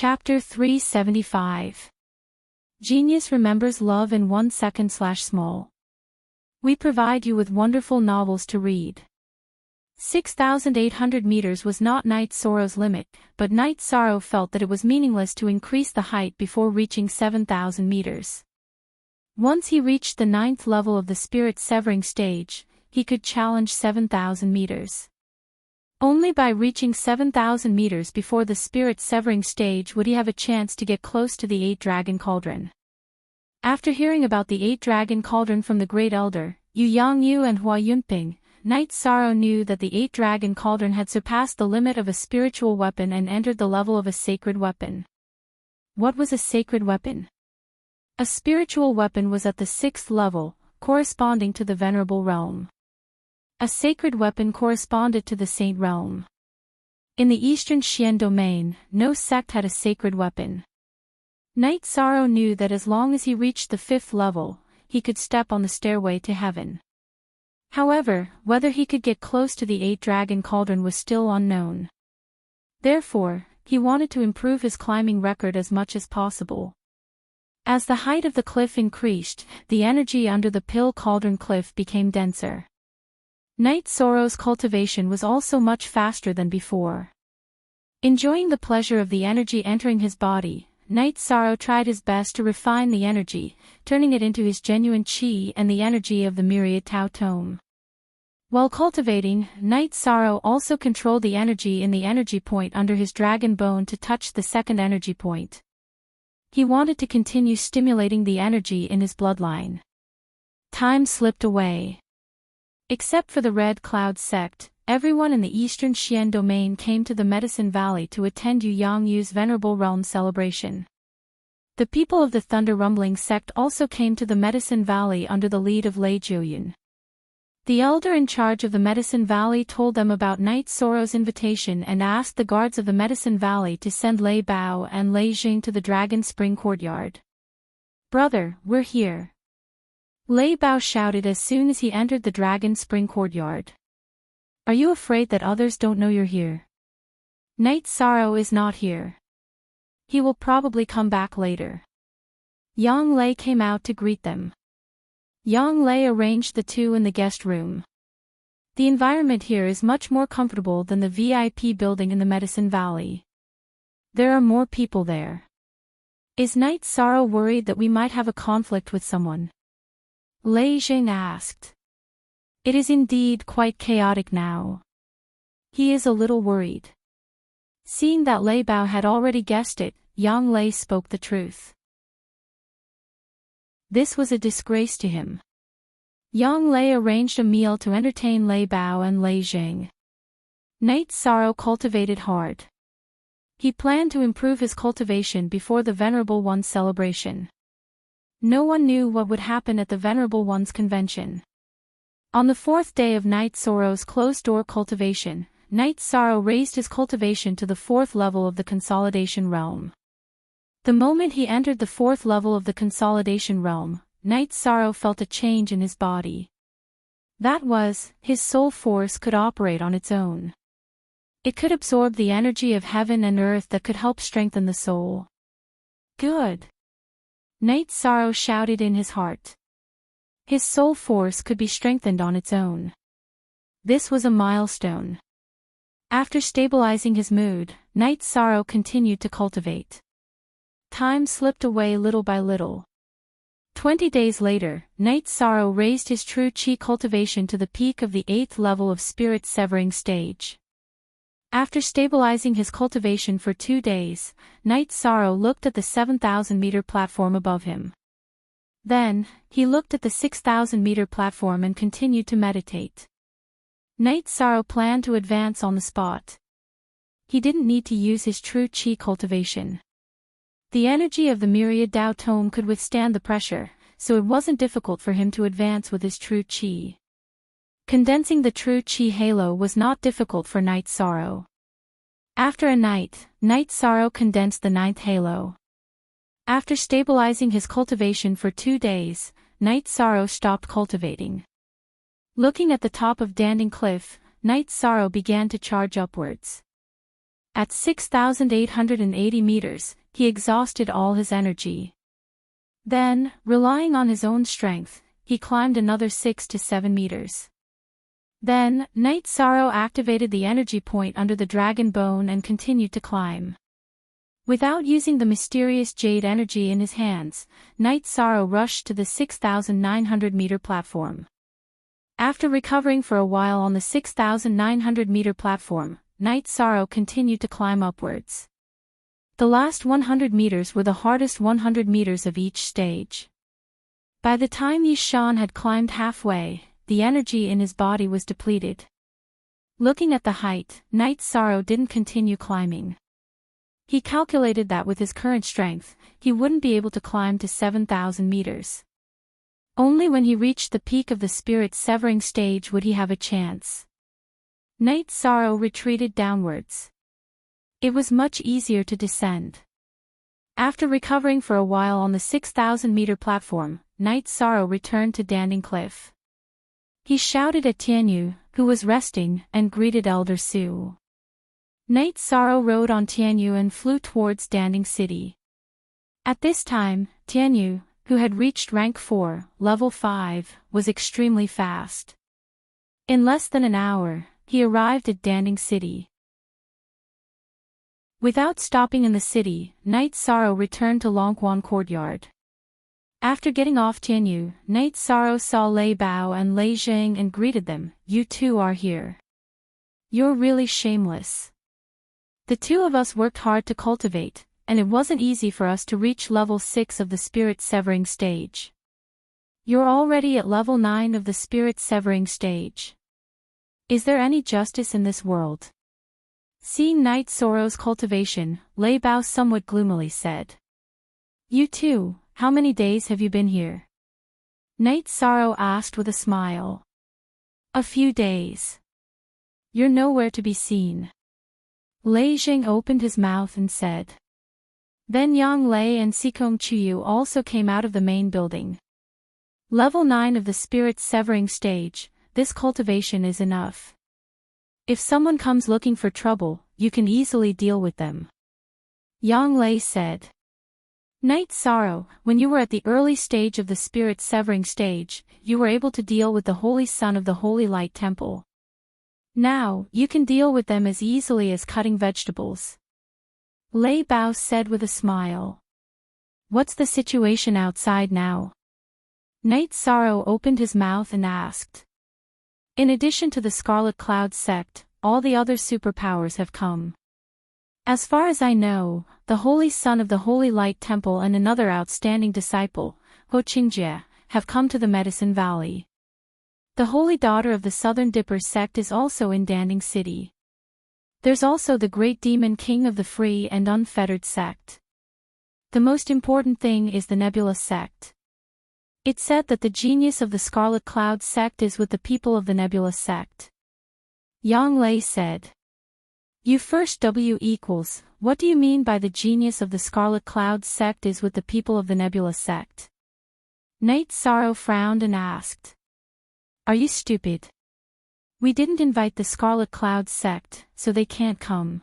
Chapter 375. Genius remembers love in 1 second / small. We provide you with wonderful novels to read. 6,800 meters was not Night Sorrow's limit, but Night Sorrow felt that it was meaningless to increase the height before reaching 7,000 meters. Once he reached the 9th level of the spirit severing stage, he could challenge 7,000 meters. Only by reaching 7,000 meters before the spirit severing stage would he have a chance to get close to the 8-Dragon Cauldron. After hearing about the 8-Dragon Cauldron from the Great Elder, Yu Yangyu and Hua Yunping, Night Sorrow knew that the 8-Dragon Cauldron had surpassed the limit of a spiritual weapon and entered the level of a sacred weapon. What was a sacred weapon? A spiritual weapon was at the 6th level, corresponding to the Venerable Realm. A sacred weapon corresponded to the Saint Realm. In the Eastern Xian domain, no sect had a sacred weapon. Night Sorrow knew that as long as he reached the 5th level, he could step on the stairway to heaven. However, whether he could get close to the 8-Dragon Cauldron was still unknown. Therefore, he wanted to improve his climbing record as much as possible. As the height of the cliff increased, the energy under the Pill Cauldron cliff became denser. Night Sorrow's cultivation was also much faster than before. Enjoying the pleasure of the energy entering his body, Night Sorrow tried his best to refine the energy, turning it into his genuine qi and the energy of the myriad Tao Tome. While cultivating, Night Sorrow also controlled the energy in the energy point under his dragon bone to touch the 2nd energy point. He wanted to continue stimulating the energy in his bloodline. Time slipped away. Except for the Red Cloud sect, everyone in the Eastern Xian domain came to the Medicine Valley to attend Yu Yangyu's Venerable Realm celebration. The people of the Thunder Rumbling sect also came to the Medicine Valley under the lead of Lei Jiuyun. The elder in charge of the Medicine Valley told them about Night Sorrow's invitation and asked the guards of the Medicine Valley to send Lei Bao and Lei Jing to the Dragon Spring Courtyard. "Brother, we're here," Lei Bao shouted as soon as he entered the Dragon Spring Courtyard. "Are you afraid that others don't know you're here?" "Night Sorrow is not here. He will probably come back later." Yang Lei came out to greet them. Yang Lei arranged the two in the guest room. The environment here is much more comfortable than the VIP building in the Medicine Valley. There are more people there. Is Night Sorrow worried that we might have a conflict with someone? Lei Jing asked. It is indeed quite chaotic now. He is a little worried. Seeing that Lei Bao had already guessed it, Yang Lei spoke the truth. This was a disgrace to him. Yang Lei arranged a meal to entertain Lei Bao and Lei Jing. Night Sorrow cultivated hard. He planned to improve his cultivation before the Venerable One's celebration. No one knew what would happen at the Venerable One's convention. On the 4th day of Night Sorrow's closed-door cultivation, Night Sorrow raised his cultivation to the 4th level of the Consolidation Realm. The moment he entered the 4th level of the Consolidation Realm, Night Sorrow felt a change in his body. That was, his soul force could operate on its own. It could absorb the energy of heaven and earth that could help strengthen the soul. Good! Night Sorrow shouted in his heart. His soul force could be strengthened on its own. This was a milestone. After stabilizing his mood, Night Sorrow continued to cultivate. Time slipped away little by little. 20 days later, Night Sorrow raised his true qi cultivation to the peak of the 8th level of spirit severing stage. After stabilizing his cultivation for 2 days, Night Sorrow looked at the 7,000-meter platform above him. Then, he looked at the 6,000-meter platform and continued to meditate. Night Sorrow planned to advance on the spot. He didn't need to use his true qi cultivation. The energy of the myriad Tao Tome could withstand the pressure, so it wasn't difficult for him to advance with his true qi. Condensing the true qi halo was not difficult for Night Sorrow. After a night, Night Sorrow condensed the 9th halo. After stabilizing his cultivation for 2 days, Night Sorrow stopped cultivating. Looking at the top of Danding Cliff, Night Sorrow began to charge upwards. At 6,880 meters, he exhausted all his energy. Then, relying on his own strength, he climbed another 6 to 7 meters. Then, Night Sorrow activated the energy point under the dragon bone and continued to climb. Without using the mysterious jade energy in his hands, Night Sorrow rushed to the 6,900-meter platform. After recovering for a while on the 6,900-meter platform, Night Sorrow continued to climb upwards. The last 100 meters were the hardest 100 meters of each stage. By the time Yishan had climbed halfway, the energy in his body was depleted. Looking at the height, Night Sorrow didn't continue climbing. He calculated that with his current strength, he wouldn't be able to climb to 7,000 meters. Only when he reached the peak of the spirit severing stage would he have a chance. Night Sorrow retreated downwards. It was much easier to descend. After recovering for a while on the 6,000-meter platform, Night Sorrow returned to Danding Cliff. He shouted at Tianyu, who was resting, and greeted Elder Su. Night Sorrow rode on Tianyu and flew towards Danding City. At this time, Tianyu, who had reached rank 4, level 5, was extremely fast. In less than an hour, he arrived at Danding City. Without stopping in the city, Night Sorrow returned to Longquan Courtyard. After getting off Tianyu, Night Sorrow saw Lei Bao and Lei Zhang and greeted them. "You two are here. You're really shameless. The two of us worked hard to cultivate, and it wasn't easy for us to reach level 6 of the spirit severing stage. You're already at level 9 of the spirit severing stage. Is there any justice in this world?" Seeing Night Sorrow's cultivation, Lei Bao somewhat gloomily said. "You two, how many days have you been here?" Night Sorrow asked with a smile. "A few days. You're nowhere to be seen." Lei Jing opened his mouth and said. Then Yang Lei and Sikong Chuyu also came out of the main building. Level 9 of the spirit severing stage, this cultivation is enough. If someone comes looking for trouble, you can easily deal with them. Yang Lei said. Night Sorrow, when you were at the early stage of the spirit severing stage, you were able to deal with the Holy Son of the Holy Light Temple. Now, you can deal with them as easily as cutting vegetables. Lei Bao said with a smile. What's the situation outside now? Night Sorrow opened his mouth and asked. In addition to the Scarlet Cloud sect, all the other superpowers have come. As far as I know, the Holy Son of the Holy Light Temple and another outstanding disciple, Ho Qingjie, have come to the Medicine Valley. The Holy Daughter of the Southern Dipper sect is also in Danding City. There's also the Great Demon King of the Free and Unfettered sect. The most important thing is the Nebula sect. It's said that the genius of the Scarlet Cloud sect is with the people of the Nebula sect. Yang Lei said. You first W equals, what do you mean by the genius of the Scarlet Cloud sect is with the people of the Nebula sect? Night Sorrow frowned and asked. Are you stupid? We didn't invite the Scarlet Cloud sect, so they can't come.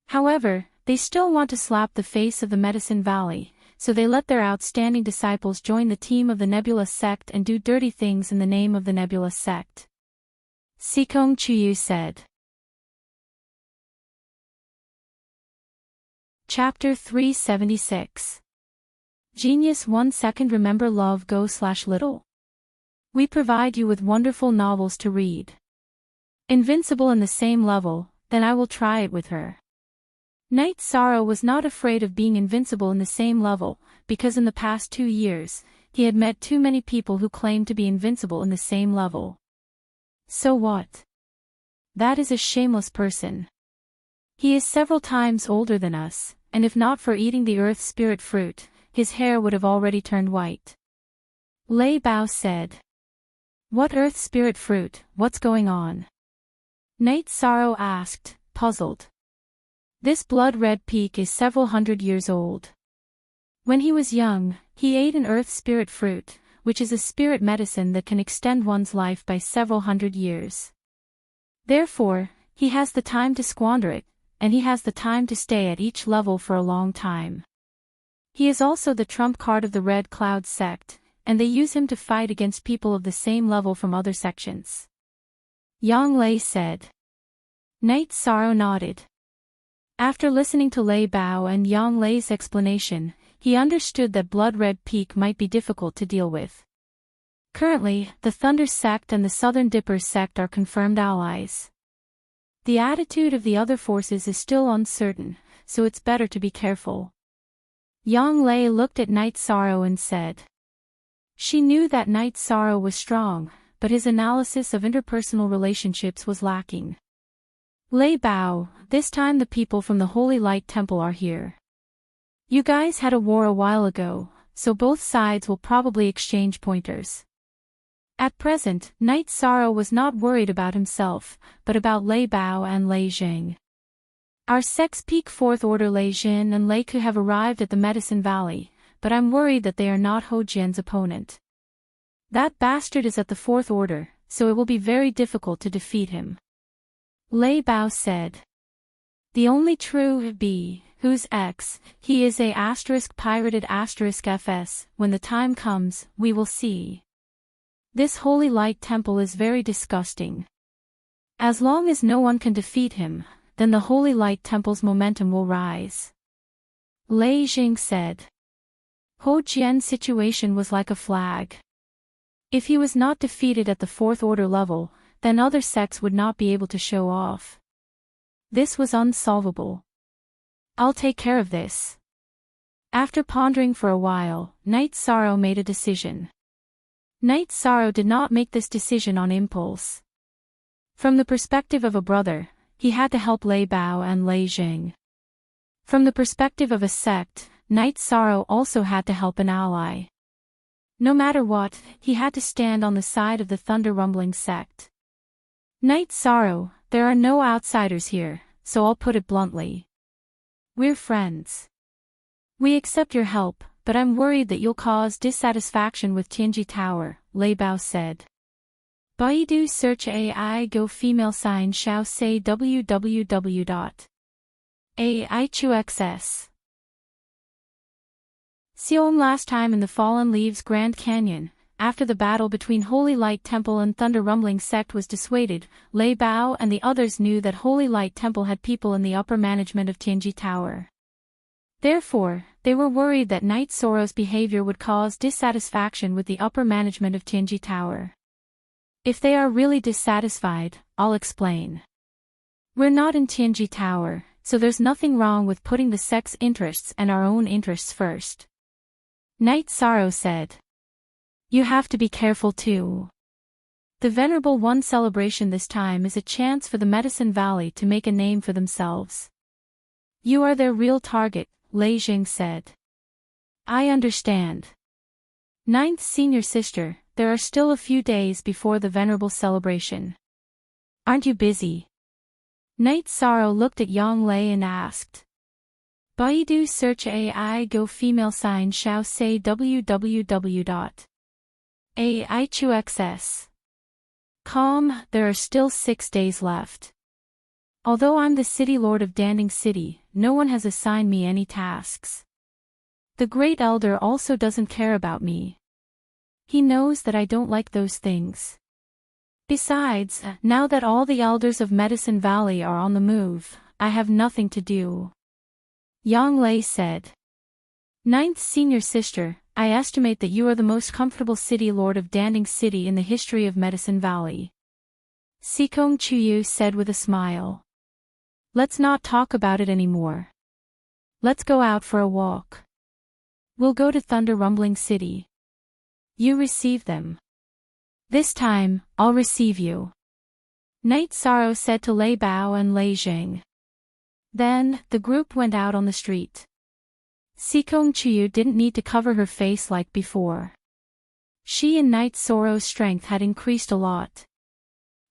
However, they still want to slap the face of the Medicine Valley, so they let their outstanding disciples join the team of the Nebula sect and do dirty things in the name of the Nebula sect. Sikong Chuyu said. Chapter 376. Genius 1 second. Remember love go/little. We provide you with wonderful novels to read. Invincible in the same level, then I will try it with her. Night Sorrow was not afraid of being invincible in the same level, because in the past 2 years, he had met too many people who claimed to be invincible in the same level. So what? That is a shameless person. He is several times older than us, and if not for eating the earth spirit fruit, his hair would have already turned white. Lei Bao said. What earth spirit fruit, what's going on? Night Sorrow asked, puzzled. This blood-red peak is several hundred years old. When he was young, he ate an earth spirit fruit, which is a spirit medicine that can extend one's life by several hundred years. Therefore, he has the time to squander it, and he has the time to stay at each level for a long time. He is also the trump card of the Red Cloud sect, and they use him to fight against people of the same level from other sections. Yang Lei said. Knight Sorrow nodded. After listening to Lei Bao and Yang Lei's explanation, he understood that Blood Red Peak might be difficult to deal with. Currently, the Thunder sect and the Southern Dippers sect are confirmed allies. The attitude of the other forces is still uncertain, so it's better to be careful. Yang Lei looked at Knight Sorrow and said. She knew that Knight Sorrow was strong, but his analysis of interpersonal relationships was lacking. Lei Bao, this time the people from the Holy Light Temple are here. You guys had a war a while ago, so both sides will probably exchange pointers. At present, Knight Sorrow was not worried about himself, but about Lei Bao and Lei Jing. Our sects peak 4th Order Lei Jin and Lei Ku have arrived at the Medicine Valley, but I'm worried that they are not Ho Jian's opponent. That bastard is at the 4th Order, so it will be very difficult to defeat him. Lei Bao said. The only true B, whose X, he is a pirated FS, when the time comes, we will see. This Holy Light Temple is very disgusting. As long as no one can defeat him, then the Holy Light Temple's momentum will rise. Lei Jing said. Ho Jian's situation was like a flag. If he was not defeated at the 4th Order level, then other sects would not be able to show off. This was unsolvable. I'll take care of this. After pondering for a while, Knight Sorrow made a decision. Knight Sorrow did not make this decision on impulse. From the perspective of a brother, he had to help Lei Bao and Lei Jing. From the perspective of a sect, Knight Sorrow also had to help an ally. No matter what, he had to stand on the side of the Thunder Rumbling sect. Knight Sorrow, there are no outsiders here, so I'll put it bluntly. We're friends. We accept your help, but I'm worried that you'll cause dissatisfaction with Tianji Tower, Lei Bao said. Baidu search AI go female sign shao say www.aichuxs. Xiong last time in the Fallen Leaves Grand Canyon, after the battle between Holy Light Temple and Thunder Rumbling Sect was dissuaded, Lei Bao and the others knew that Holy Light Temple had people in the upper management of Tianji Tower. Therefore, they were worried that Knight Sorrow's behavior would cause dissatisfaction with the upper management of Tianji Tower. If they are really dissatisfied, I'll explain. We're not in Tianji Tower, so there's nothing wrong with putting the sect's interests and our own interests first. Knight Sorrow said. You have to be careful too. The Venerable One celebration this time is a chance for the Medicine Valley to make a name for themselves. You are their real target, Lei Jing said. I understand. Ninth Senior Sister, there are still a few days before the Venerable celebration. Aren't you busy? Knight Sorrow looked at Yang Lei and asked. Baidu search AI go female sign shao say www.aichuxs.com, there are still 6 days left. Although I'm the City Lord of Danding City, no one has assigned me any tasks. The Great Elder also doesn't care about me. He knows that I don't like those things. Besides, now that all the elders of Medicine Valley are on the move, I have nothing to do. Yang Lei said. Ninth Senior Sister, I estimate that you are the most comfortable City Lord of Danding City in the history of Medicine Valley. Sikong Chuyu said with a smile. Let's not talk about it anymore. Let's go out for a walk. We'll go to Thunder Rumbling City. You receive them. This time, I'll receive you. Knight Sorrow said to Lei Bao and Lei Jing. Then, the group went out on the street. Sikong Chuyu didn't need to cover her face like before. She and Knight Sorrow's strength had increased a lot.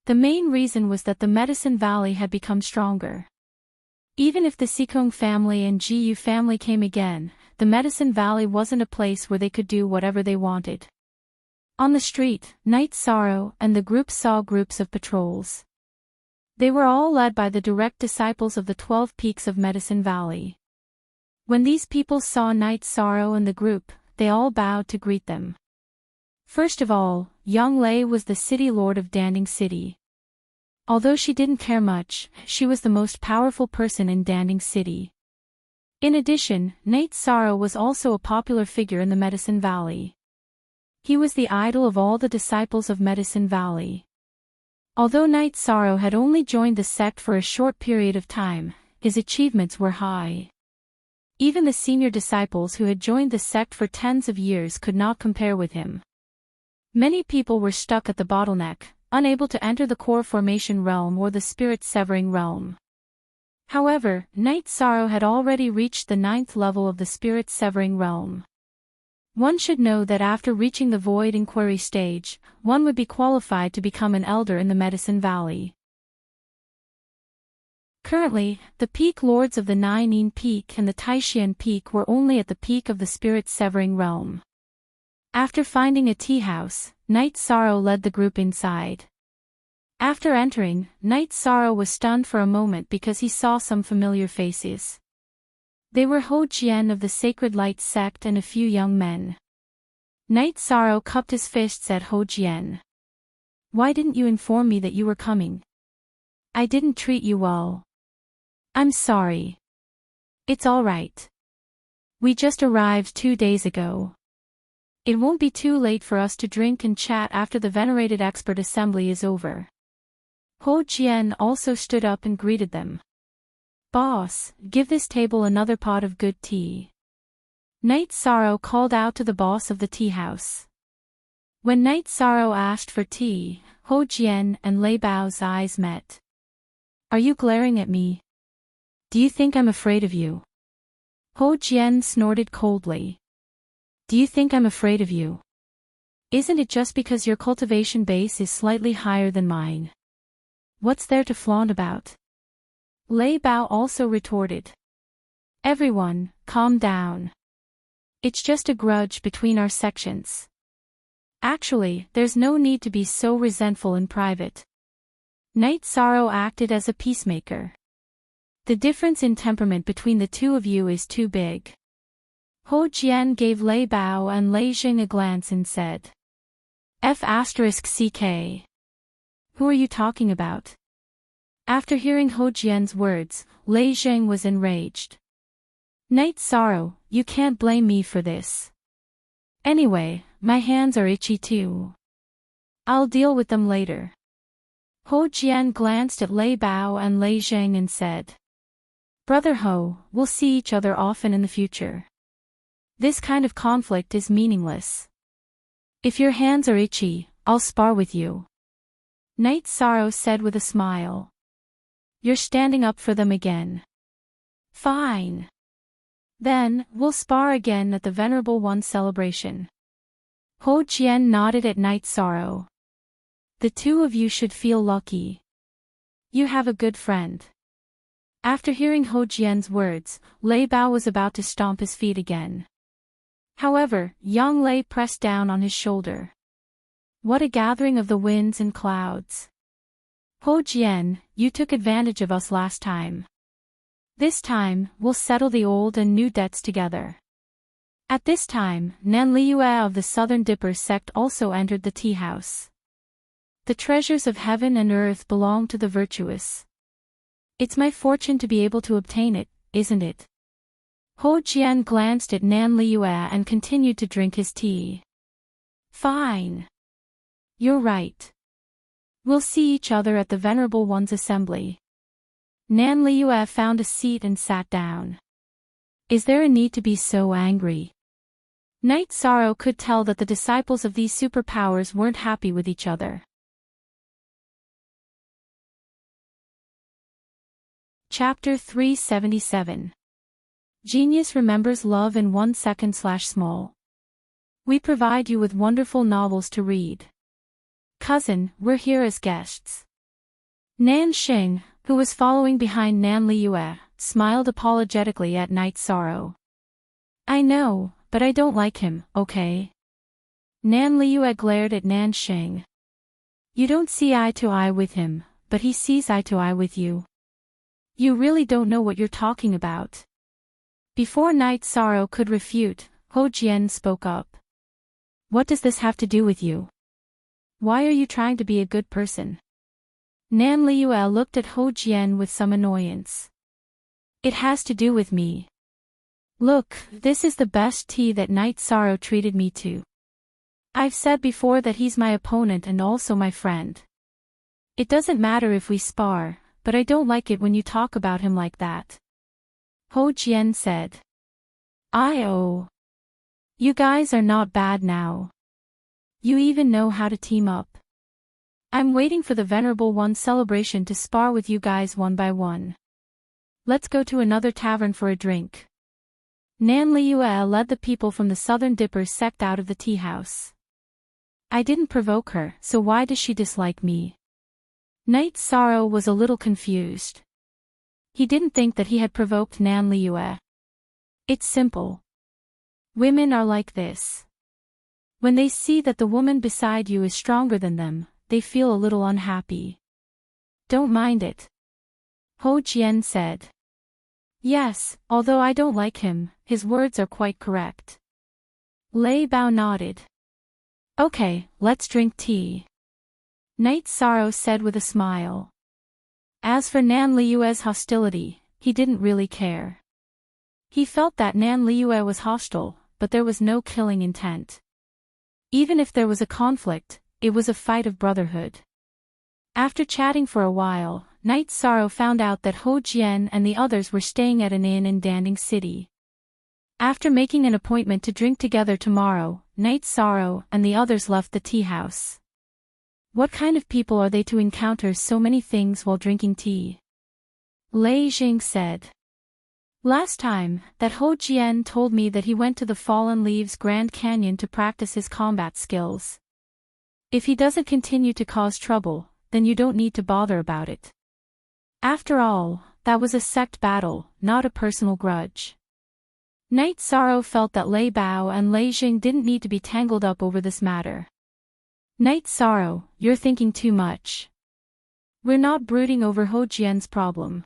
The main reason was that the Medicine Valley had become stronger. Even if the Sikong family and Jiyu family came again, the Medicine Valley wasn't a place where they could do whatever they wanted. On the street, Knight Sorrow and the group saw groups of patrols. They were all led by the direct disciples of the 12 Peaks of Medicine Valley. When these people saw Night Sorrow and the group, they all bowed to greet them. First of all, Young Lei was the city lord of Danding City. Although she didn't care much, she was the most powerful person in Danding City. In addition, Night Sorrow was also a popular figure in the Medicine Valley. He was the idol of all the disciples of Medicine Valley. Although Night Sorrow had only joined the sect for a short period of time, his achievements were high. Even the senior disciples who had joined the sect for tens of years could not compare with him. Many people were stuck at the bottleneck, unable to enter the core formation realm or the spirit-severing realm. However, Night Sorrow had already reached the 9th level of the spirit-severing realm. One should know that after reaching the Void Inquiry stage, one would be qualified to become an elder in the Medicine Valley. Currently, the Peak Lords of the Nine Peak and the Taixian Peak were only at the peak of the spirit-severing realm. After finding a tea house, Night Sorrow led the group inside. After entering, Night Sorrow was stunned for a moment because he saw some familiar faces. They were Ho Jian of the Sacred Light sect and a few young men. Night Sorrow cupped his fists at Ho Jian. "Why didn't you inform me that you were coming? I didn't treat you well. I'm sorry. It's all right. We just arrived 2 days ago. It won't be too late for us to drink and chat after the venerated expert assembly is over." Ho Jian also stood up and greeted them. "Boss, give this table another pot of good tea." Night Sorrow called out to the boss of the tea house. When Night Sorrow asked for tea, Ho Jian and Lei Bao's eyes met. "Are you glaring at me? Do you think I'm afraid of you?" Ho Jian snorted coldly. "Do you think I'm afraid of you? Isn't it just because your cultivation base is slightly higher than mine? What's there to flaunt about?" Lei Bao also retorted. "Everyone, calm down. It's just a grudge between our sections. Actually, there's no need to be so resentful in private." Night Sorrow acted as a peacemaker. "The difference in temperament between the two of you is too big." Ho Jian gave Lei Bao and Lei Jing a glance and said, F***CK. Who are you talking about? After hearing Ho Jian's words, Lei Jing was enraged. "Night Sorrow, you can't blame me for this. Anyway, my hands are itchy too. I'll deal with them later." Ho Jian glanced at Lei Bao and Lei Jing and said, "Brother Ho, we'll see each other often in the future. This kind of conflict is meaningless. If your hands are itchy, I'll spar with you." Night Sorrow said with a smile. "You're standing up for them again. Fine. Then, we'll spar again at the Venerable One celebration." Ho Jian nodded at Night Sorrow. "The two of you should feel lucky. You have a good friend." After hearing Ho Jian's words, Lei Bao was about to stomp his feet again. However, Yang Lei pressed down on his shoulder. "What a gathering of the winds and clouds. Ho Jian, you took advantage of us last time. This time, we'll settle the old and new debts together." At this time, Nan Liue of the Southern Dipper sect also entered the tea house. "The treasures of heaven and earth belong to the virtuous. It's my fortune to be able to obtain it, isn't it?" Ho Jian glanced at Nan Liue and continued to drink his tea. "Fine. You're right. We'll see each other at the Venerable One's assembly." Nan Liue found a seat and sat down. "Is there a need to be so angry?" Night Sorrow could tell that the disciples of these superpowers weren't happy with each other. Chapter 377. Genius remembers love in 1 second/small. We provide you with wonderful novels to read. Cousin, we're here as guests. Nan Xing, who was following behind Nan Liue, smiled apologetically at Night Sorrow. "I know, but I don't like him, okay?" Nan Liue glared at Nan Xing. "You don't see eye to eye with him, but he sees eye to eye with you. You really don't know what you're talking about. Before Night Sorrow could refute, Ho Jian spoke up. What does this have to do with you? Why are you trying to be a good person? Nan Liuel looked at Ho Jian with some annoyance. It has to do with me. Look, this is the best tea that Night Sorrow treated me to. I've said before that he's my opponent and also my friend. It doesn't matter if we spar, but I don't like it when you talk about him like that. Ho Jian said. Oh. You guys are not bad now. You even know how to team up. I'm waiting for the Venerable One celebration to spar with you guys one by one. Let's go to another tavern for a drink. Nan Liuel led the people from the Southern Dippers sect out of the tea house. I didn't provoke her, so why does she dislike me? Night Sorrow was a little confused. He didn't think that he had provoked Nan Liuel. It's simple. Women are like this. When they see that the woman beside you is stronger than them, they feel a little unhappy. Don't mind it. Ho Jian said. Yes, although I don't like him, his words are quite correct. Lei Bao nodded. Okay, let's drink tea. Night Sorrow said with a smile. As for Nan Liuel's hostility, he didn't really care. He felt that Nan Liuel was hostile, but there was no killing intent. Even if there was a conflict, it was a fight of brotherhood. After chatting for a while, Night Sorrow found out that Ho Jian and the others were staying at an inn in Danding City. After making an appointment to drink together tomorrow, Night Sorrow and the others left the tea house. What kind of people are they to encounter so many things while drinking tea? Lei Jing said. Last time, that Ho Jian told me that he went to the Fallen Leaves Grand Canyon to practice his combat skills. If he doesn't continue to cause trouble, then you don't need to bother about it. After all, that was a sect battle, not a personal grudge. Night Sorrow felt that Lei Bao and Lei Jing didn't need to be tangled up over this matter. Night Sorrow, you're thinking too much. We're not brooding over Ho Jian's problem.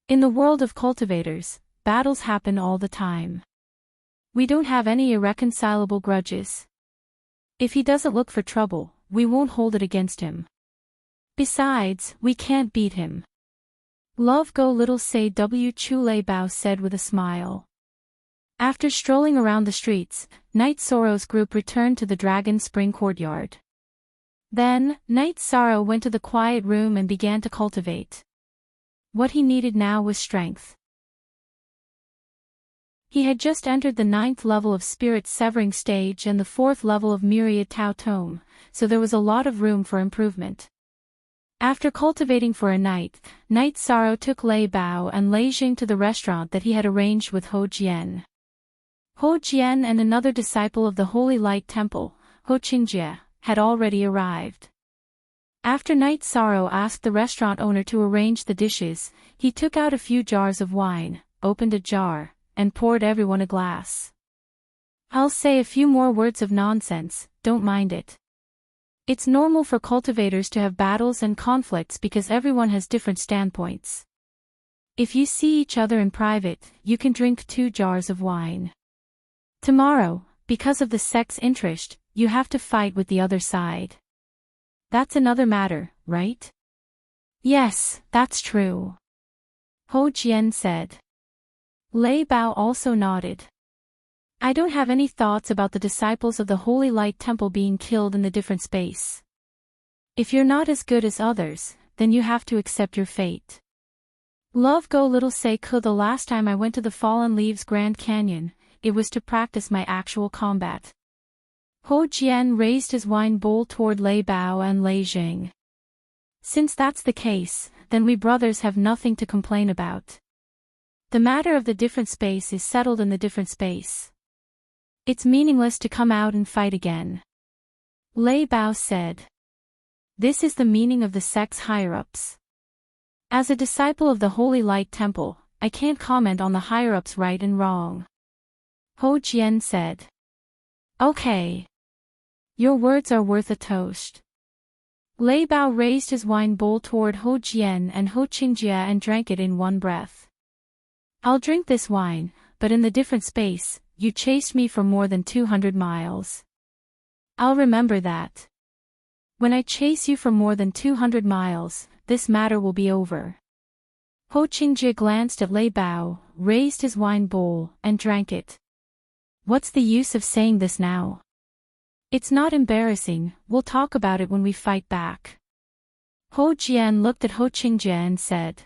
In the world of cultivators, battles happen all the time. We don't have any irreconcilable grudges. If he doesn't look for trouble, we won't hold it against him. Besides, we can't beat him. Love go little say W Chu Lei Bao said with a smile. After strolling around the streets, Night Sorrow's group returned to the Dragon Spring courtyard. Then, Night Sorrow went to the quiet room and began to cultivate. What he needed now was strength. He had just entered the 9th level of Spirit Severing Stage and the 4th level of Myriad Tao Tome, so there was a lot of room for improvement. After cultivating for a night, Night Sorrow took Lei Bao and Lei Jing to the restaurant that he had arranged with Ho Jian. Ho Jian and another disciple of the Holy Light Temple, Ho Qingjie, had already arrived. After Night Sorrow asked the restaurant owner to arrange the dishes, he took out a few jars of wine, opened a jar, and poured everyone a glass. I'll say a few more words of nonsense, don't mind it. It's normal for cultivators to have battles and conflicts because everyone has different standpoints. If you see each other in private, you can drink 2 jars of wine. Tomorrow, because of the sect's interest, you have to fight with the other side. That's another matter, right? Yes, that's true. Ho Jian said. Lei Bao also nodded. I don't have any thoughts about the disciples of the Holy Light Temple being killed in the different space. If you're not as good as others, then you have to accept your fate. Love go little say could the last time I went to the Fallen Leaves Grand Canyon, it was to practice my actual combat. Ho Jian raised his wine bowl toward Lei Bao and Lei Jing. Since that's the case, then we brothers have nothing to complain about. The matter of the different space is settled in the different space. It's meaningless to come out and fight again. Lei Bao said. This is the meaning of the sect's higher-ups. As a disciple of the Holy Light Temple, I can't comment on the higher-ups' right and wrong. Ho Jian said. Okay. Your words are worth a toast. Lei Bao raised his wine bowl toward Ho Jian and Ho Qingjie and drank it in one breath. I'll drink this wine, but in the different space, you chased me for more than 200 miles. I'll remember that. When I chase you for more than 200 miles, this matter will be over. Ho Qingjie glanced at Lei Bao, raised his wine bowl, and drank it. What's the use of saying this now? It's not embarrassing, we'll talk about it when we fight back. Ho Jian looked at Ho Qingjie and said.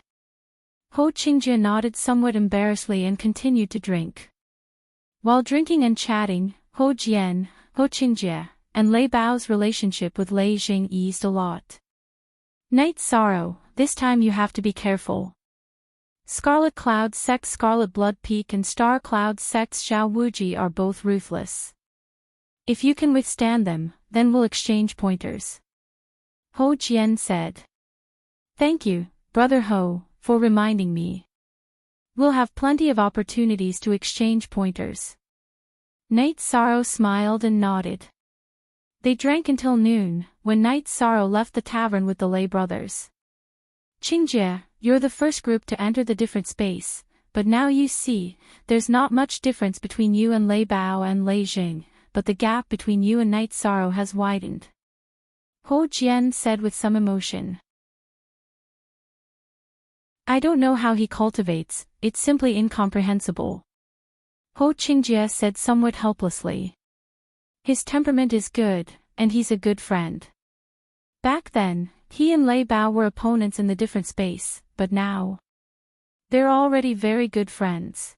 Ho Qingjie nodded somewhat embarrassedly and continued to drink. While drinking and chatting, Ho Jian, Ho Qingjie, and Lei Bao's relationship with Lei Jing eased a lot. Night Sorrow, this time you have to be careful. Scarlet Cloud Sect's Scarlet Blood Peak and Star Cloud Sect's Xiao Wuji are both ruthless. If you can withstand them, then we'll exchange pointers. Ho Jian said. Thank you, Brother Ho, for reminding me. We'll have plenty of opportunities to exchange pointers. Night Sorrow smiled and nodded. They drank until noon, when Night Sorrow left the tavern with the Lei brothers. Qingjie, you're the first group to enter the different space, but now you see, there's not much difference between you and Lei Bao and Lei Jing, but the gap between you and Night Sorrow has widened. Ho Jian said with some emotion. I don't know how he cultivates, it's simply incomprehensible. Ho Qingjie said somewhat helplessly. His temperament is good, and he's a good friend. Back then, he and Lei Bao were opponents in the different space, but now they're already very good friends.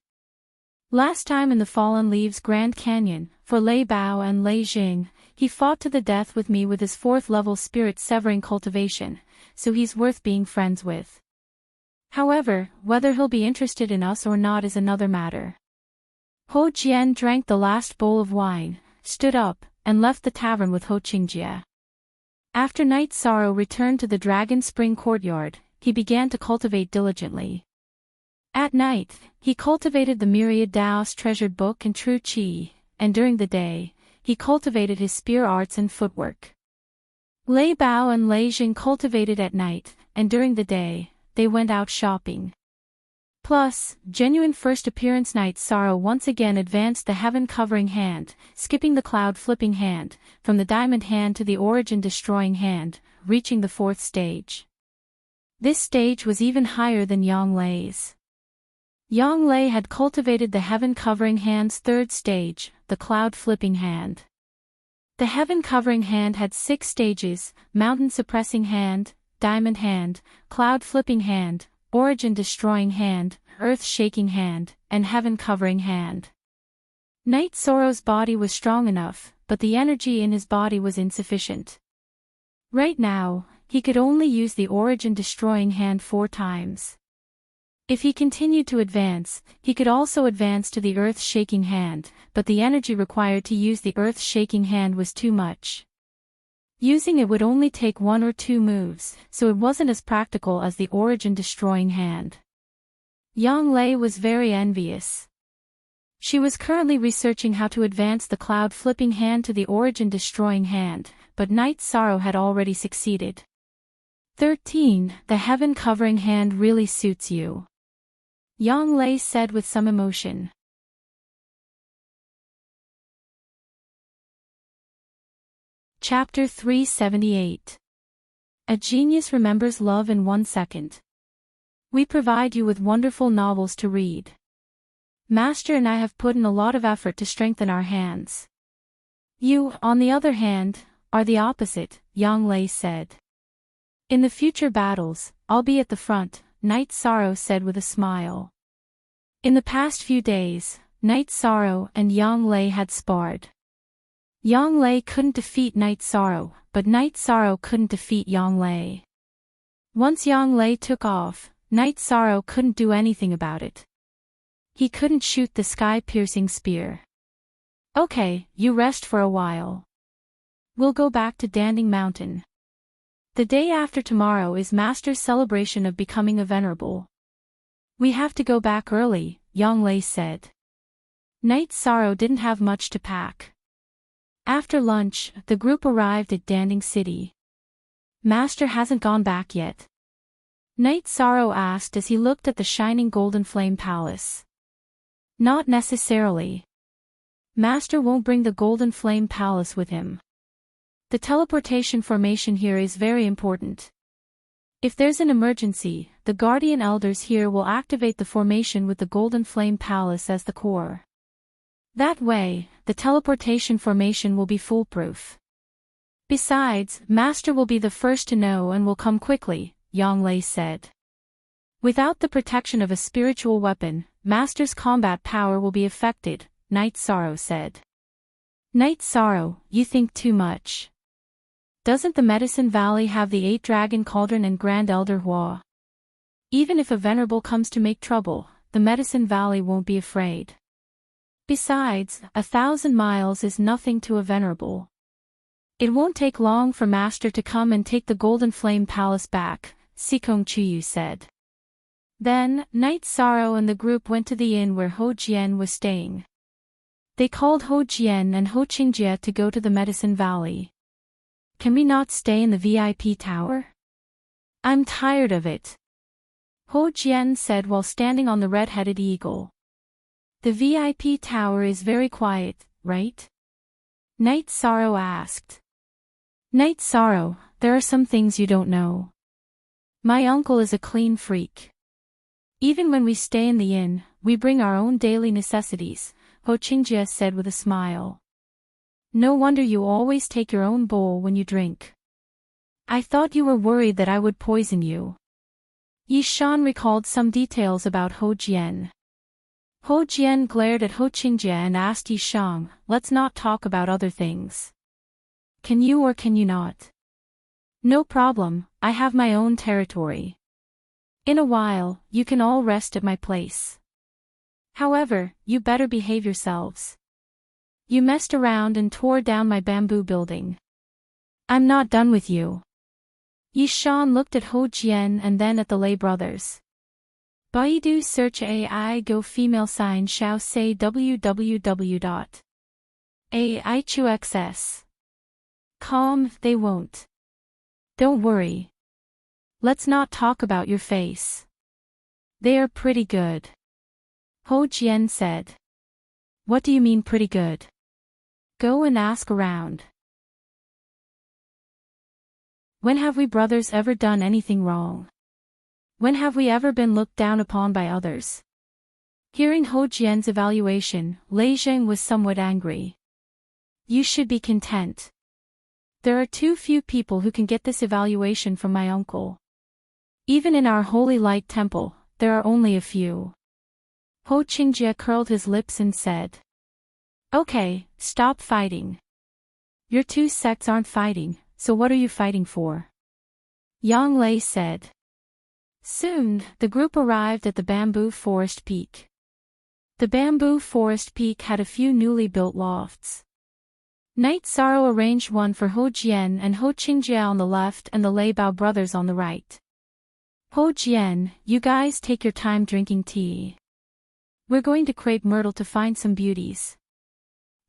Last time in the Fallen Leaves Grand Canyon, for Lei Bao and Lei Jing, he fought to the death with me with his 4th level spirit severing cultivation, so he's worth being friends with. However, whether he'll be interested in us or not is another matter. Ho Jian drank the last bowl of wine, stood up, and left the tavern with Ho Qingjie. After Night Sorrow returned to the Dragon Spring courtyard, he began to cultivate diligently. At night, he cultivated the myriad Dao's treasured book and true qi, and during the day, he cultivated his spear arts and footwork. Lei Bao and Lei Jing cultivated at night, and during the day, they went out shopping. Plus, genuine first appearance Night Sorrow once again advanced the heaven-covering hand, skipping the cloud-flipping hand, from the diamond hand to the origin-destroying hand, reaching the 4th stage. This stage was even higher than Yang Lei's. Yang Lei had cultivated the heaven-covering hand's 3rd stage, the cloud-flipping hand. The heaven-covering hand had 6 stages: mountain-suppressing hand, diamond hand, cloud-flipping hand, origin-destroying hand, earth-shaking hand, and heaven-covering hand. Night Sorrow's body was strong enough, but the energy in his body was insufficient. Right now, he could only use the origin-destroying hand 4 times. If he continued to advance, he could also advance to the earth-shaking hand, but the energy required to use the earth-shaking hand was too much. Using it would only take 1 or 2 moves, so it wasn't as practical as the origin-destroying hand. Yang Lei was very envious. She was currently researching how to advance the cloud-flipping hand to the origin-destroying hand, but Night Sorrow had already succeeded. 13. The heaven-covering hand really suits you. Yang Lei said with some emotion. Chapter 378. A genius remembers love in 1 second. We provide you with wonderful novels to read. Master and I have put in a lot of effort to strengthen our hands. You, on the other hand, are the opposite, Yang Lei said. In the future battles, I'll be at the front, Night Sorrow said with a smile. In the past few days, Night Sorrow and Yang Lei had sparred. Yang Lei couldn't defeat Night Sorrow, but Night Sorrow couldn't defeat Yang Lei. Once Yang Lei took off, Night Sorrow couldn't do anything about it. He couldn't shoot the sky-piercing spear. Okay, you rest for a while. We'll go back to Danding Mountain. The day after tomorrow is Master's celebration of becoming a venerable. We have to go back early, Yang Lei said. Night Sorrow didn't have much to pack. After lunch, the group arrived at Danding City. Master hasn't gone back yet? Night Sorrow asked as he looked at the shining golden flame palace. Not necessarily. Master won't bring the golden flame palace with him. The teleportation formation here is very important. If there's an emergency, the guardian elders here will activate the formation with the golden flame palace as the core. That way, the teleportation formation will be foolproof. Besides, Master will be the first to know and will come quickly, Yanglei said. Without the protection of a spiritual weapon, Master's combat power will be affected, Night Sorrow said. Night Sorrow, you think too much. Doesn't the Medicine Valley have the 8-Dragon Cauldron and Grand Elder Hua? Even if a Venerable comes to make trouble, the Medicine Valley won't be afraid. Besides, 1,000 miles is nothing to a Venerable. It won't take long for Master to come and take the Golden Flame Palace back, Sikong Chuyu said. Then, Night Sorrow and the group went to the inn where Ho Jian was staying. They called Ho Jian and Ho Qingjie to go to the Medicine Valley. Can we not stay in the VIP tower? I'm tired of it. Ho Jian said while standing on the red-headed eagle. The VIP tower is very quiet, right? Night Sorrow asked. Night Sorrow, there are some things you don't know. My uncle is a clean freak. Even when we stay in the inn, we bring our own daily necessities, Ho Qingjie said with a smile. No wonder you always take your own bowl when you drink. I thought you were worried that I would poison you. Yi Shan recalled some details about Ho Jian. Ho Jian glared at Ho Qingjie and asked Yi Shan, let's not talk about other things. Can you or can you not? No problem, I have my own territory. In a while, you can all rest at my place. However, you better behave yourselves. You messed around and tore down my bamboo building. I'm not done with you. Yi Shan looked at Ho Jian and then at the Lei brothers. Baidu search AI go female sign shao say www.aichuxs. Calm, they won't. Don't worry. Let's not talk about your face. They are pretty good. Ho Jian said. What do you mean pretty good? Go and ask around. When have we brothers ever done anything wrong? When have we ever been looked down upon by others? Hearing Ho Jian's evaluation, Lei Zheng was somewhat angry. You should be content. There are too few people who can get this evaluation from my uncle. Even in our holy light temple, there are only a few. Ho Qingjie curled his lips and said. Okay, stop fighting. Your two sects aren't fighting, so what are you fighting for? Yang Lei said. Soon, the group arrived at the bamboo forest peak. The bamboo forest peak had a few newly built lofts. Night Sorrow arranged one for Ho Jian and Ho Qingjie on the left and the Lei Bao brothers on the right. Ho Jian, you guys take your time drinking tea. We're going to Crepe Myrtle to find some beauties.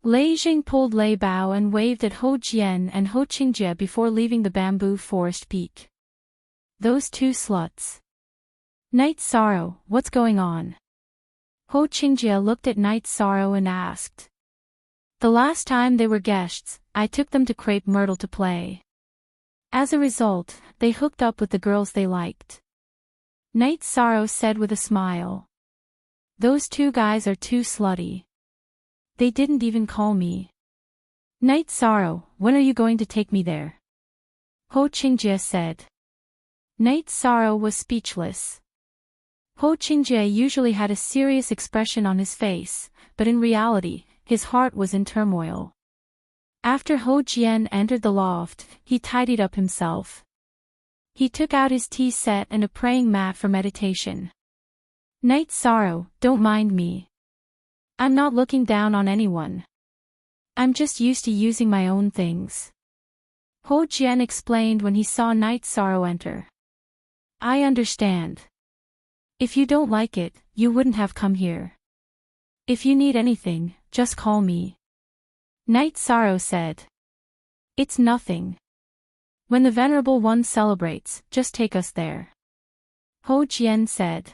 Lei Jing pulled Lei Bao and waved at Ho Jian and Ho Qingjie before leaving the bamboo forest peak. Those two sluts. Night Sorrow, what's going on? Ho Qingjie looked at Night Sorrow and asked. The last time they were guests, I took them to Crepe Myrtle to play. As a result, they hooked up with the girls they liked. Night Sorrow said with a smile. Those two guys are too slutty. They didn't even call me. Night Sorrow, when are you going to take me there? Ho Qingjie said. Night Sorrow was speechless. Ho Qingjie usually had a serious expression on his face, but in reality, his heart was in turmoil. After Ho Jian entered the loft, he tidied up himself. He took out his tea set and a praying mat for meditation. Night Sorrow, don't mind me. I'm not looking down on anyone. I'm just used to using my own things. Ho Jian explained when he saw Night Sorrow enter. I understand. If you don't like it, you wouldn't have come here. If you need anything, just call me. Night Sorrow said. It's nothing. When the Venerable One celebrates, just take us there. Ho Jian said.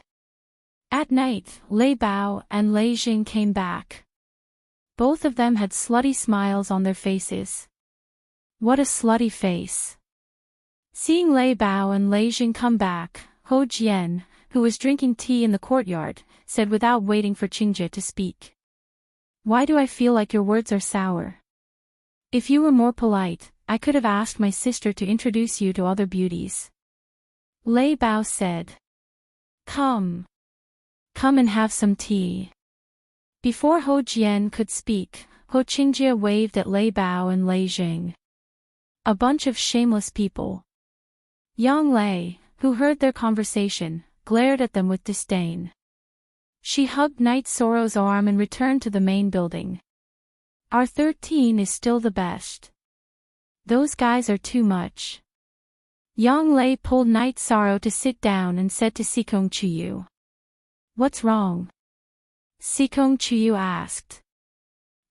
At night, Lei Bao and Lei Jing came back. Both of them had slutty smiles on their faces. What a slutty face. Seeing Lei Bao and Lei Jing come back, Ho Jian, who was drinking tea in the courtyard, said without waiting for Qingjie to speak. Why do I feel like your words are sour? If you were more polite, I could have asked my sister to introduce you to other beauties. Lei Bao said. Come. Come and have some tea. Before Ho Jian could speak, Ho Qingjie waved at Lei Bao and Lei Jing. A bunch of shameless people. Yang Lei, who heard their conversation, glared at them with disdain. She hugged Night Sorrow's arm and returned to the main building. Our 13 is still the best. Those guys are too much. Yang Lei pulled Night Sorrow to sit down and said to Sikong Chuyu. What's wrong? Sikong Chuyu asked.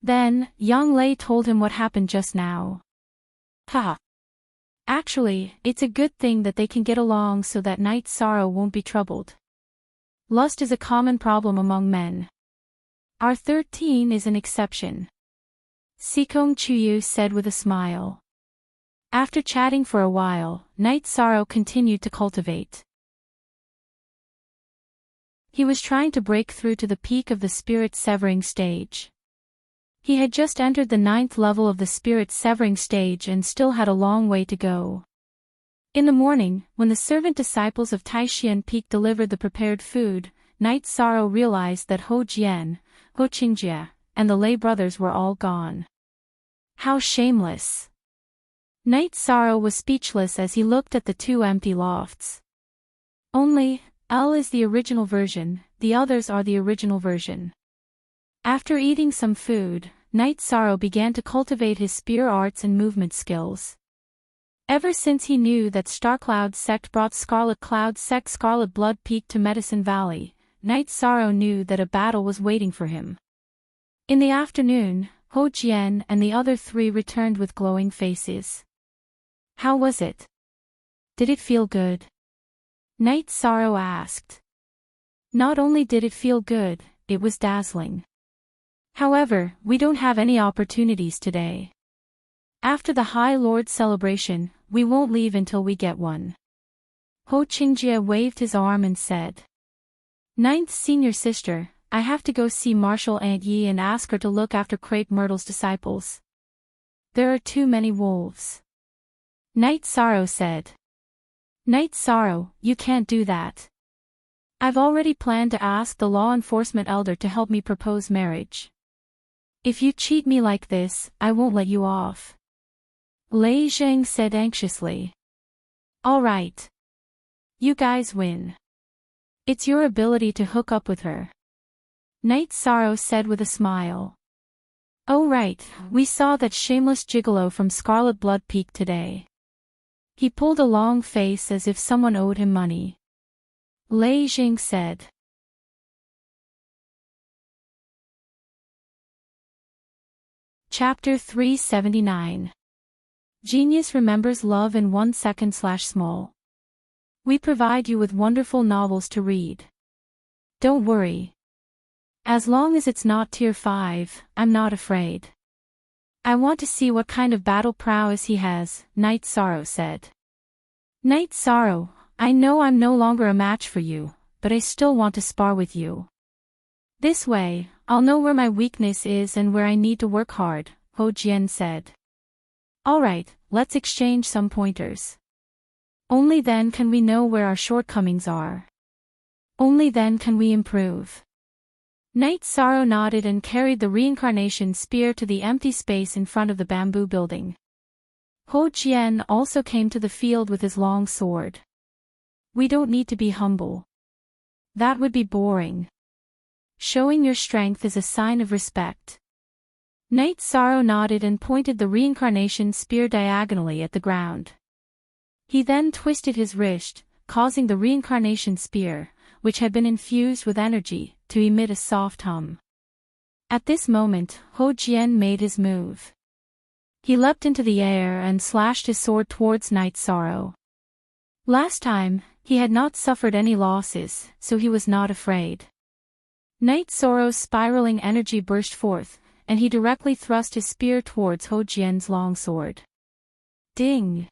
Then, Yang Lei told him what happened just now. Ha! Actually, it's a good thing that they can get along so that Night Sorrow won't be troubled. Lust is a common problem among men. Our 13 is an exception. Sikong Chuyu said with a smile. After chatting for a while, Night Sorrow continued to cultivate. He was trying to break through to the peak of the spirit severing stage. He had just entered the 9th level of the spirit severing stage and still had a long way to go. In the morning, when the servant disciples of Taishian Peak delivered the prepared food, Night Sorrow realized that Ho Jian, Ho Qingjie, and the Lei brothers were all gone. How shameless! Night Sorrow was speechless as he looked at the 2 empty lofts. Only, L is the original version, the others are the original version. After eating some food, Night Sorrow began to cultivate his spear arts and movement skills. Ever since he knew that Starcloud sect brought Scarlet Cloud sect Scarlet Blood Peak to Medicine Valley, Night Sorrow knew that a battle was waiting for him. In the afternoon, Ho Jian and the other 3 returned with glowing faces. How was it? Did it feel good? Night Sorrow asked. Not only did it feel good, it was dazzling. However, we don't have any opportunities today. After the High Lord celebration, we won't leave until we get one. Ho Qingjie waved his arm and said. 9th Senior Sister, I have to go see Marshal Aunt Yi and ask her to look after Crepe Myrtle's disciples. There are too many wolves. Night Sorrow said. Night Sorrow, you can't do that. I've already planned to ask the law enforcement elder to help me propose marriage. If you cheat me like this, I won't let you off. Lei Zhang said anxiously. All right. You guys win. It's your ability to hook up with her. Night Sorrow said with a smile. Oh right, we saw that shameless gigolo from Scarlet Blood Peak today. He pulled a long face as if someone owed him money. Lei Jing said. Chapter 379. Genius remembers love in 1 second/small. We provide you with wonderful novels to read. Don't worry. As long as it's not Tier 5, I'm not afraid. I want to see what kind of battle prowess he has, Night Sorrow said. Night Sorrow, I know I'm no longer a match for you, but I still want to spar with you. This way, I'll know where my weakness is and where I need to work hard, Ho Jian said. Alright, let's exchange some pointers. Only then can we know where our shortcomings are. Only then can we improve. Night Sorrow nodded and carried the reincarnation spear to the empty space in front of the bamboo building. Ho Jian also came to the field with his long sword. We don't need to be humble. That would be boring. Showing your strength is a sign of respect. Night Sorrow nodded and pointed the reincarnation spear diagonally at the ground. He then twisted his wrist, causing the reincarnation spear, which had been infused with energy, to emit a soft hum. At this moment, Ho Jian made his move. He leapt into the air and slashed his sword towards Night Sorrow. Last time, he had not suffered any losses, so he was not afraid. Night Sorrow's spiraling energy burst forth, and he directly thrust his spear towards Ho Jian's longsword. Ding!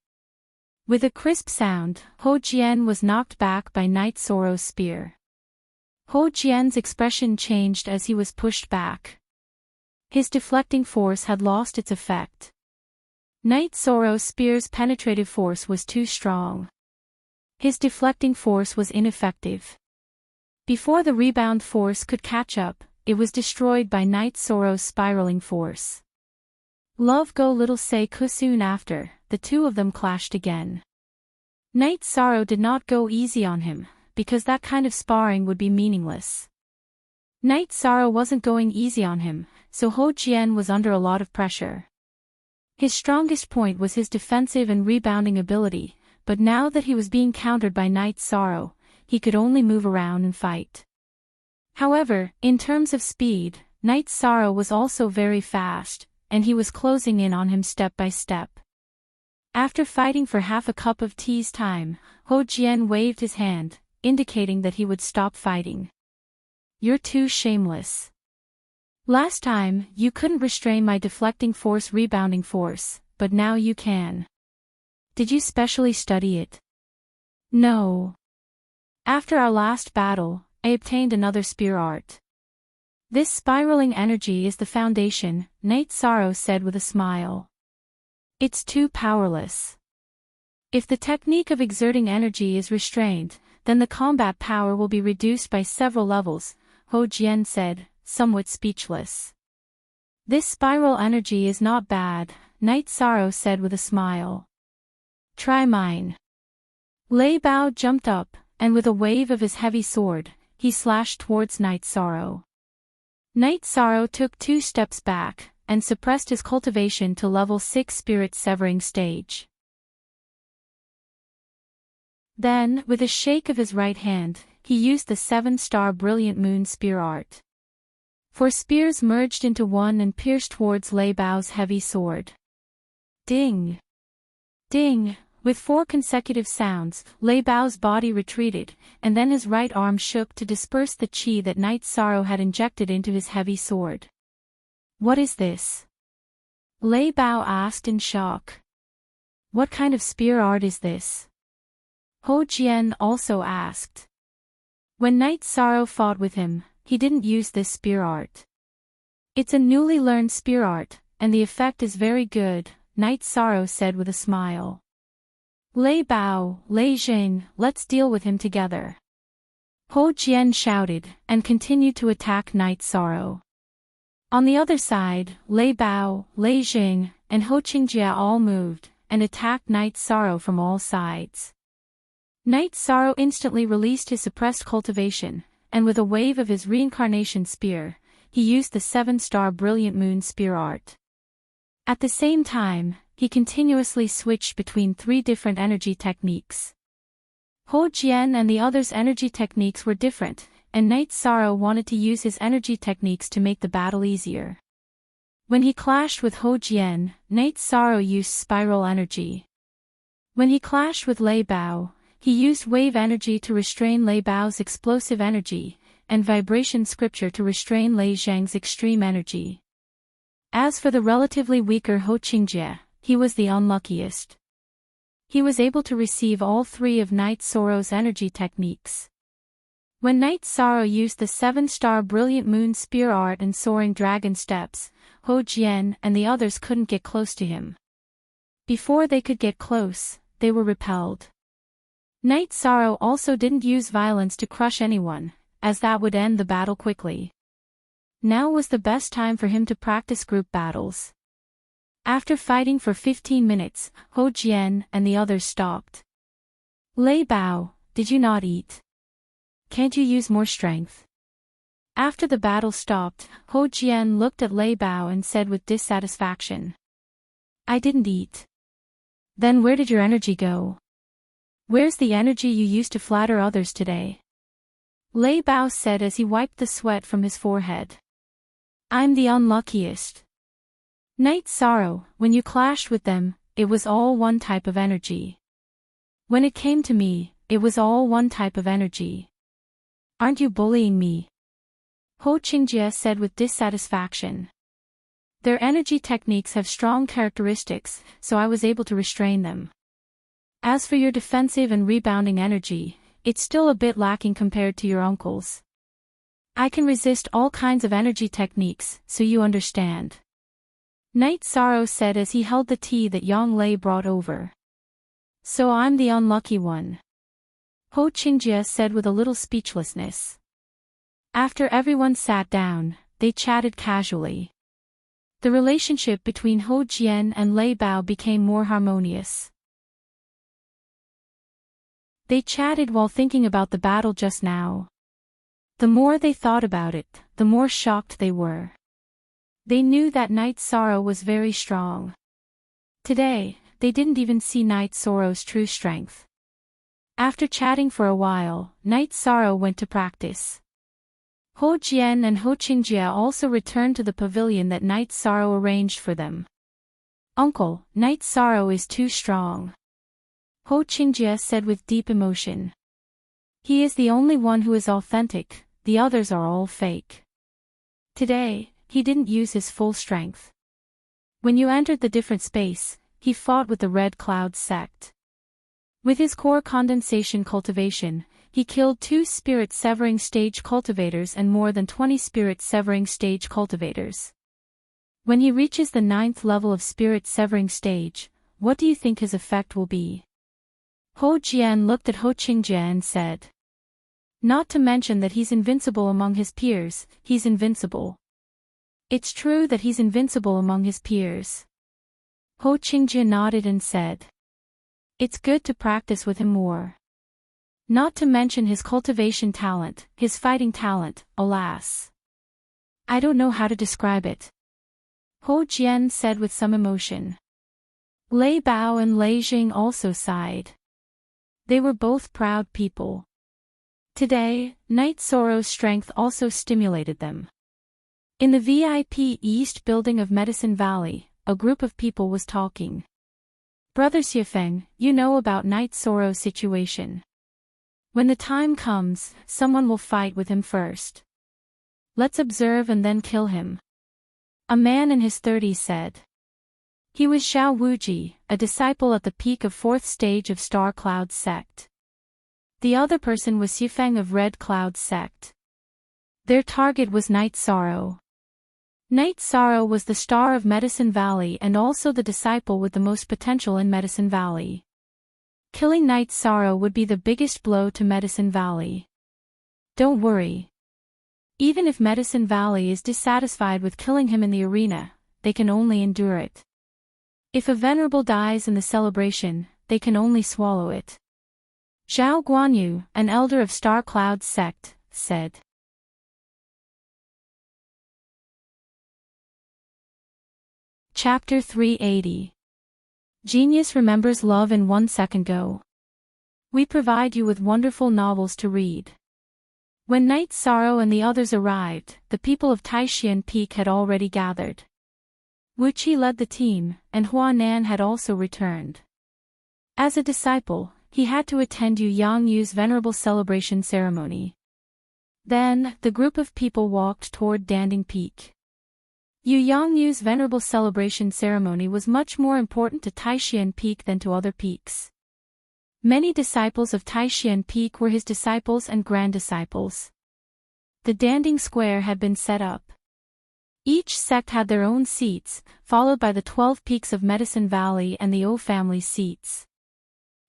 With a crisp sound, Ho Jian was knocked back by Night Sorrow's spear. Ho Jian's expression changed as he was pushed back. His deflecting force had lost its effect. Night Sorrow's spear's penetrative force was too strong. His deflecting force was ineffective. Before the rebound force could catch up, it was destroyed by Night Sorrow's spiraling force. Love go little say soon after, the two of them clashed again. Night Sorrow did not go easy on him, because that kind of sparring would be meaningless. Night Sorrow wasn't going easy on him, so Ho Jian was under a lot of pressure. His strongest point was his defensive and rebounding ability, but now that he was being countered by Night Sorrow, he could only move around and fight. However, in terms of speed, Night Sorrow was also very fast, and he was closing in on him step by step. After fighting for half a cup of tea's time, Ho Jian waved his hand, indicating that he would stop fighting. "You're too shameless. Last time, you couldn't restrain my deflecting force rebounding force, but now you can. Did you specially study it?" "No. After our last battle, I obtained another spear art. This spiraling energy is the foundation," Night Sorrow said with a smile. "It's too powerless. If the technique of exerting energy is restrained, then the combat power will be reduced by several levels," Ho Jian said, somewhat speechless. "This spiral energy is not bad," Night Sorrow said with a smile. "Try mine." Lei Bao jumped up, and with a wave of his heavy sword, he slashed towards Night Sorrow. Night Sorrow took 2 steps back, and suppressed his cultivation to level 6 spirit severing stage. Then, with a shake of his right hand, he used the 7-star brilliant moon spear art. 4 spears merged into one and pierced towards Lei Bao's heavy sword. Ding! Ding! With 4 consecutive sounds, Lei Bao's body retreated, and then his right arm shook to disperse the qi that Night Sorrow had injected into his heavy sword. "What is this?" Lei Bao asked in shock. "What kind of spear art is this?" Ho Jian also asked. When Night Sorrow fought with him, he didn't use this spear art. "It's a newly learned spear art, and the effect is very good," Night Sorrow said with a smile. "Lei Bao, Lei Jing, let's deal with him together." Ho Jian shouted, and continued to attack Night Sorrow. On the other side, Lei Bao, Lei Jing, and Ho Qingjia all moved, and attacked Night Sorrow from all sides. Night Sorrow instantly released his suppressed cultivation, and with a wave of his reincarnation spear, he used the 7-star brilliant moon spear art. At the same time, he continuously switched between 3 different energy techniques. Ho Jian and the others' energy techniques were different, and Night Sorrow wanted to use his energy techniques to make the battle easier. When he clashed with Ho Jian, Night Sorrow used spiral energy. When he clashed with Lei Bao, he used wave energy to restrain Lei Bao's explosive energy, and vibration scripture to restrain Lei Zhang's extreme energy. As for the relatively weaker Ho Qingjia, he was the unluckiest. He was able to receive all 3 of Night Sorrow's energy techniques. When Night Sorrow used the 7-star brilliant moon spear art and soaring dragon steps, Ho Jian and the others couldn't get close to him. Before they could get close, they were repelled. Night Sorrow also didn't use violence to crush anyone, as that would end the battle quickly. Now was the best time for him to practice group battles. After fighting for 15 minutes, Ho Jian and the others stopped. "Lei Bao, did you not eat? Can't you use more strength?" After the battle stopped, Ho Jian looked at Lei Bao and said with dissatisfaction. "I didn't eat." "Then where did your energy go? Where's the energy you used to flatter others today?" Lei Bao said as he wiped the sweat from his forehead. "I'm the unluckiest." Night Sorrow, when you clashed with them, it was all one type of energy. When it came to me, it was all one type of energy. Aren't you bullying me? Ho Qingjie said with dissatisfaction. Their energy techniques have strong characteristics, so I was able to restrain them. As for your defensive and rebounding energy, it's still a bit lacking compared to your uncle's. I can resist all kinds of energy techniques, so you understand. Night Sorrow said as he held the tea that Yang Lei brought over. So I'm the unlucky one. Ho Qingjie said with a little speechlessness. After everyone sat down, they chatted casually. The relationship between Ho Jian and Lei Bao became more harmonious. They chatted while thinking about the battle just now. The more they thought about it, the more shocked they were. They knew that Night Sorrow was very strong. Today, they didn't even see Night Sorrow's true strength. After chatting for a while, Night Sorrow went to practice. Ho Jian and Ho Qingjie also returned to the pavilion that Night Sorrow arranged for them. Uncle, Night Sorrow is too strong. Ho Qingjie said with deep emotion. He is the only one who is authentic, the others are all fake. Today, he didn't use his full strength. When you entered the different space, he fought with the Red Cloud sect. With his core condensation cultivation, he killed 2 spirit-severing stage cultivators and more than 20 spirit-severing stage cultivators. When he reaches the 9th level of spirit-severing stage, what do you think his effect will be? Ho Jian looked at Ho Qingjie and said. Not to mention that he's invincible among his peers, he's invincible. It's true that he's invincible among his peers. Ho Qingjie nodded and said. It's good to practice with him more. Not to mention his cultivation talent, his fighting talent, alas. I don't know how to describe it. Ho Jian said with some emotion. Lei Bao and Lei Jing also sighed. They were both proud people. Today, Night Sorrow's strength also stimulated them. In the VIP East building of Medicine Valley, a group of people was talking. Brother Xiefeng, you know about Night Sorrow's situation. When the time comes, someone will fight with him first. Let's observe and then kill him. A man in his 30s said. He was Xiao Wuji, a disciple at the peak of 4th stage of Star Cloud sect. The other person was Xiefeng of Red Cloud sect. Their target was Night Sorrow. Night Sorrow was the star of Medicine Valley and also the disciple with the most potential in Medicine Valley. Killing Night Sorrow would be the biggest blow to Medicine Valley. Don't worry. Even if Medicine Valley is dissatisfied with killing him in the arena, they can only endure it. If a venerable dies in the celebration, they can only swallow it. Zhao Guanyu, an elder of Star Cloud sect, said. Chapter 380. Genius remembers love in 1 second go. We provide you with wonderful novels to read. When Night Sorrow and the others arrived, the people of Taishan Peak had already gathered. Wu Qi led the team, and Hua Nan had also returned. As a disciple, he had to attend Yu Yangyu's venerable celebration ceremony. Then, the group of people walked toward Danding Peak. Yu Yangyu's venerable celebration ceremony was much more important to Taishan Peak than to other peaks. Many disciples of Taishan Peak were his disciples and grand disciples. The Danding Square had been set up. Each sect had their own seats, followed by the 12 peaks of Medicine Valley and the O family's seats.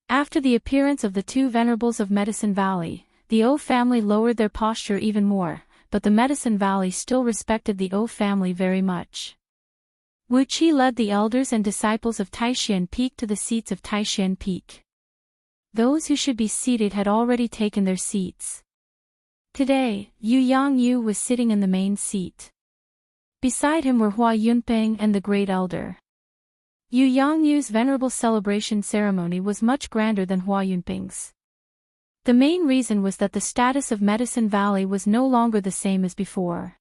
After the appearance of the 2 venerables of Medicine Valley, the O family lowered their posture even more, but the Medicine Valley still respected the O family very much. Wu Qi led the elders and disciples of Taishan Peak to the seats of Taishan Peak. Those who should be seated had already taken their seats. Today, Yu Yangyu was sitting in the main seat. Beside him were Hua Yunping and the Great Elder. Yu Yangyu's venerable celebration ceremony was much grander than Hua Yunping's. The main reason was that the status of Medicine Valley was no longer the same as before.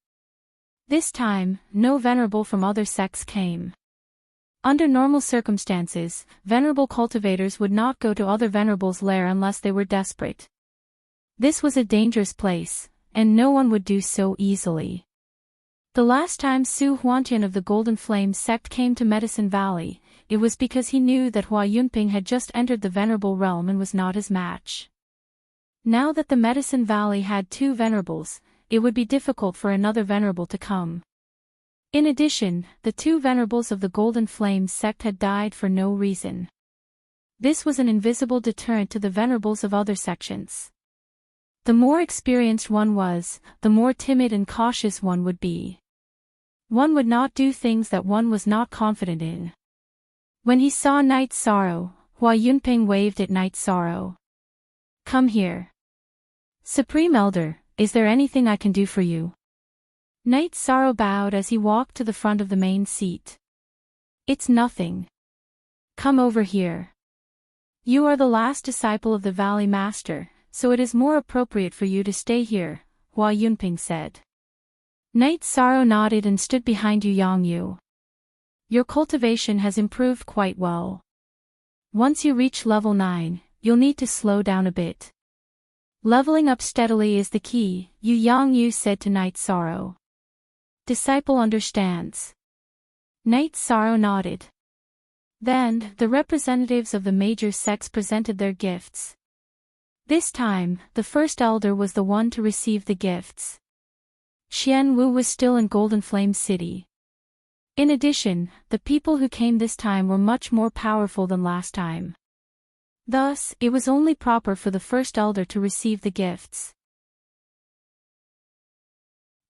This time, no venerable from other sects came. Under normal circumstances, venerable cultivators would not go to other venerables' lair unless they were desperate. This was a dangerous place, and no one would do so easily. The last time Su Huantian of the Golden Flame sect came to Medicine Valley, it was because he knew that Hua Yunping had just entered the venerable realm and was not his match. Now that the Medicine Valley had 2 venerables, it would be difficult for another venerable to come. In addition, the 2 venerables of the Golden Flame sect had died for no reason. This was an invisible deterrent to the venerables of other sections. The more experienced one was, the more timid and cautious one would be. One would not do things that one was not confident in. When he saw Night Sorrow, Hua Yunping waved at Night Sorrow. "Come here. Supreme Elder, is there anything I can do for you?" Night Sorrow bowed as he walked to the front of the main seat. "It's nothing. Come over here. You are the last disciple of the Valley Master, so it is more appropriate for you to stay here," Hua Yunping said. Night Sorrow nodded and stood behind Yu Yangyu. "Your cultivation has improved quite well. Once you reach level 9, you'll need to slow down a bit. Leveling up steadily is the key," Yu Yangyu said to Night Sorrow. "Disciple understands." Night Sorrow nodded. Then, the representatives of the major sects presented their gifts. This time, the first elder was the one to receive the gifts. Qian Wu was still in Golden Flame City. In addition, the people who came this time were much more powerful than last time. Thus, it was only proper for the first elder to receive the gifts.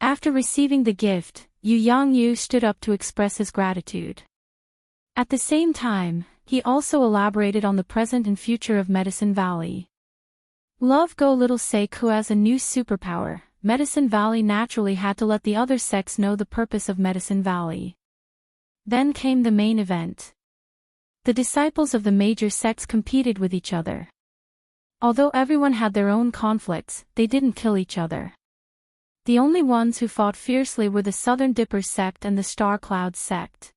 After receiving the gift, Yu Yangyu stood up to express his gratitude. At the same time, he also elaborated on the present and future of Medicine Valley. Love Go Little Sek, who has a new superpower, Medicine Valley naturally had to let the other sects know the purpose of Medicine Valley. Then came the main event. The disciples of the major sects competed with each other. Although everyone had their own conflicts, they didn't kill each other. The only ones who fought fiercely were the Southern Dipper sect and the Star Cloud sect.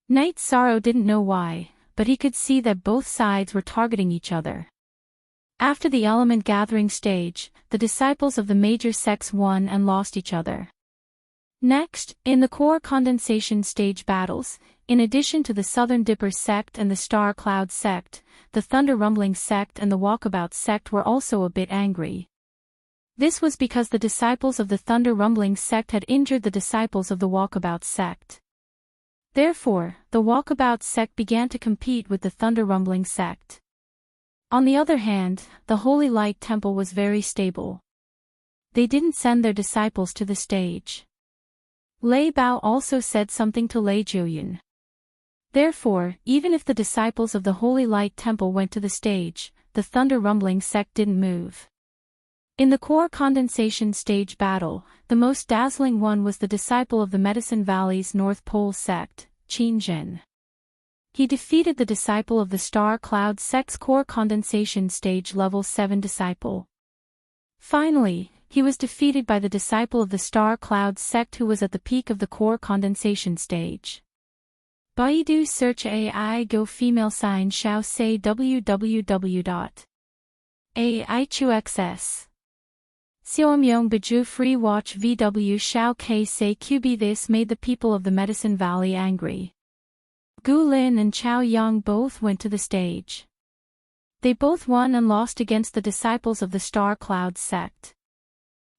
Night Sorrow didn't know why, but he could see that both sides were targeting each other. After the element gathering stage, the disciples of the major sects won and lost each other. Next, in the core condensation stage battles, in addition to the Southern Dipper sect and the Star Cloud sect, the Thunder Rumbling sect and the Walkabout sect were also a bit angry. This was because the disciples of the Thunder Rumbling sect had injured the disciples of the Walkabout sect. Therefore, the Walkabout sect began to compete with the Thunder Rumbling sect. On the other hand, the Holy Light Temple was very stable. They didn't send their disciples to the stage. Lei Bao also said something to Lei Jiuyun. Therefore, even if the disciples of the Holy Light Temple went to the stage, the Thunder Rumbling sect didn't move. In the core condensation stage battle, the most dazzling one was the disciple of the Medicine Valley's North Pole sect, Qin Zhen. He defeated the disciple of the Star Cloud sect's core condensation stage level 7 disciple. Finally, he was defeated by the disciple of the Star Cloud sect who was at the peak of the core condensation stage. Baidu search AI Go female sign Xiao say www.aichuxs. Xiaomyong Biju free watch VW Xiao K say QB. This made the people of the Medicine Valley angry. Gu Lin and Chao Yang both went to the stage. They both won and lost against the disciples of the Star Cloud sect.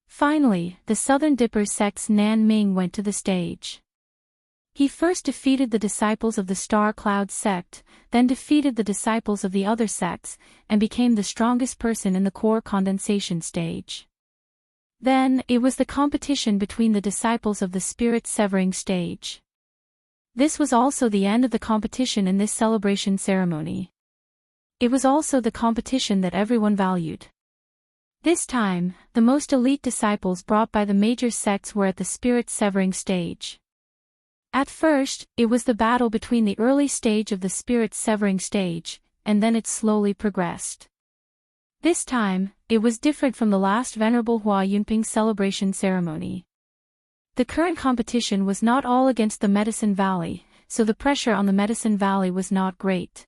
Finally, the Southern Dipper sect's Nan Ming went to the stage. He first defeated the disciples of the Star Cloud sect, then defeated the disciples of the other sects, and became the strongest person in the core condensation stage. Then, it was the competition between the disciples of the Spirit Severing stage. This was also the end of the competition in this celebration ceremony. It was also the competition that everyone valued. This time, the most elite disciples brought by the major sects were at the Spirit Severing stage. At first, it was the battle between the early stage of the Spirit Severing stage, and then it slowly progressed. This time, it was different from the last Venerable Hua Yunping celebration ceremony. The current competition was not all against the Medicine Valley, so the pressure on the Medicine Valley was not great.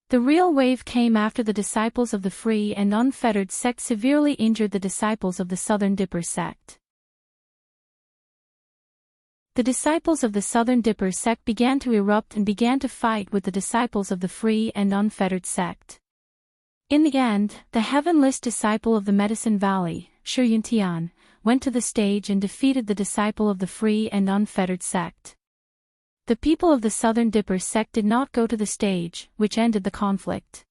The real wave came after the disciples of the Free and Unfettered sect severely injured the disciples of the Southern Dipper sect. The disciples of the Southern Dipper sect began to erupt and began to fight with the disciples of the Free and Unfettered sect. In the end, the heavenless disciple of the Medicine Valley, Enchanting, went to the stage and defeated the disciple of the Free and Unfettered sect. The people of the Southern Dipper sect did not go to the stage, which ended the conflict.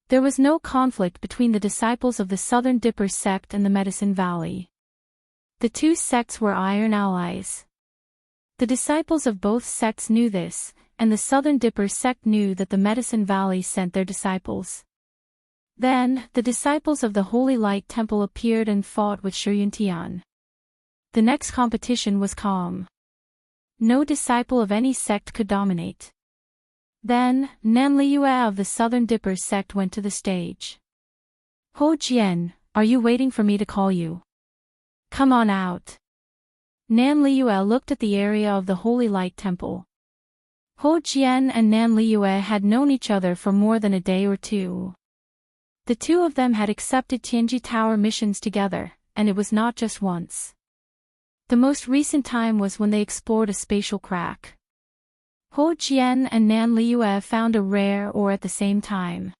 There was no conflict between the disciples of the Southern Dipper sect and the Medicine Valley. The two sects were iron allies. The disciples of both sects knew this, and the Southern Dipper sect knew that the Medicine Valley sent their disciples. Then, the disciples of the Holy Light Temple appeared and fought with Enchanting. The next competition was calm. No disciple of any sect could dominate. Then, Nanliue of the Southern Dipper sect went to the stage. Ho Jian, are you waiting for me to call you? Come on out. Nanliue looked at the area of the Holy Light Temple. Ho Jian and Nanliue had known each other for more than a day or two. The two of them had accepted Tianji Tower missions together, and it was not just once. The most recent time was when they explored a spatial crack. Ho Jian and Nanliue found a rare ore at the same time.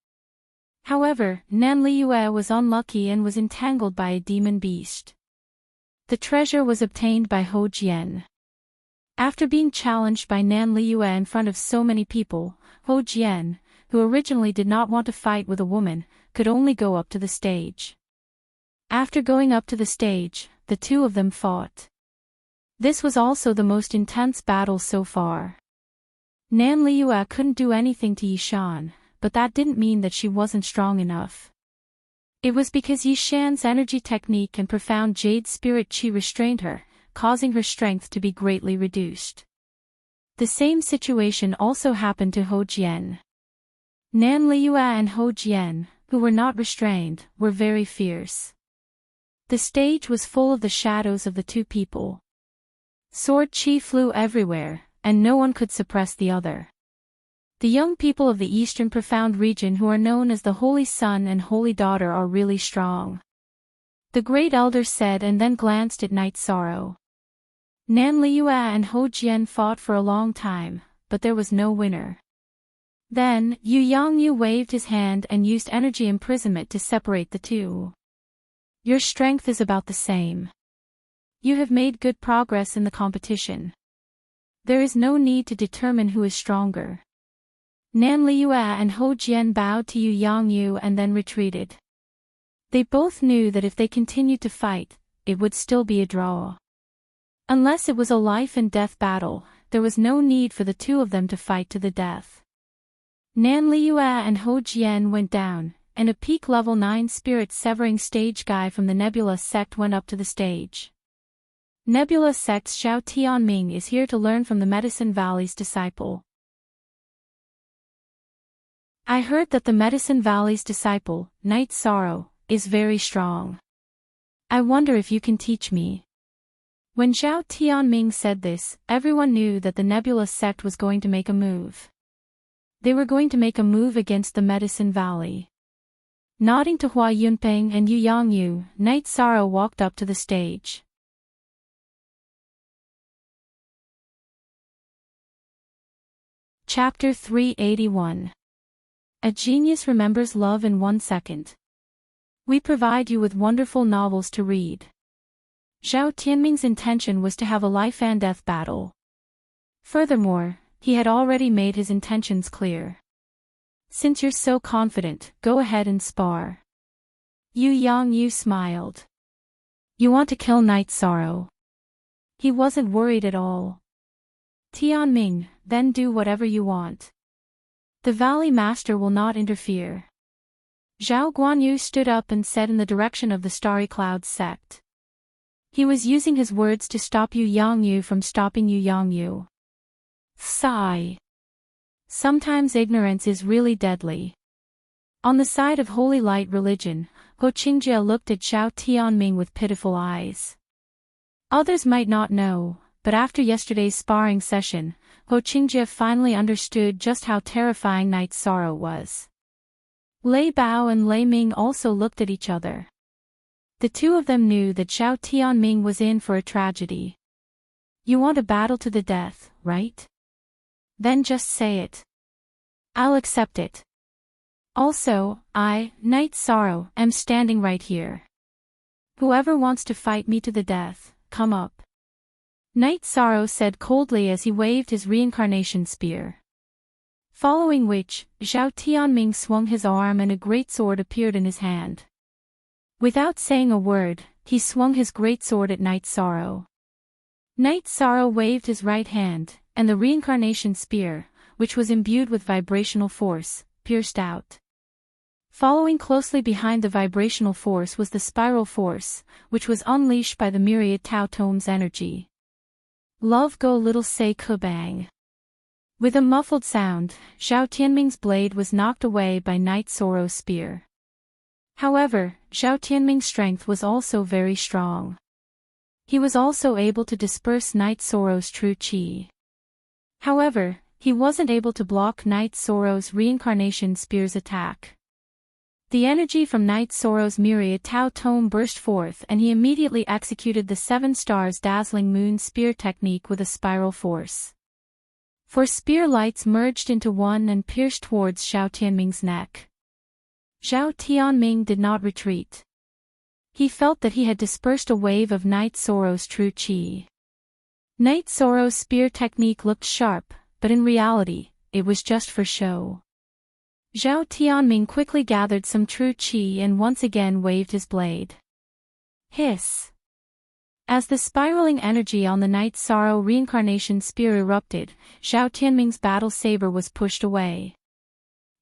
However, Nanliue was unlucky and was entangled by a demon beast. The treasure was obtained by Ho Jian. After being challenged by Nanliue in front of so many people, Ho Jian, who originally did not want to fight with a woman, could only go up to the stage. After going up to the stage, the two of them fought. This was also the most intense battle so far. Nanliue couldn't do anything to Yishan, but that didn't mean that she wasn't strong enough. It was because Yishan's energy technique and profound jade spirit qi restrained her, causing her strength to be greatly reduced. The same situation also happened to Ho Jian. Nanliue and Ho Jian, who were not restrained, were very fierce. The stage was full of the shadows of the two people. Sword qi flew everywhere, and no one could suppress the other. The young people of the Eastern Profound region who are known as the Holy Son and Holy Daughter are really strong. The Great Elder said and then glanced at Night Sorrow. Nanliue and Ho Jian fought for a long time, but there was no winner. Then, Yu Yangyu waved his hand and used energy imprisonment to separate the two. Your strength is about the same. You have made good progress in the competition. There is no need to determine who is stronger. Nanliue and Ho Jian bowed to Yu Yangyu and then retreated. They both knew that if they continued to fight, it would still be a draw. Unless it was a life and death battle, there was no need for the two of them to fight to the death. Nanliue and Ho Jian went down, and a peak level 9 spirit severing stage guy from the Nebula sect went up to the stage. Nebula sect's Zhao Tianming is here to learn from the Medicine Valley's disciple. I heard that the Medicine Valley's disciple, Night Sorrow, is very strong. I wonder if you can teach me. When Zhao Tianming said this, everyone knew that the Nebula sect was going to make a move. They were going to make a move against the Medicine Valley. Nodding to Hua Yunpeng and Yu Yangyu, Night Sorrow walked up to the stage. Chapter 381. A Genius Remembers Love in 1 Second. We provide you with wonderful novels to read. Zhao Tianming's intention was to have a life and death battle. Furthermore, he had already made his intentions clear. Since you're so confident, go ahead and spar. Yu Yangyu smiled. You want to kill Night Sorrow? He wasn't worried at all. Tianming, then do whatever you want. The Valley Master will not interfere. Zhao Guanyu stood up and said in the direction of the Starry Clouds sect. He was using his words to stop Yu Yangyu from stopping Yu Yangyu. Sigh. Sometimes ignorance is really deadly. On the side of Holy Light Religion, Ho Qingjie looked at Zhao Tianming with pitiful eyes. Others might not know, but after yesterday's sparring session, Ho Qingjie finally understood just how terrifying Night Sorrow was. Lei Bao and Lei Ming also looked at each other. The two of them knew that Xiao Tianming was in for a tragedy. You want a battle to the death, right? Then just say it. I'll accept it. Also, I, Night Sorrow, am standing right here. Whoever wants to fight me to the death, come up. Night Sorrow said coldly as he waved his reincarnation spear. Following which, Xiao Tianming swung his arm and a greatsword appeared in his hand. Without saying a word, he swung his greatsword at Night Sorrow. Night Sorrow waved his right hand, and the reincarnation spear, which was imbued with vibrational force, pierced out. Following closely behind the vibrational force was the spiral force, which was unleashed by the myriad Tao Tome's energy. Love go little say kabang. With a muffled sound, Xiao Tianming's blade was knocked away by Night Sorrow's spear. However, Xiao Tianming's strength was also very strong. He was also able to disperse Night Sorrow's true qi. However, he wasn't able to block Night Sorrow's reincarnation spear's attack. The energy from Night Sorrow's myriad Tao Tome burst forth and he immediately executed the 7 stars dazzling moon spear technique with a spiral force. 4 spear lights merged into one and pierced towards Xiao Tianming's neck. Xiao Tianming did not retreat. He felt that he had dispersed a wave of Night Sorrow's true qi. Night Sorrow's spear technique looked sharp, but in reality, it was just for show. Xiao Tianming quickly gathered some true qi and once again waved his blade. Hiss! As the spiraling energy on the Night Sorrow reincarnation spear erupted, Xiao Tianming's battle saber was pushed away.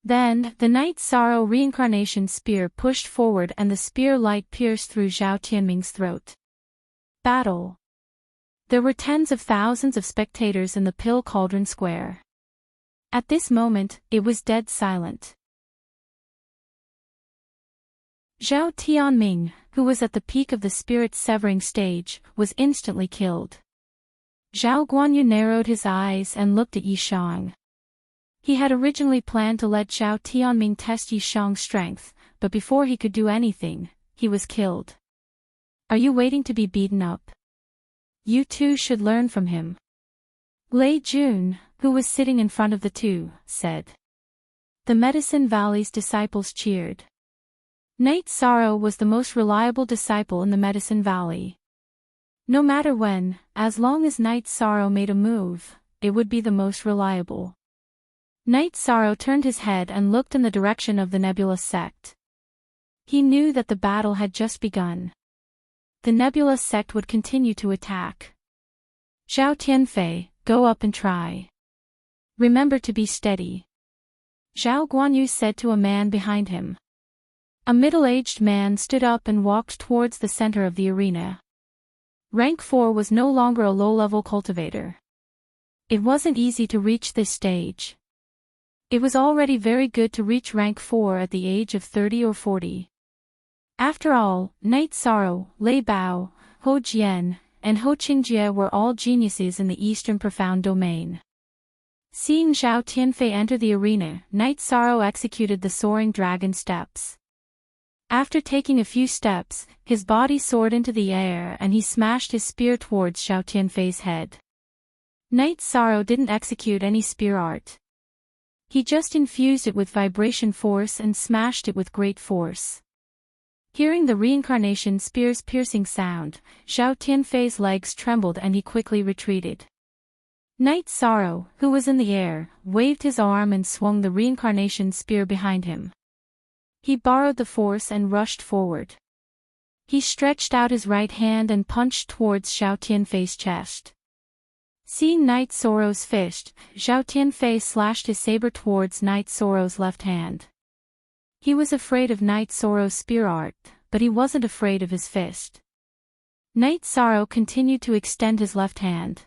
Then, the Night Sorrow reincarnation spear pushed forward and the spear light pierced through Xiao Tianming's throat. Battle! There were tens of thousands of spectators in the Pill Cauldron Square. At this moment, it was dead silent. Xiao Tianming, who was at the peak of the spirit severing stage, was instantly killed. Zhao Guanyu narrowed his eyes and looked at Yi Shang. He had originally planned to let Xiao Tianming test Yi Shang's strength, but before he could do anything, he was killed. Are you waiting to be beaten up? You too should learn from him. Lei Jun, who was sitting in front of the two, said. The Medicine Valley's disciples cheered. Night Sorrow was the most reliable disciple in the Medicine Valley. No matter when, as long as Night Sorrow made a move, it would be the most reliable. Night Sorrow turned his head and looked in the direction of the Nebula sect. He knew that the battle had just begun. The Nebula sect would continue to attack. Xiao Tianfei, go up and try. Remember to be steady. Zhao Guanyu said to a man behind him. A middle-aged man stood up and walked towards the center of the arena. Rank 4 was no longer a low-level cultivator. It wasn't easy to reach this stage. It was already very good to reach rank 4 at the age of 30 or 40. After all, Night Sorrow, Lei Bao, Ho Jian, and Ho Qingjie were all geniuses in the Eastern Profound Domain. Seeing Xiao Tianfei enter the arena, Night Sorrow executed the soaring dragon steps. After taking a few steps, his body soared into the air and he smashed his spear towards Xiao Tianfei's head. Night Sorrow didn't execute any spear art. He just infused it with vibration force and smashed it with great force. Hearing the reincarnation spear's piercing sound, Xiao Tianfei's legs trembled and he quickly retreated. Night Sorrow, who was in the air, waved his arm and swung the reincarnation spear behind him. He borrowed the force and rushed forward. He stretched out his right hand and punched towards Xiao Tianfei's chest. Seeing Night Sorrow's fist, Xiao Tianfei slashed his saber towards Night Sorrow's left hand. He was afraid of Night Sorrow's spear art, but he wasn't afraid of his fist. Night Sorrow continued to extend his left hand.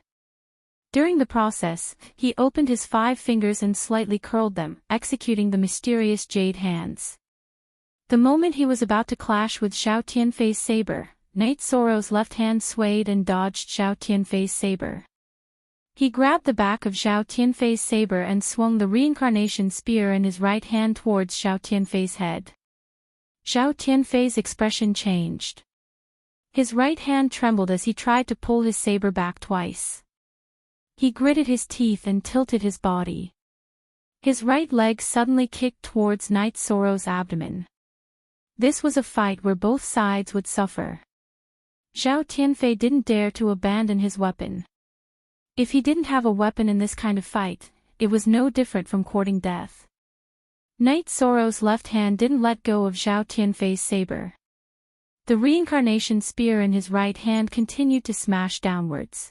During the process, he opened his 5 fingers and slightly curled them, executing the mysterious jade hands. The moment he was about to clash with Xiao Tianfei's saber, Night Sorrow's left hand swayed and dodged Zhao Tianfei's saber. He grabbed the back of Zhao Tianfei's saber and swung the reincarnation spear in his right hand towards Zhao Tianfei's head. Zhao Tianfei's expression changed. His right hand trembled as he tried to pull his saber back twice. He gritted his teeth and tilted his body. His right leg suddenly kicked towards Night Sorrow's abdomen. This was a fight where both sides would suffer. Zhao Tianfei didn't dare to abandon his weapon. If he didn't have a weapon in this kind of fight, it was no different from courting death. Night Sorrow's left hand didn't let go of Zhao Tianfei's saber. The reincarnation spear in his right hand continued to smash downwards.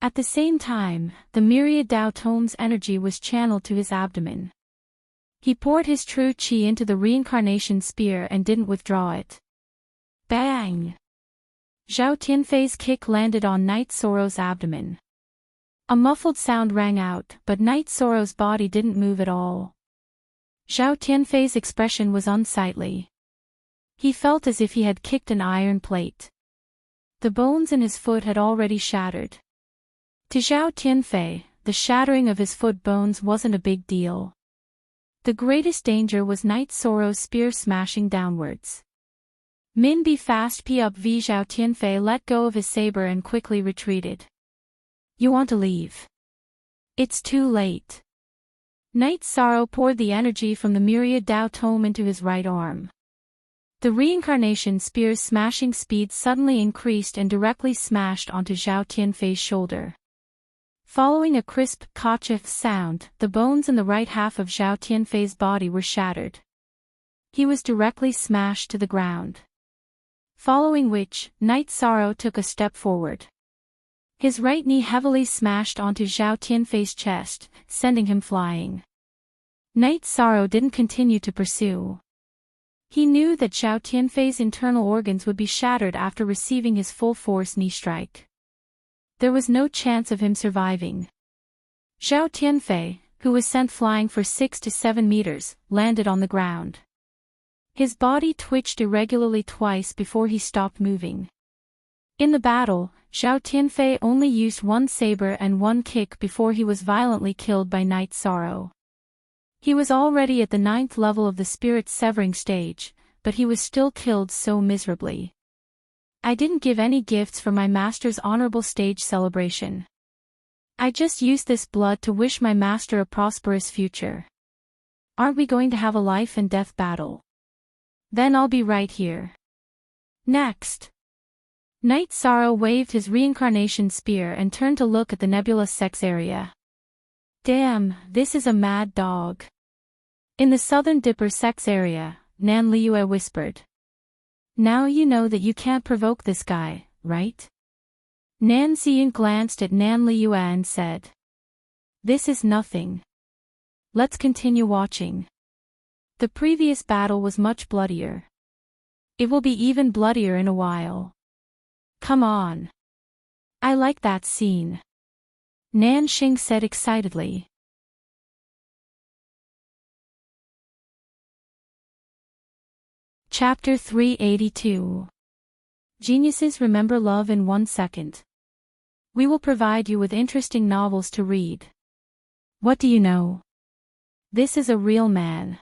At the same time, the myriad Dao Tome's energy was channeled to his abdomen. He poured his true qi into the reincarnation spear and didn't withdraw it. Bang! Zhao Tianfei's kick landed on Night Sorrow's abdomen. A muffled sound rang out, but Night Sorrow's body didn't move at all. Zhao Tianfei's expression was unsightly. He felt as if he had kicked an iron plate. The bones in his foot had already shattered. To Zhao Tianfei, the shattering of his foot bones wasn't a big deal. The greatest danger was Night Sorrow's spear smashing downwards. Min be fast p up v Zhao Tianfei let go of his saber and quickly retreated. You want to leave? It's too late. Night Sorrow poured the energy from the myriad Dao Tome into his right arm. The reincarnation spear's smashing speed suddenly increased and directly smashed onto Zhao Tianfei's shoulder. Following a crisp "kachif" sound, the bones in the right half of Zhao Tianfei's body were shattered. He was directly smashed to the ground. Following which, Night Sorrow took a step forward. His right knee heavily smashed onto Zhao Tianfei's chest, sending him flying. Night Sorrow didn't continue to pursue. He knew that Zhao Tianfei's internal organs would be shattered after receiving his full-force knee strike. There was no chance of him surviving. Zhao Tianfei, who was sent flying for 6 to 7 meters, landed on the ground. His body twitched irregularly twice before he stopped moving. In the battle, Zhao Tianfei only used one saber and one kick before he was violently killed by Night Sorrow. He was already at the 9th level of the spirit severing stage, but he was still killed so miserably. I didn't give any gifts for my master's honorable stage celebration. I just used this blood to wish my master a prosperous future. Aren't we going to have a life and death battle? Then I'll be right here. Next. Night Sorrow waved his reincarnation spear and turned to look at the nebulous sex area. Damn, this is a mad dog. In the southern Dipper sex area, Nan Liyue whispered. Now you know that you can't provoke this guy, right? Nan Ziyun glanced at Nan Liyue and said. This is nothing. Let's continue watching. The previous battle was much bloodier. It will be even bloodier in a while. Come on. I like that scene. Nan Xing said excitedly. Chapter 382. Geniuses remember love in 1 second. We will provide you with interesting novels to read. What do you know? This is a real man.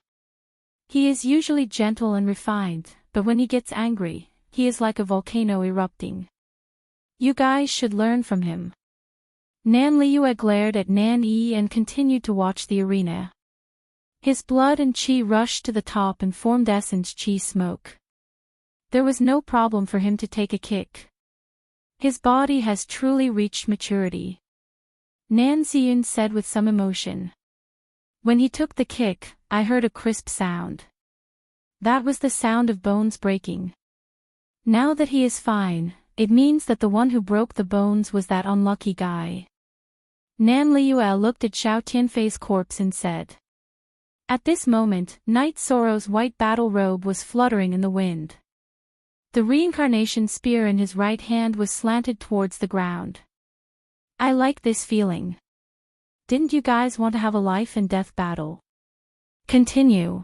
He is usually gentle and refined, but when he gets angry, he is like a volcano erupting. You guys should learn from him. Nan Liyue glared at Nan Yi and continued to watch the arena. His blood and qi rushed to the top and formed essence qi smoke. There was no problem for him to take a kick. His body has truly reached maturity. Nan Ziyun said with some emotion. When he took the kick, I heard a crisp sound. That was the sound of bones breaking. Now that he is fine, it means that the one who broke the bones was that unlucky guy. Nan Liyue looked at Zhao Tianfei's corpse and said. At this moment, Night Sorrow's white battle robe was fluttering in the wind. The reincarnation spear in his right hand was slanted towards the ground. I like this feeling. Didn't you guys want to have a life and death battle? Continue.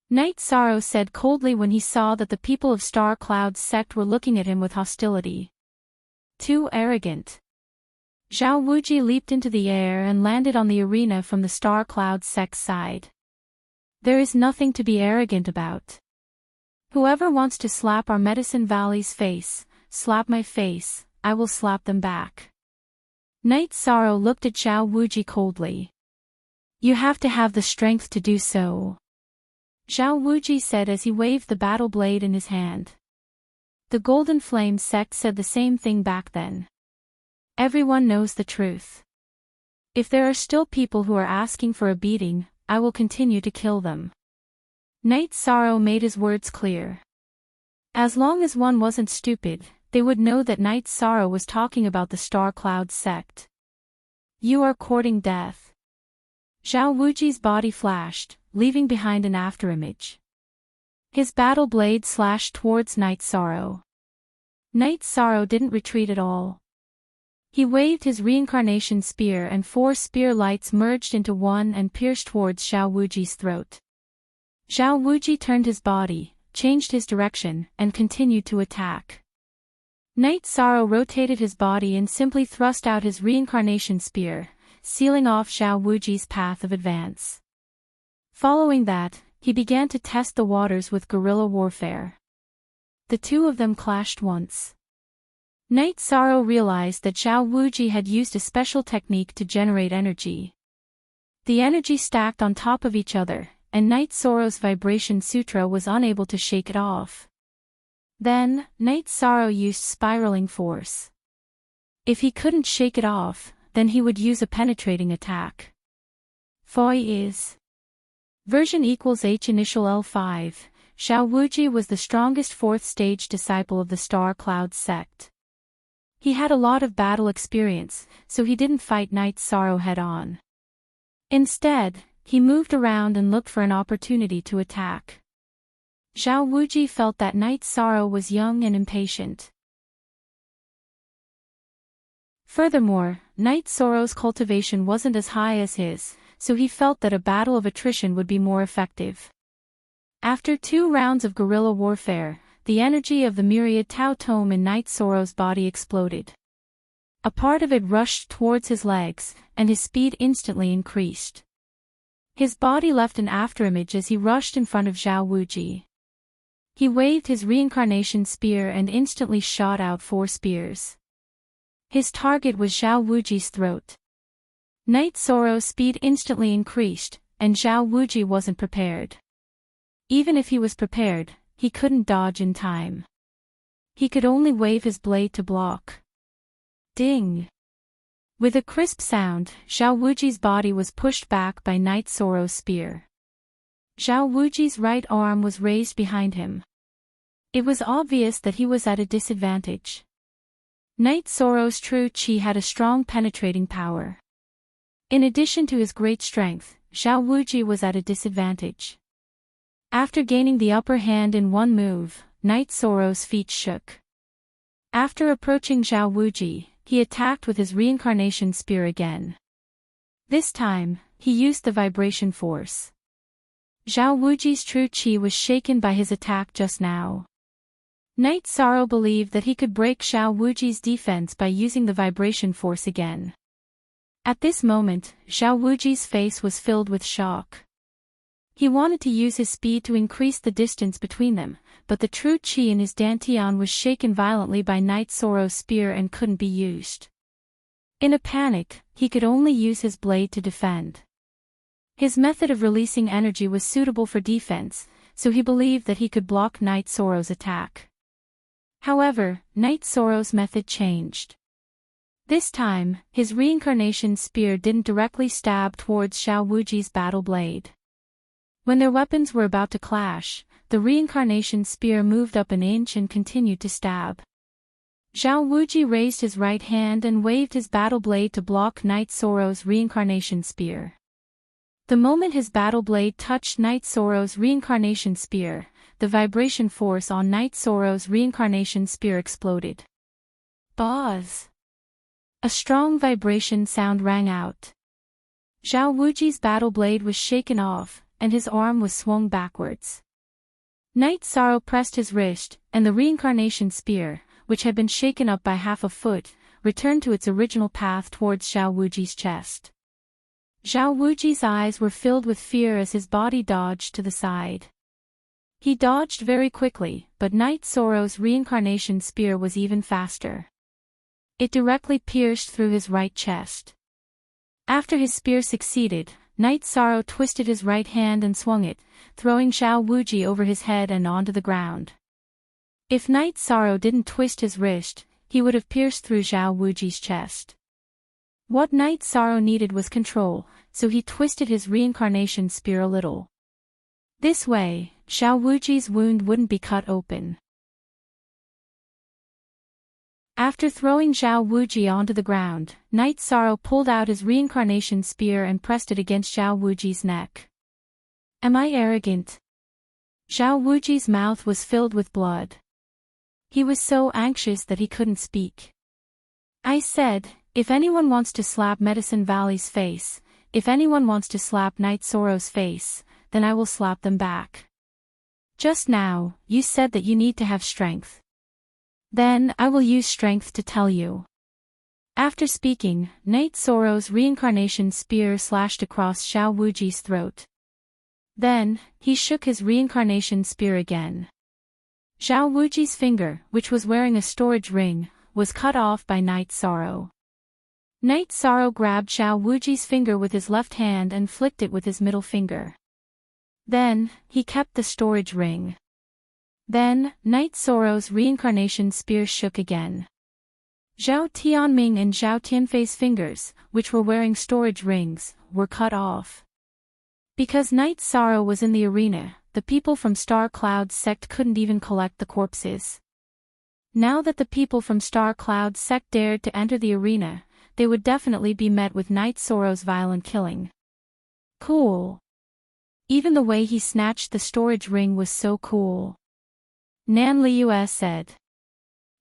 Night Sorrow said coldly when he saw that the people of Star Cloud's sect were looking at him with hostility. Too arrogant. Zhao Wuji leaped into the air and landed on the arena from the Star Cloud sect's side. There is nothing to be arrogant about. Whoever wants to slap our Medicine Valley's face, slap my face, I will slap them back. Night Sorrow looked at Zhao Wuji coldly. You have to have the strength to do so, Zhao Wuji said as he waved the battle blade in his hand. The Golden Flame sect said the same thing back then. Everyone knows the truth. If there are still people who are asking for a beating, I will continue to kill them. Night Sorrow made his words clear. As long as one wasn't stupid, they would know that Night Sorrow was talking about the Star Cloud sect. You are courting death. Zhao Wuji's body flashed, leaving behind an afterimage. His battle blade slashed towards Night Sorrow. Night Sorrow didn't retreat at all. He waved his reincarnation spear and 4 spear lights merged into one and pierced towards Zhao Wuji's throat. Zhao Wuji turned his body, changed his direction, and continued to attack. Night Sorrow rotated his body and simply thrust out his reincarnation spear, sealing off Zhao Wuji's path of advance. Following that, he began to test the waters with guerrilla warfare. The two of them clashed once. Night Sorrow realized that Zhao Wuji had used a special technique to generate energy. The energy stacked on top of each other, and Night Sorrow's vibration sutra was unable to shake it off. Then, Night Sorrow used spiraling force. If he couldn't shake it off, then he would use a penetrating attack. Foi is version equals H initial L5. Zhao Wuji was the strongest 4th stage disciple of the Star Cloud sect. He had a lot of battle experience, so he didn't fight Night Sorrow head-on. Instead, he moved around and looked for an opportunity to attack. Zhao Wuji felt that Night Sorrow was young and impatient. Furthermore, Night Sorrow's cultivation wasn't as high as his, so he felt that a battle of attrition would be more effective. After 2 rounds of guerrilla warfare, the energy of the myriad Tao Tome in Night Sorrow's body exploded. A part of it rushed towards his legs, and his speed instantly increased. His body left an afterimage as he rushed in front of Zhao Wuji. He waved his reincarnation spear and instantly shot out 4 spears. His target was Zhao Wuji's throat. Night Sorrow's speed instantly increased, and Zhao Wuji wasn't prepared. Even if he was prepared, he couldn't dodge in time. He could only wave his blade to block. Ding! With a crisp sound, Zhao Wuji's body was pushed back by Night Sorrow's spear. Zhao Wuji's right arm was raised behind him. It was obvious that he was at a disadvantage. Night Sorrow's true chi had a strong penetrating power. In addition to his great strength, Zhao Wuji was at a disadvantage. After gaining the upper hand in one move, Night Sorrow's feet shook. After approaching Zhao Wuji, he attacked with his reincarnation spear again. This time, he used the vibration force. Zhao Wuji's true chi was shaken by his attack just now. Night Sorrow believed that he could break Zhao Wuji's defense by using the vibration force again. At this moment, Zhao Wuji's face was filled with shock. He wanted to use his speed to increase the distance between them, but the true chi in his dantian was shaken violently by Night Sorrow's spear and couldn't be used. In a panic, he could only use his blade to defend. His method of releasing energy was suitable for defense, so he believed that he could block Night Sorrow's attack. However, Night Sorrow's method changed. This time, his reincarnation spear didn't directly stab towards Zhao Wuji's battle blade. When their weapons were about to clash, the reincarnation spear moved up an inch and continued to stab. Zhao Wuji raised his right hand and waved his battle blade to block Night Sorrow's reincarnation spear. The moment his battle blade touched Night Sorrow's reincarnation spear, the vibration force on Night Sorrow's reincarnation spear exploded. Buzz! A strong vibration sound rang out. Zhao Wuji's battle blade was shaken off, and his arm was swung backwards. Night Sorrow pressed his wrist, and the reincarnation spear, which had been shaken up by half a foot, returned to its original path towards Zhao Wuji's chest. Zhao Wuji's eyes were filled with fear as his body dodged to the side. He dodged very quickly, but Night Sorrow's reincarnation spear was even faster. It directly pierced through his right chest. After his spear succeeded, Night Sorrow twisted his right hand and swung it, throwing Zhao Wuji over his head and onto the ground. If Night Sorrow didn't twist his wrist, he would have pierced through Zhao Wuji's chest. What Night Sorrow needed was control, so he twisted his reincarnation spear a little. This way, Zhao Wuji's wound wouldn't be cut open. After throwing Zhao Wuji onto the ground, Night Sorrow pulled out his reincarnation spear and pressed it against Zhao Wuji's neck. Am I arrogant? Zhao Wuji's mouth was filled with blood. He was so anxious that he couldn't speak. I said, if anyone wants to slap Medicine Valley's face, if anyone wants to slap Night Sorrow's face, then I will slap them back. Just now, you said that you need to have strength. Then I will use strength to tell you. After speaking, Night Sorrow's reincarnation spear slashed across Zhao Wuji's throat. Then, he shook his reincarnation spear again. Zhao Wuji's finger, which was wearing a storage ring, was cut off by Night Sorrow. Night Sorrow grabbed Zhao Wuji's finger with his left hand and flicked it with his middle finger. Then, he kept the storage ring. Then, Night Sorrow's reincarnation spear shook again. Zhao Tianming and Zhao Tianfei's fingers, which were wearing storage rings, were cut off. Because Night Sorrow was in the arena, the people from Star Cloud's sect couldn't even collect the corpses. Now that the people from Star Cloud's sect dared to enter the arena, they would definitely be met with Night Sorrow's violent killing. Cool. Even the way he snatched the storage ring was so cool. Nan Liu said.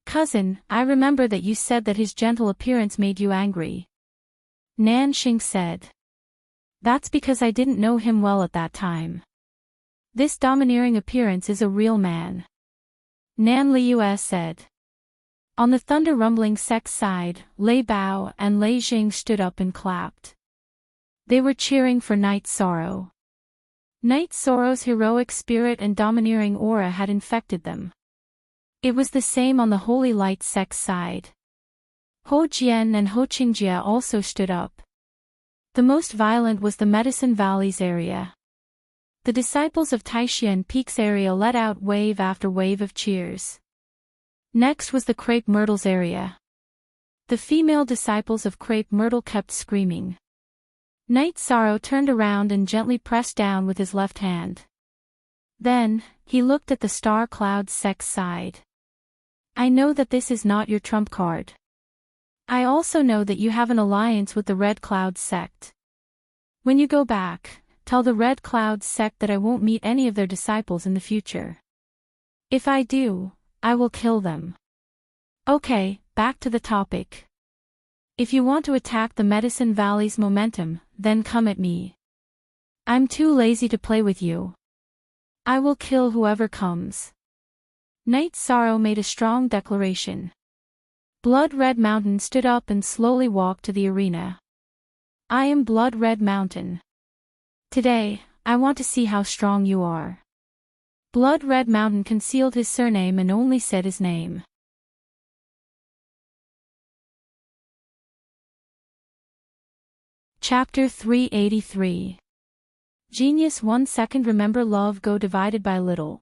Cousin, I remember that you said that his gentle appearance made you angry. Nan Xing said. That's because I didn't know him well at that time. This domineering appearance is a real man. Nan Liu said. On the Thunder Rumbling sect's side, Lei Bao and Lei Jing stood up and clapped. They were cheering for Night Sorrow. Night Sorrow's heroic spirit and domineering aura had infected them. It was the same on the Holy Light sect's side. Ho Jian and Ho Qingjia also stood up. The most violent was the Medicine Valley's area. The disciples of Taishan Peak's area let out wave after wave of cheers. Next was the Crepe Myrtle's area. The female disciples of Crepe Myrtle kept screaming. Night Sorrow turned around and gently pressed down with his left hand. Then, he looked at the Star Cloud sect's side. I know that this is not your trump card. I also know that you have an alliance with the Red Cloud sect. When you go back, tell the Red Cloud sect that I won't meet any of their disciples in the future. If I do, I will kill them. Okay, back to the topic. If you want to attack the Medicine Valley's momentum, then come at me. I'm too lazy to play with you. I will kill whoever comes. Night Sorrow made a strong declaration. Blood Red Mountain stood up and slowly walked to the arena. I am Blood Red Mountain. Today, I want to see how strong you are. Blood Red Mountain concealed his surname and only said his name. Chapter 383. Genius 1 second. Remember, love go divided by little.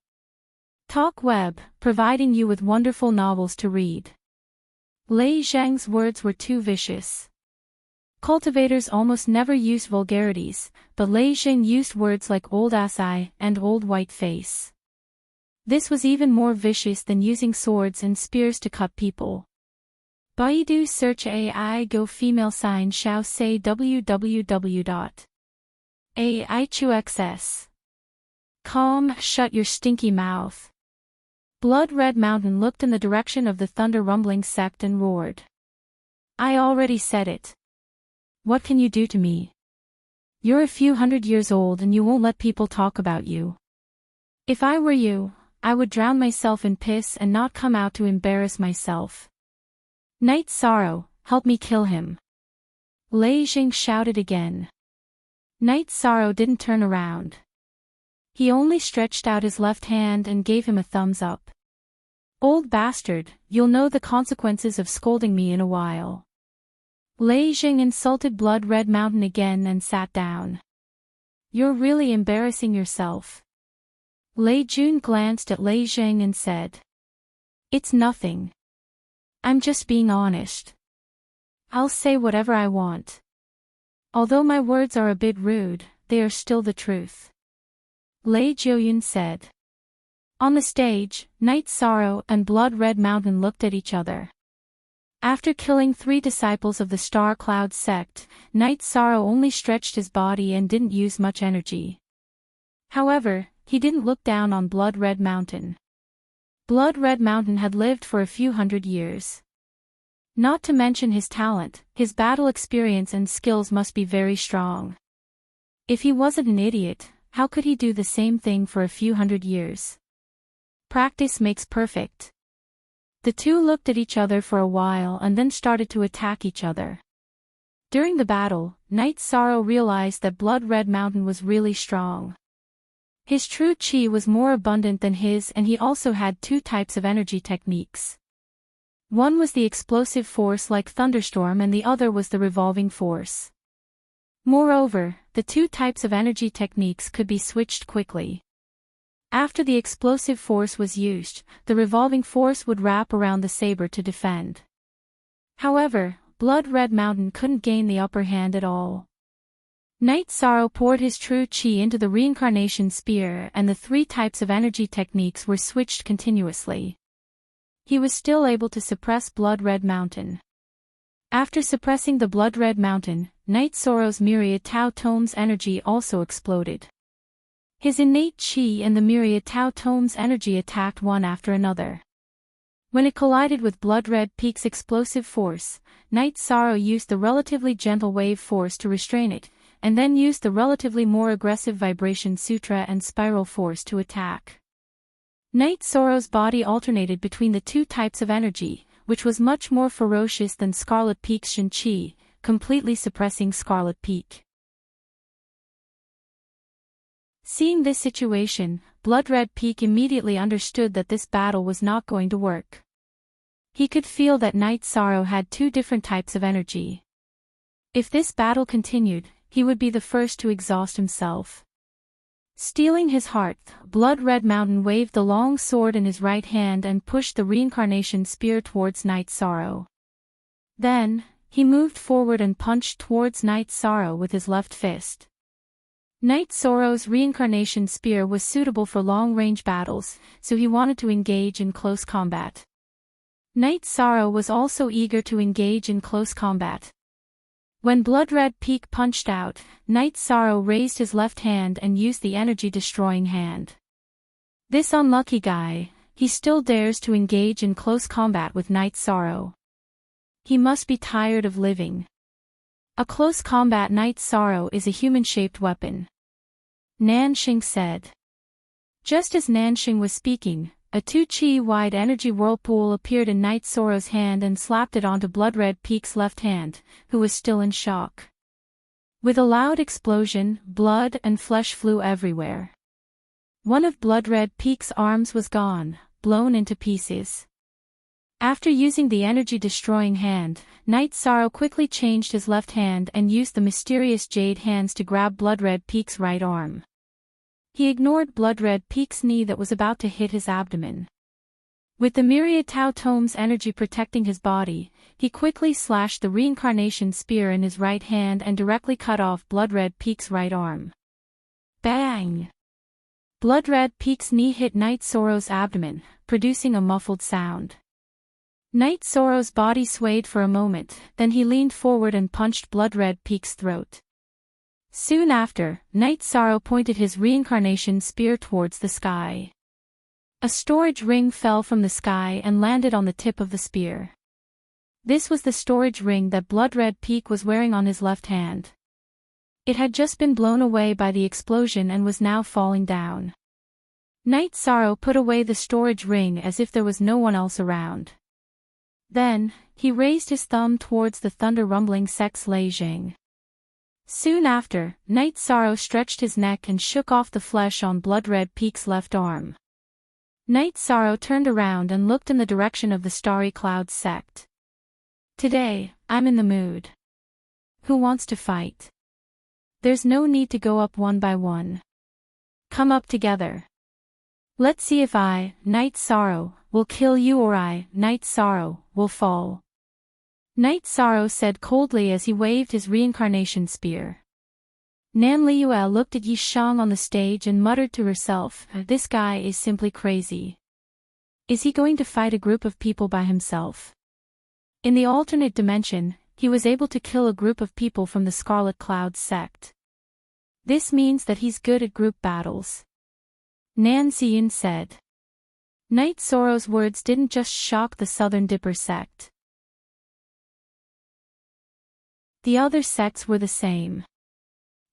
Talk Web, providing you with wonderful novels to read. Lei Zhang's words were too vicious. Cultivators almost never used vulgarities, but Lei Zhang used words like old ass eye and old white face. This was even more vicious than using swords and spears to cut people. Baidu search AI go female sign shao say www.aichuxs.com. Shut your stinky mouth. Blood Red Mountain looked in the direction of the Thunder Rumbling sect and roared. I already said it. What can you do to me? You're a few hundred years old and you won't let people talk about you. If I were you, I would drown myself in piss and not come out to embarrass myself. Night Sorrow, help me kill him. Lei Jing shouted again. Night Sorrow didn't turn around. He only stretched out his left hand and gave him a thumbs up. Old bastard, you'll know the consequences of scolding me in a while. Lei Jing insulted Blood Red Mountain again and sat down. You're really embarrassing yourself. Lei Jun glanced at Lei Jing and said. It's nothing. I'm just being honest. I'll say whatever I want. Although my words are a bit rude, they are still the truth. Lei Jiuyun said. On the stage, Night Sorrow and Blood Red Mountain looked at each other. After killing 3 disciples of the Star Cloud sect, Night Sorrow only stretched his body and didn't use much energy. However, he didn't look down on Blood Red Mountain. Blood Red Mountain had lived for a few hundred years. Not to mention his talent, his battle experience and skills must be very strong. If he wasn't an idiot, how could he do the same thing for a few hundred years? Practice makes perfect. The two looked at each other for a while and then started to attack each other. During the battle, Night Sorrow realized that Blood Red Mountain was really strong. His true chi was more abundant than his and he also had 2 types of energy techniques. One was the explosive force like thunderstorm and the other was the revolving force. Moreover, the 2 types of energy techniques could be switched quickly. After the explosive force was used, the revolving force would wrap around the saber to defend. However, Blood Red Mountain couldn't gain the upper hand at all. Night Sorrow poured his true chi into the reincarnation spear and the 3 types of energy techniques were switched continuously. He was still able to suppress Blood Red Mountain. After suppressing the Blood Red Mountain, Night Sorrow's myriad Tao Tome's energy also exploded. His innate chi and the myriad Tao Tome's energy attacked one after another. When it collided with Blood Red Peak's explosive force, Night Sorrow used the relatively gentle wave force to restrain it, and then used the relatively more aggressive vibration sutra and spiral force to attack. Night Sorrow's body alternated between the 2 types of energy, which was much more ferocious than Scarlet Peak's Shin Chi, completely suppressing Scarlet Peak. Seeing this situation, Blood Red Peak immediately understood that this battle was not going to work. He could feel that Night Sorrow had 2 different types of energy. If this battle continued, he would be the first to exhaust himself. Stealing his heart, Blood Red Mountain waved the long sword in his right hand and pushed the reincarnation spear towards Night Sorrow. Then, he moved forward and punched towards Night Sorrow with his left fist. Night Sorrow's reincarnation spear was suitable for long-range battles, so he wanted to engage in close combat. Night Sorrow was also eager to engage in close combat. When Blood Red Peak punched out, Night Sorrow raised his left hand and used the energy-destroying hand. This unlucky guy, he still dares to engage in close combat with Night Sorrow. He must be tired of living. A close combat Night Sorrow is a human-shaped weapon. Nanxing said. Just as Nanxing was speaking, a 2 chi-wide energy whirlpool appeared in Night Sorrow's hand and slapped it onto Blood Red Peak's left hand, who was still in shock. With a loud explosion, blood and flesh flew everywhere. One of Blood Red Peak's arms was gone, blown into pieces. After using the energy-destroying hand, Night Sorrow quickly changed his left hand and used the mysterious jade hands to grab Blood Red Peak's right arm. He ignored Blood Red Peak's knee that was about to hit his abdomen. With the myriad Tao Tome's energy protecting his body, he quickly slashed the reincarnation spear in his right hand and directly cut off Blood Red Peak's right arm. Bang! Blood Red Peak's knee hit Night Sorrow's abdomen, producing a muffled sound. Night Sorrow's body swayed for a moment, then he leaned forward and punched Blood Red Peak's throat. Soon after, Night Sorrow pointed his reincarnation spear towards the sky. A storage ring fell from the sky and landed on the tip of the spear. This was the storage ring that Blood Red Peak was wearing on his left hand. It had just been blown away by the explosion and was now falling down. Night Sorrow put away the storage ring as if there was no one else around. Then, he raised his thumb towards the thunder-rumbling Sex Lei Jing. Soon after, Night Sorrow stretched his neck and shook off the flesh on Blood-Red Peak's left arm. Night Sorrow turned around and looked in the direction of the Starry Clouds sect. Today, I'm in the mood. Who wants to fight? There's no need to go up one by one. Come up together. Let's see if I, Night Sorrow, will kill you or I, Night Sorrow, will fall. Night Sorrow said coldly as he waved his reincarnation spear. Nan Liue looked at Yi Shang on the stage and muttered to herself, "This guy is simply crazy. Is he going to fight a group of people by himself?" In the alternate dimension, he was able to kill a group of people from the Scarlet Cloud sect. This means that he's good at group battles. Nan Xian said. Night Sorrow's words didn't just shock the Southern Dipper sect. The other sects were the same.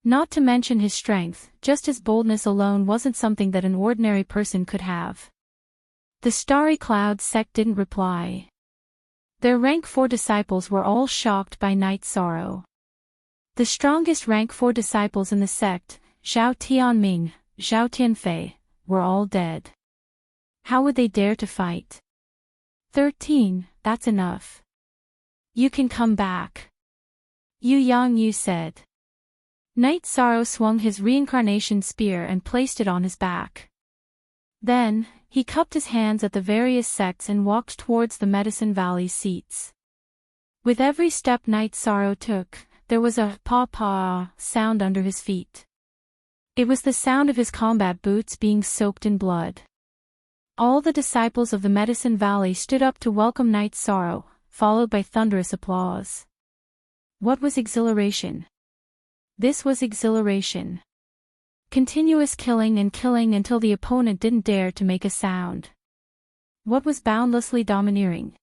Not to mention his strength, just his boldness alone wasn't something that an ordinary person could have. The Starry Cloud sect didn't reply. Their rank 4 disciples were all shocked by Night Sorrow. The strongest rank 4 disciples in the sect, Zhao Tianming, Zhao Tianfei, were all dead. How would they dare to fight? 13, that's enough. You can come back. Yu Yangyu said. Night Sorrow swung his reincarnation spear and placed it on his back. Then, he cupped his hands at the various sects and walked towards the Medicine Valley seats. With every step Night Sorrow took, there was a pa-pa sound under his feet. It was the sound of his combat boots being soaked in blood. All the disciples of the Medicine Valley stood up to welcome Night Sorrow, followed by thunderous applause. What was exhilaration? This was exhilaration. Continuous killing and killing until the opponent didn't dare to make a sound. What was boundlessly domineering?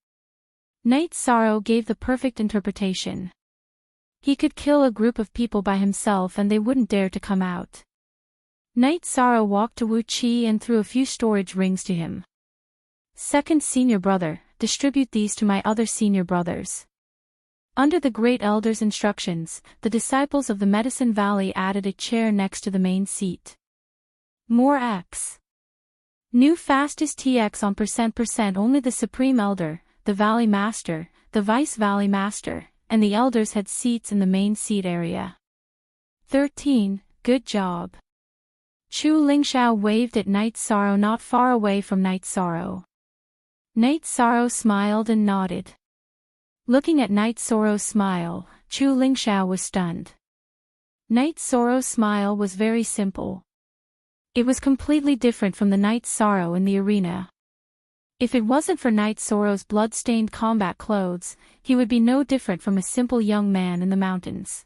Night Sorrow gave the perfect interpretation. He could kill a group of people by himself and they wouldn't dare to come out. Night Sorrow walked to Wu Qi and threw a few storage rings to him. Second senior brother, distribute these to my other senior brothers. Under the Great Elder's instructions, the disciples of the Medicine Valley added a chair next to the main seat. More X. New fastest TX on %% only the Supreme Elder, the Valley Master, the Vice Valley Master, and the Elders had seats in the main seat area. 13, good job. Chu Lingxiao waved at Night Sorrow not far away from Night Sorrow. Night Sorrow smiled and nodded. Looking at Night Sorrow's smile, Chu Lingxiao was stunned. Night Sorrow's smile was very simple. It was completely different from the Night Sorrow in the arena. If it wasn't for Night Sorrow's blood-stained combat clothes, he would be no different from a simple young man in the mountains.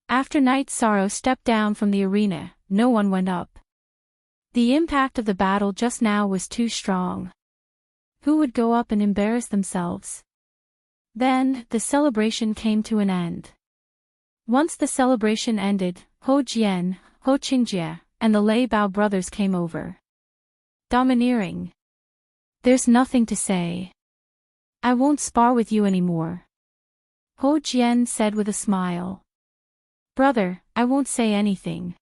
After Night Sorrow stepped down from the arena, no one went up. The impact of the battle just now was too strong. Who would go up and embarrass themselves? Then, the celebration came to an end. Once the celebration ended, Ho Jian, Ho Qingjie, and the Lei Bao brothers came over. Domineering. There's nothing to say. I won't spar with you anymore. Ho Jian said with a smile. Brother, I won't say anything.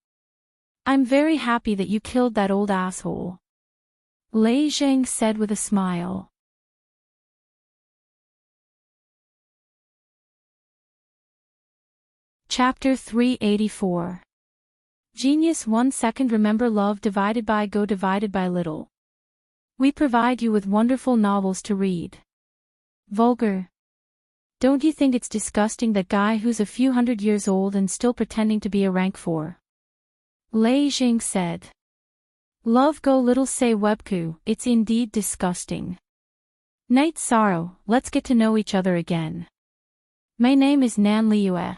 I'm very happy that you killed that old asshole. Lei Zhang said with a smile. Chapter 384. Genius 1 second. Remember, love divided by go divided by little. We provide you with wonderful novels to read. Vulgar. Don't you think it's disgusting, that guy who's a few hundred years old and still pretending to be a rank 4? Lei Jing said. Love go little say Webku, it's indeed disgusting. Night Sorrow, let's get to know each other again. My name is Nan Liue.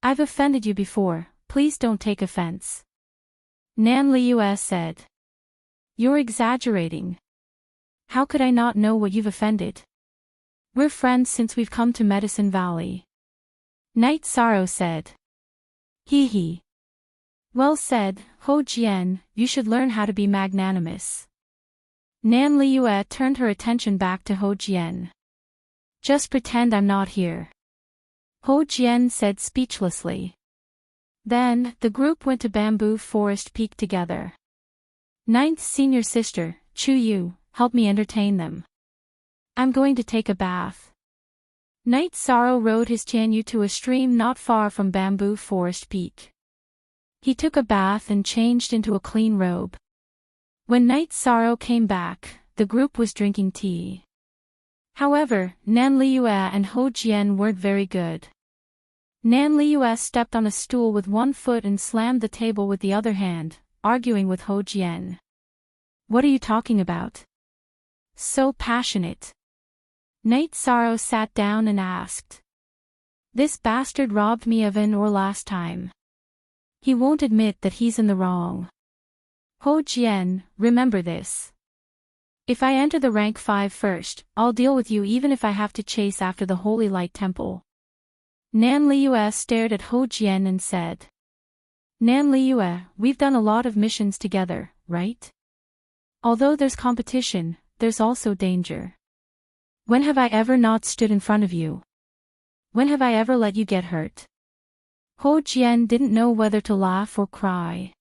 I've offended you before, please don't take offense. Nan Liue said. You're exaggerating. How could I not know what you've offended? We're friends since we've come to Medicine Valley. Night Sorrow said. Hee hee. Well said, Ho Jian, you should learn how to be magnanimous. Nan Liyue turned her attention back to Ho Jian. Just pretend I'm not here. Ho Jian said speechlessly. Then, the group went to Bamboo Forest Peak together. Ninth senior sister, Chu Yu, help me entertain them. I'm going to take a bath. Night Sorrow rode his Tianyu to a stream not far from Bamboo Forest Peak. He took a bath and changed into a clean robe. When Night Sorrow came back, the group was drinking tea. However, Nan Liyue and Ho Jian weren't very good. Nan Liyue stepped on a stool with one foot and slammed the table with the other hand, arguing with Ho Jian. What are you talking about? So passionate. Night Sorrow sat down and asked. This bastard robbed me of an oar last time. He won't admit that he's in the wrong. Ho Jian, remember this. If I enter the rank 5 first, I'll deal with you even if I have to chase after the Holy Light Temple. Nan Liyue stared at Ho Jian and said. Nan Liyue, we've done a lot of missions together, right? Although there's competition, there's also danger. When have I ever not stood in front of you? When have I ever let you get hurt? Ho Jian didn't know whether to laugh or cry.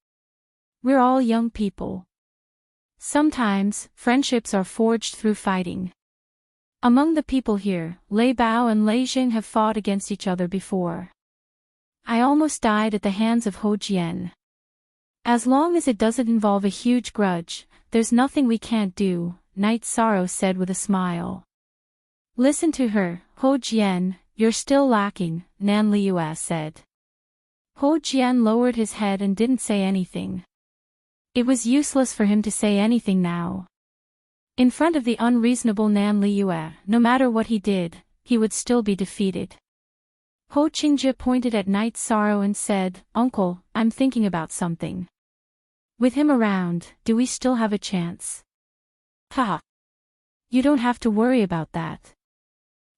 We're all young people. Sometimes, friendships are forged through fighting. Among the people here, Lei Bao and Lei Jing have fought against each other before. I almost died at the hands of Ho Jian. As long as it doesn't involve a huge grudge, there's nothing we can't do, Night Sorrow said with a smile. Listen to her, Ho Jian, you're still lacking, Nan Liyue said. Ho Jian lowered his head and didn't say anything. It was useless for him to say anything now. In front of the unreasonable Nan Liyue, no matter what he did, he would still be defeated. Ho Qingjie pointed at Night Sorrow and said, Uncle, I'm thinking about something. With him around, do we still have a chance? Ha! You don't have to worry about that.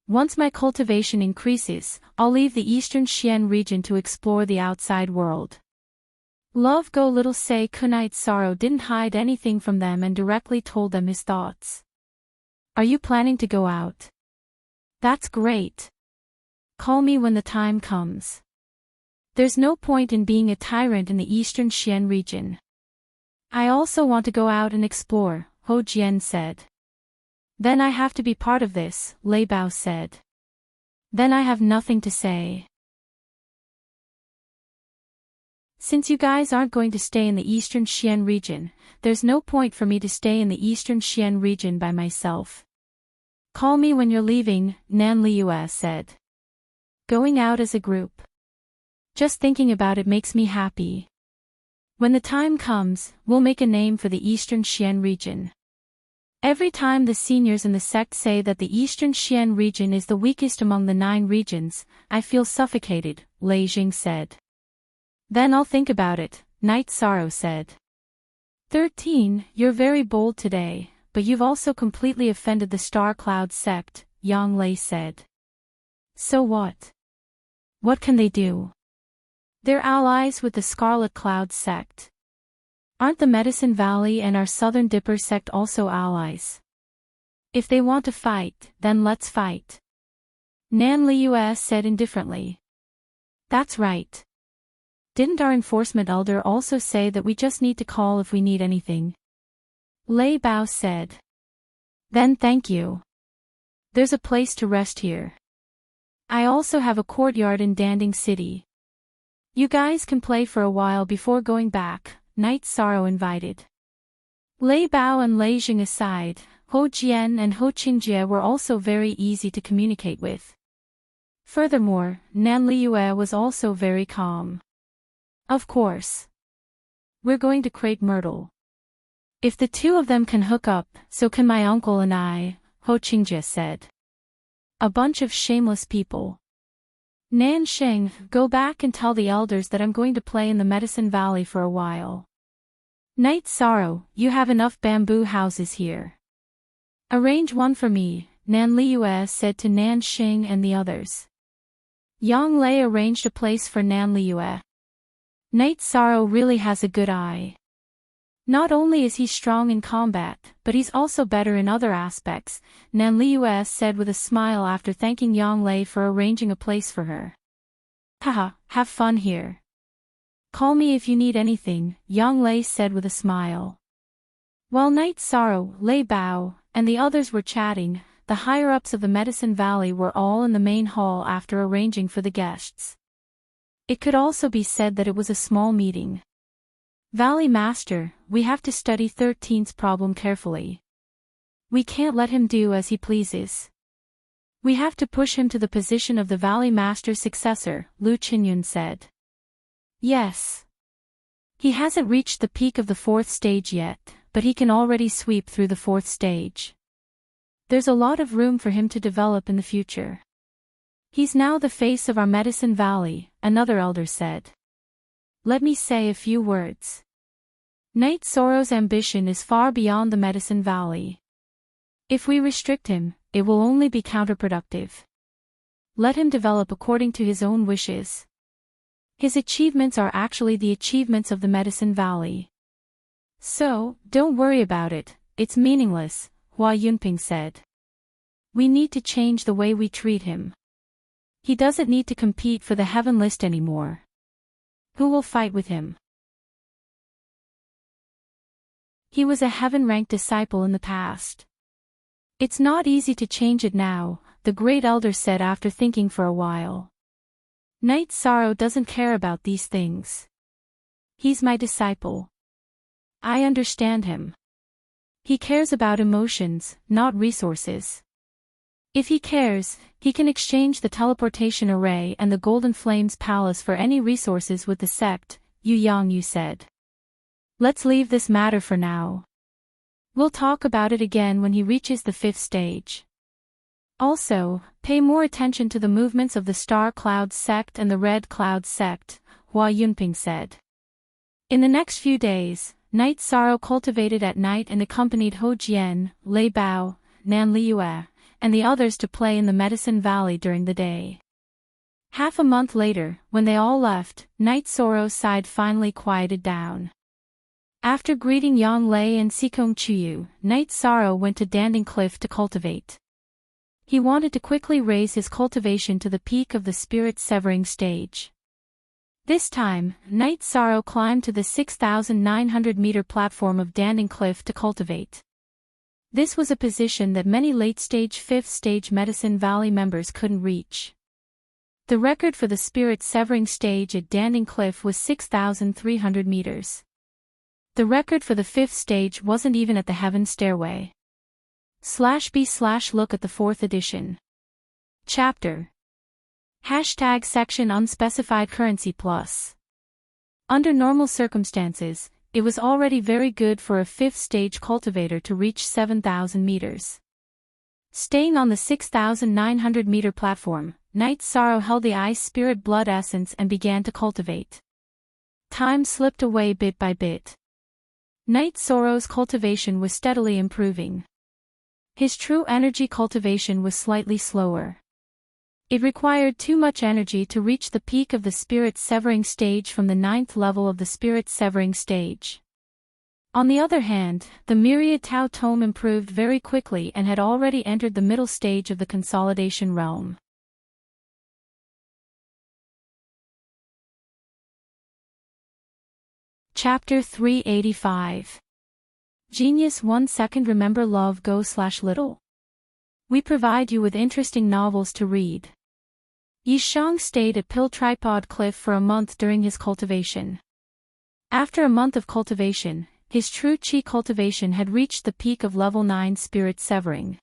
Once my cultivation increases, I'll leave the Eastern Xian region to explore the outside world. Love Go Little Say Kunite Sorrow didn't hide anything from them and directly told them his thoughts. Are you planning to go out? That's great. Call me when the time comes. There's no point in being a tyrant in the Eastern Xian region. I also want to go out and explore, Ho Jian said. Then I have to be part of this, Lei Bao said. Then I have nothing to say. Since you guys aren't going to stay in the Eastern Xian region, there's no point for me to stay in the Eastern Xian region by myself. Call me when you're leaving, Nan Liyue said. Going out as a group. Just thinking about it makes me happy. When the time comes, we'll make a name for the Eastern Xian region. Every time the seniors in the sect say that the Eastern Xian region is the weakest among the 9 regions, I feel suffocated, Lei Jing said. Then I'll think about it, Night Sorrow said. 13, you're very bold today, but you've also completely offended the Star Cloud sect, Yang Lei said. So what? What can they do? They're allies with the Scarlet Cloud sect. Aren't the Medicine Valley and our Southern Dipper sect also allies? If they want to fight, then let's fight. Nan Liyue said indifferently. That's right. Didn't our enforcement elder also say that we just need to call if we need anything? Lei Bao said. Then thank you. There's a place to rest here. I also have a courtyard in Danding City. You guys can play for a while before going back, Night Sorrow invited. Lei Bao and Lei Jing aside, Ho Jian and Ho Qingjie were also very easy to communicate with. Furthermore, Nan Liyue was also very calm. Of course. We're going to Crepe Myrtle. If the 2 of them can hook up, so can my uncle and I, Ho Qingjie said. A bunch of shameless people. Nan Sheng, go back and tell the elders that I'm going to play in the Medicine Valley for a while. Night Sorrow, you have enough bamboo houses here. Arrange one for me, Nan Liyue said to Nan Sheng and the others. Yang Lei arranged a place for Nan Liyue. Night Sorrow really has a good eye. Not only is he strong in combat, but he's also better in other aspects, Nan Liu said with a smile after thanking Yang Lei for arranging a place for her. Haha, have fun here. Call me if you need anything, Yang Lei said with a smile. While Night Sorrow, Lei Bao, and the others were chatting, the higher-ups of the Medicine Valley were all in the main hall after arranging for the guests. It could also be said that it was a small meeting. Valley Master, we have to study 13's problem carefully. We can't let him do as he pleases. We have to push him to the position of the Valley Master's successor, Lu Qinyun said. Yes. He hasn't reached the peak of the 4th stage yet, but he can already sweep through the 4th stage. There's a lot of room for him to develop in the future. He's now the face of our Medicine Valley, another elder said. Let me say a few words. Night Sorrow's ambition is far beyond the Medicine Valley. If we restrict him, it will only be counterproductive. Let him develop according to his own wishes. His achievements are actually the achievements of the Medicine Valley. So, don't worry about it, it's meaningless, Hua Yunping said. We need to change the way we treat him. He doesn't need to compete for the heaven list anymore. Who will fight with him? He was a heaven-ranked disciple in the past. It's not easy to change it now, the great elder said after thinking for a while. Night Sorrow doesn't care about these things. He's my disciple. I understand him. He cares about emotions, not resources. If he cares, he can exchange the teleportation array and the Golden Flames Palace for any resources with the sect, Yu Yangyu said. Let's leave this matter for now. We'll talk about it again when he reaches the 5th stage. Also, pay more attention to the movements of the Star Cloud sect and the Red Cloud sect, Hua Yunping said. In the next few days, Night Sorrow cultivated at night and accompanied Ho Jian, Lei Bao, Nan Liu, and the others to play in the Medicine Valley during the day. Half a month later, when they all left, Night Sorrow's side finally quieted down. After greeting Yang Lei and Sikong Chuyu, Night Sorrow went to Danding Cliff to cultivate. He wanted to quickly raise his cultivation to the peak of the Spirit Severing stage. This time, Night Sorrow climbed to the 6,900-meter platform of Danding Cliff to cultivate. This was a position that many late-stage 5th stage Medicine Valley members couldn't reach. The record for the Spirit Severing stage at Danding Cliff was 6,300 meters. The record for the 5th stage wasn't even at the Heaven Stairway. /B/look at the 4th edition. Chapter. #section unspecified currency plus. Under normal circumstances, it was already very good for a 5th stage cultivator to reach 7,000 meters. Staying on the 6,900 meter platform, Night Sorrow held the Ice Spirit Blood Essence and began to cultivate. Time slipped away bit by bit. Night Sorrow's cultivation was steadily improving. His true energy cultivation was slightly slower. It required too much energy to reach the peak of the Spirit Severing stage from the 9th level of the Spirit Severing stage. On the other hand, the Myriad Tao Tome improved very quickly and had already entered the middle stage of the consolidation realm. Chapter 385. Genius 1 second. Remember Love Go/Little? We provide you with interesting novels to read. Yishang stayed at Pill Tripod Cliff for a month during his cultivation. After a month of cultivation, his true chi cultivation had reached the peak of level 9 Spirit Severing.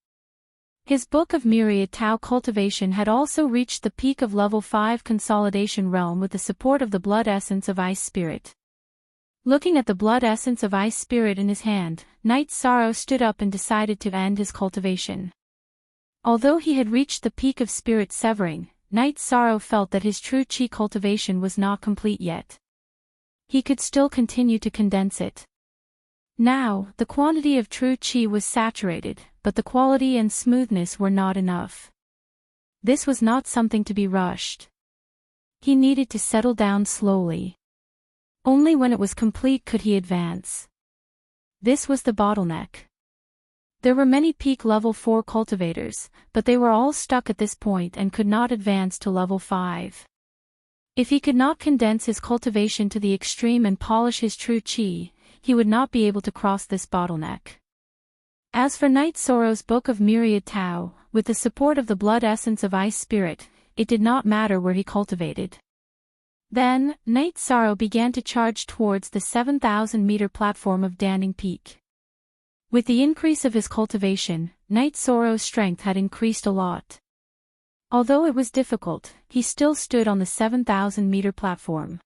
His Book of Myriad Tao cultivation had also reached the peak of level 5 Consolidation Realm with the support of the Blood Essence of Ice Spirit. Looking at the Blood Essence of Ice Spirit in his hand, Night Sorrow stood up and decided to end his cultivation. Although he had reached the peak of Spirit Severing, Night Sorrow felt that his true chi cultivation was not complete yet. He could still continue to condense it. Now, the quantity of true chi was saturated, but the quality and smoothness were not enough. This was not something to be rushed. He needed to settle down slowly. Only when it was complete could he advance. This was the bottleneck. There were many peak level 4 cultivators, but they were all stuck at this point and could not advance to level 5. If he could not condense his cultivation to the extreme and polish his true chi, he would not be able to cross this bottleneck. As for Night Sorrow's Book of Myriad Tao, with the support of the blood essence of Ice Spirit, it did not matter where he cultivated. Then, Night Sorrow began to charge towards the 7,000-meter platform of Danding Peak. With the increase of his cultivation, Night Sorrow's strength had increased a lot. Although it was difficult, he still stood on the 7,000-meter platform.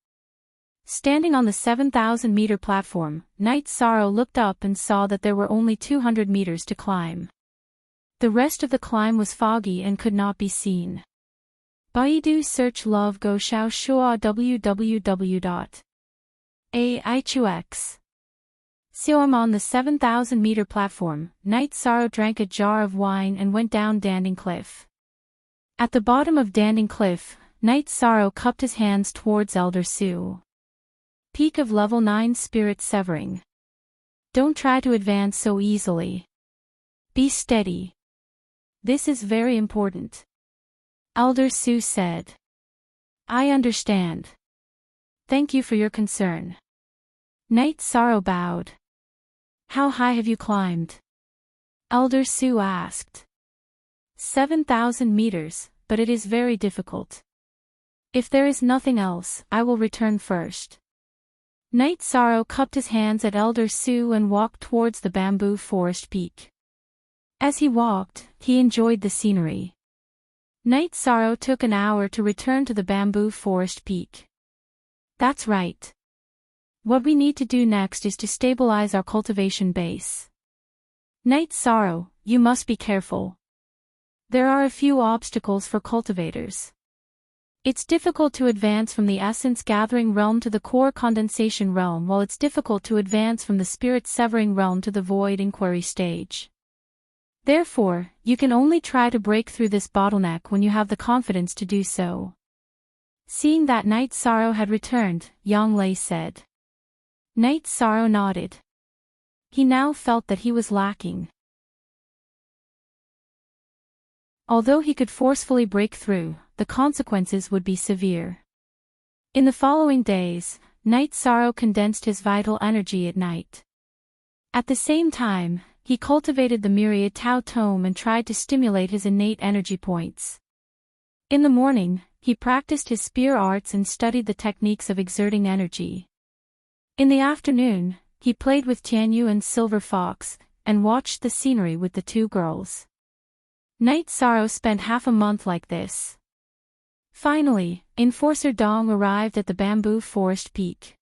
Standing on the 7,000-meter platform, Night Sorrow looked up and saw that there were only 200 meters to climb. The rest of the climb was foggy and could not be seen. Baidu search Love Go Xiao Shua www.aichux. Xiaom on the 7,000-meter platform, Night Sorrow drank a jar of wine and went down Danding Cliff. At the bottom of Danding Cliff, Night Sorrow cupped his hands towards Elder Su. Peak of level 9 Spirit Severing. Don't try to advance so easily. Be steady. This is very important. Elder Su said. I understand. Thank you for your concern. Night Sorrow bowed. How high have you climbed? Elder Su asked. 7,000 meters, but it is very difficult. If there is nothing else, I will return first. Night Sorrow cupped his hands at Elder Su and walked towards the bamboo forest peak. As he walked, he enjoyed the scenery. Night Sorrow took an hour to return to the bamboo forest peak. That's right. What we need to do next is to stabilize our cultivation base. Night Sorrow, you must be careful. There are a few obstacles for cultivators. It's difficult to advance from the essence gathering realm to the core condensation realm, while it's difficult to advance from the spirit severing realm to the void inquiry stage. Therefore, you can only try to break through this bottleneck when you have the confidence to do so. Seeing that Night Sorrow had returned, Yang Lei said. Night Sorrow nodded. He now felt that he was lacking. Although he could forcefully break through, the consequences would be severe. In the following days, Night Sorrow condensed his vital energy at night. At the same time, he cultivated the Myriad Tao Tome and tried to stimulate his innate energy points. In the morning, he practiced his spear arts and studied the techniques of exerting energy. In the afternoon, he played with Tianyu and Silver Fox, and watched the scenery with the two girls. Night Sorrow spent half a month like this. Finally, Enforcer Dong arrived at the bamboo forest peak.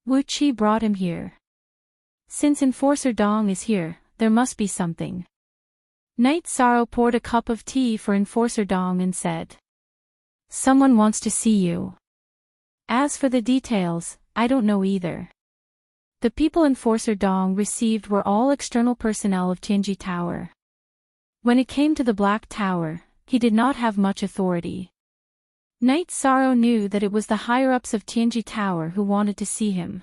Wu Qi brought him here. Since Enforcer Dong is here, there must be something. Night Sorrow poured a cup of tea for Enforcer Dong and said. Someone wants to see you. As for the details, I don't know either. The people Enforcer Dong received were all external personnel of Tianji Tower. When it came to the Black Tower, he did not have much authority. Night Sorrow knew that it was the higher-ups of Tianji Tower who wanted to see him.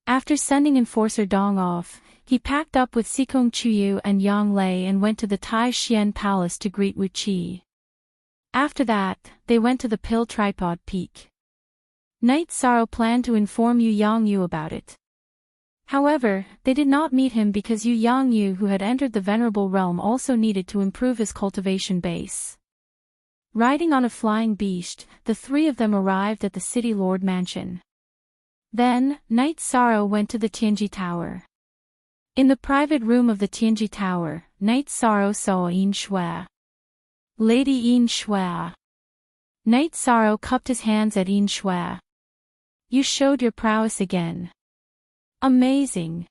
After sending Enforcer Dong off, he packed up with Sikong Chuyu and Yang Lei and went to the Tai Xian Palace to greet Wu Qi. After that, they went to the Pill Tripod Peak. Night Sorrow planned to inform Yu Yangyu about it. However, they did not meet him because Yu Yangyu, who had entered the Venerable Realm, also needed to improve his cultivation base. Riding on a flying beast, the three of them arrived at the City Lord Mansion. Then, Night Sorrow went to the Tianji Tower. In the private room of the Tianji Tower, Night Sorrow saw Yin Shui. Lady Yin Shui. Night Sorrow cupped his hands at Yin Shui. You showed your prowess again. Amazing.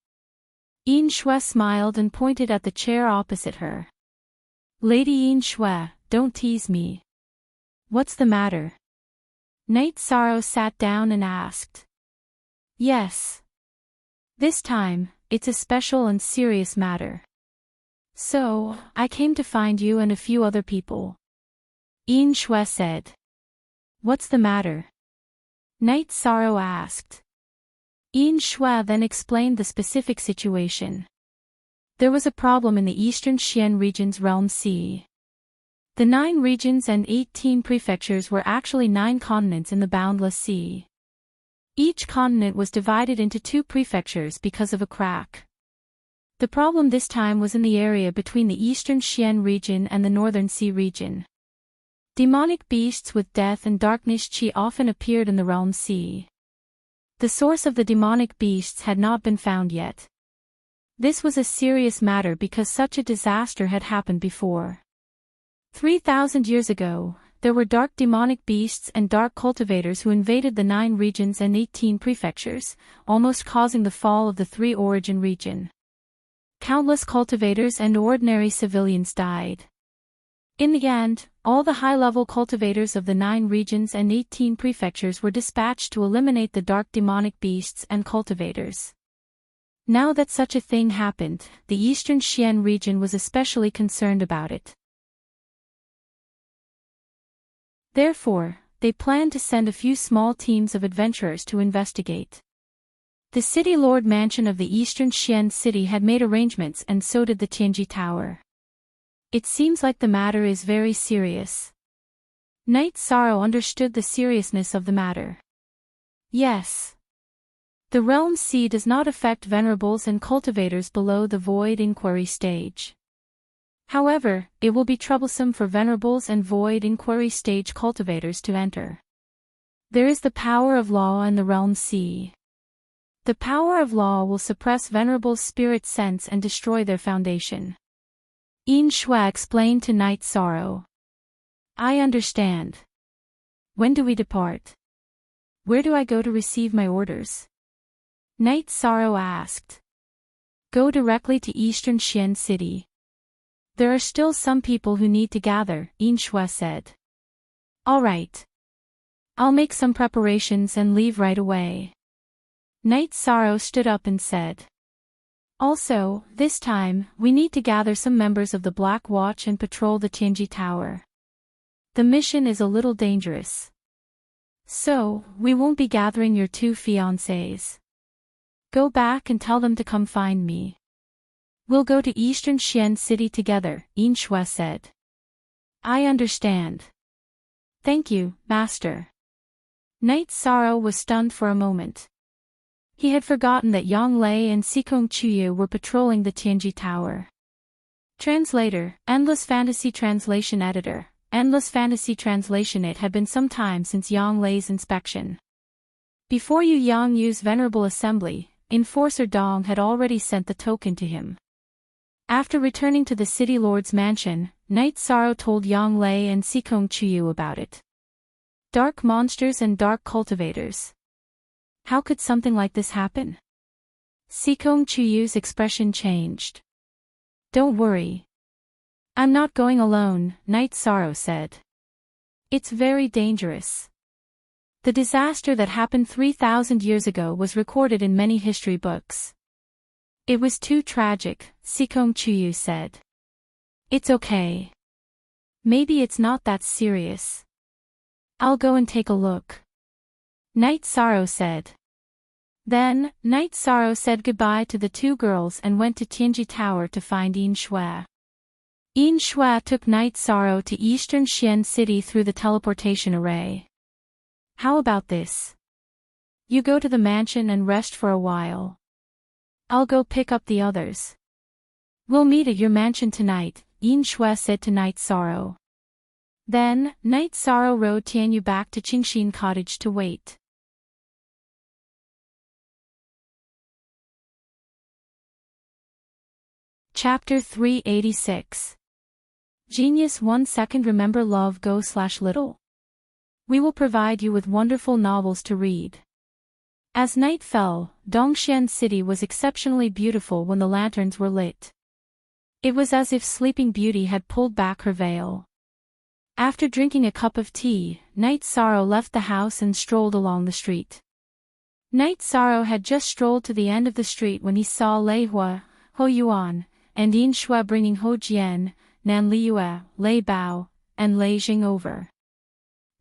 Yin Shui smiled and pointed at the chair opposite her. Lady Yin Shui, don't tease me. What's the matter? Night Sorrow sat down and asked. Yes. This time, it's a special and serious matter. So, I came to find you and a few other people. Yin Shui said. What's the matter? Night Sorrow asked. Yin Shui then explained the specific situation. There was a problem in the eastern Xian region's realm sea. The 9 regions and 18 prefectures were actually 9 continents in the Boundless Sea. Each continent was divided into 2 prefectures because of a crack. The problem this time was in the area between the eastern Xian region and the northern Sea region. Demonic beasts with death and darkness qi often appeared in the realm sea. The source of the demonic beasts had not been found yet. This was a serious matter because such a disaster had happened before. 3,000 years ago, there were dark demonic beasts and dark cultivators who invaded the 9 regions and 18 prefectures, almost causing the fall of the 3 origin region. Countless cultivators and ordinary civilians died. In the end, all the high-level cultivators of the 9 regions and 18 prefectures were dispatched to eliminate the dark demonic beasts and cultivators. Now that such a thing happened, the eastern Xian region was especially concerned about it. Therefore, they planned to send a few small teams of adventurers to investigate. The city lord mansion of the eastern Xian city had made arrangements, and so did the Tianji Tower. It seems like the matter is very serious. Knight Sorrow understood the seriousness of the matter. Yes. The realm sea does not affect venerables and cultivators below the void inquiry stage. However, it will be troublesome for venerables and void inquiry stage cultivators to enter. There is the power of law in the realm sea. The power of law will suppress venerables' spirit sense and destroy their foundation. Yin Shui explained to Knight Sorrow. I understand. When do we depart? Where do I go to receive my orders? Knight Sorrow asked. Go directly to Eastern Xian City. There are still some people who need to gather, Yin Shui said. All right. I'll make some preparations and leave right away. Knight Sorrow stood up and said. Also, this time, we need to gather some members of the Black Watch and patrol the Tianji Tower. The mission is a little dangerous. So, we won't be gathering your 2 fiancés. Go back and tell them to come find me. We'll go to Eastern Xian City together, Yin Shui said. I understand. Thank you, Master. Knight Sorrow was stunned for a moment. He had forgotten that Yang Lei and Sikong Chuyu were patrolling the Tianji Tower. Translator, Endless Fantasy Translation Editor, Endless Fantasy Translation. It had been some time since Yang Lei's inspection. Before Yu Yang Yu's Venerable Assembly, Enforcer Dong had already sent the token to him. After returning to the City Lord's mansion, Knight Sorrow told Yang Lei and Sikong Chuyu about it. Dark monsters and dark cultivators. How could something like this happen? Sikong Chuyu's expression changed. Don't worry. I'm not going alone, Knight Sorrow said. It's very dangerous. The disaster that happened 3,000 years ago was recorded in many history books. It was too tragic, Sikong Chuyu said. It's okay. Maybe it's not that serious. I'll go and take a look. Knight Sorrow said. Then, Knight Sorrow said goodbye to the 2 girls and went to Tianji Tower to find Yin Shui. Yin Shui took Knight Sorrow to Eastern Xian City through the teleportation array. How about this? You go to the mansion and rest for a while. I'll go pick up the others. We'll meet at your mansion tonight, Yin Shui said to Knight Sorrow. Then, Knight Sorrow rode Tianyu back to Qingxin Cottage to wait. Chapter 386. Genius 1 second. Remember Love Go/Little? We will provide you with wonderful novels to read. As night fell, Dongxian City was exceptionally beautiful when the lanterns were lit. It was as if Sleeping Beauty had pulled back her veil. After drinking a cup of tea, Knight Sorrow left the house and strolled along the street. Knight Sorrow had just strolled to the end of the street when he saw Lei Hua, Ho Yuan, and Yin Shui bringing Ho Jian, Nan Liyue, Lei Bao, and Lei Jing over.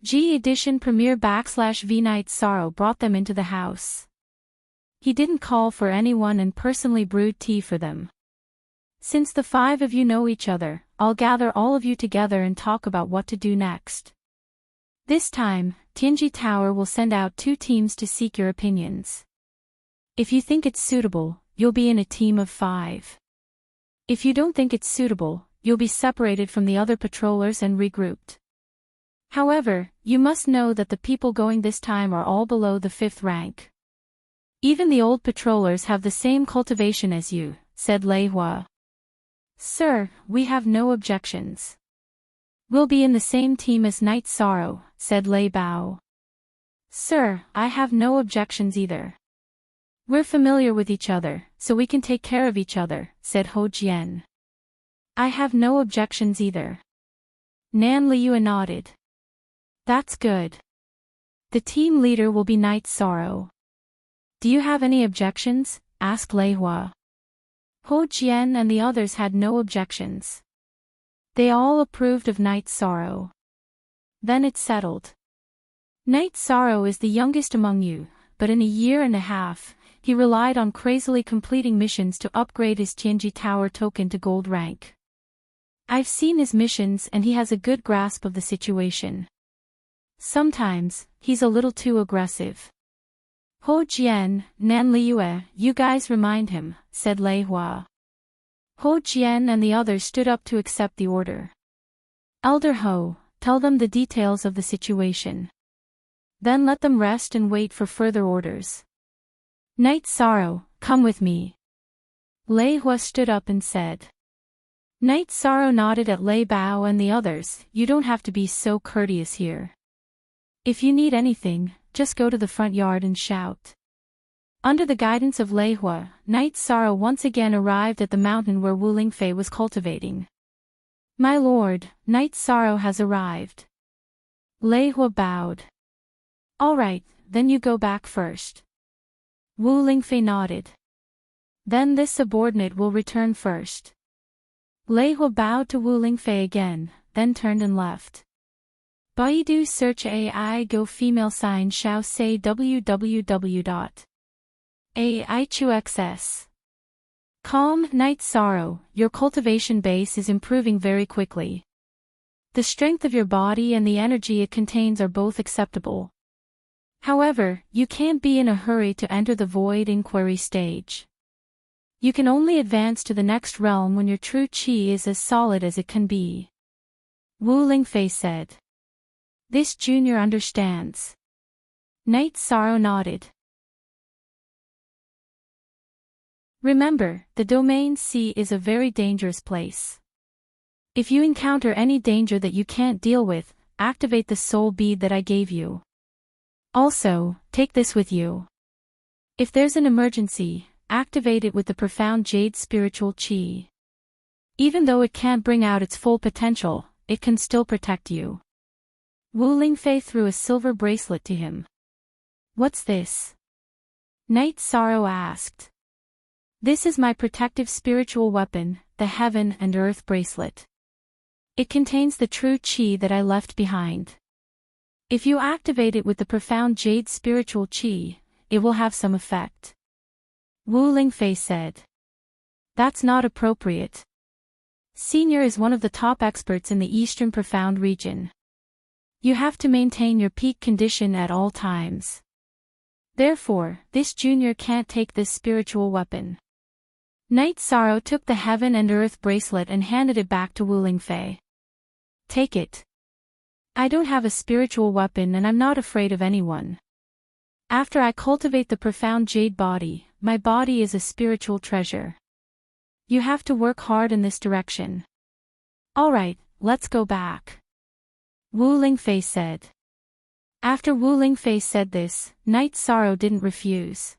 G Edition Premiere /V Knight Sorrow brought them into the house. He didn't call for anyone and personally brewed tea for them. Since the 5 of you know each other, I'll gather all of you together and talk about what to do next. This time, Tianji Tower will send out 2 teams to seek your opinions. If you think it's suitable, you'll be in a team of 5. If you don't think it's suitable, you'll be separated from the other patrollers and regrouped. However, you must know that the people going this time are all below the 5th rank. Even the old patrollers have the same cultivation as you, said Lei Hua. Sir, we have no objections. We'll be in the same team as Night Sorrow, said Lei Bao. Sir, I have no objections either. We're familiar with each other, so we can take care of each other, said Ho Jian. I have no objections either. Nan Liu nodded. That's good. The team leader will be Night Sorrow. Do you have any objections? Asked Lei Hua. Ho Jian and the others had no objections. They all approved of Night Sorrow. Then it's settled. Night Sorrow is the youngest among you, but in a year and a half, he relied on crazily completing missions to upgrade his Tianji Tower token to gold rank. I've seen his missions and he has a good grasp of the situation. Sometimes, he's a little too aggressive. Ho Jian, Nan Liu, you guys remind him, said Lei Hua. Ho Jian and the others stood up to accept the order. Elder Ho, tell them the details of the situation. Then let them rest and wait for further orders. Night Sorrow, come with me. Lei Hua stood up and said. Night Sorrow nodded at Lei Bao and the others. You don't have to be so courteous here. If you need anything, just go to the front yard and shout. Under the guidance of Lei Hua, Night Sorrow once again arrived at the mountain where Wu Lingfei was cultivating. My lord, Night Sorrow has arrived. Lei Hua bowed. All right, then you go back first. Wu Lingfei nodded. Then this subordinate will return first. Lei Hua bowed to Wu Lingfei again, then turned and left. Baidu search AI go female sign Xiao say www.aichuxs. Calm, Night Sorrow, your cultivation base is improving very quickly. The strength of your body and the energy it contains are both acceptable. However, you can't be in a hurry to enter the void inquiry stage. You can only advance to the next realm when your true qi is as solid as it can be. Wu Lingfei said. This junior understands. Night Sorrow nodded. Remember, the domain C is a very dangerous place. If you encounter any danger that you can't deal with, activate the soul bead that I gave you. Also, take this with you. If there's an emergency, activate it with the profound jade spiritual qi. Even though it can't bring out its full potential, it can still protect you. Wu Lingfei threw a silver bracelet to him. What's this? Night Sorrow asked. This is my protective spiritual weapon, the Heaven and Earth bracelet. It contains the true qi that I left behind. If you activate it with the profound jade spiritual qi, it will have some effect. Wu Lingfei said. That's not appropriate. Senior is one of the top experts in the Eastern Profound region. You have to maintain your peak condition at all times. Therefore, this junior can't take this spiritual weapon. Night Sorrow took the Heaven and Earth bracelet and handed it back to Wu Lingfei. Take it. I don't have a spiritual weapon and I'm not afraid of anyone. After I cultivate the profound jade body, my body is a spiritual treasure. You have to work hard in this direction. Alright, let's go back. Wu Lingfei said. After Wu Lingfei said this, Night Sorrow didn't refuse.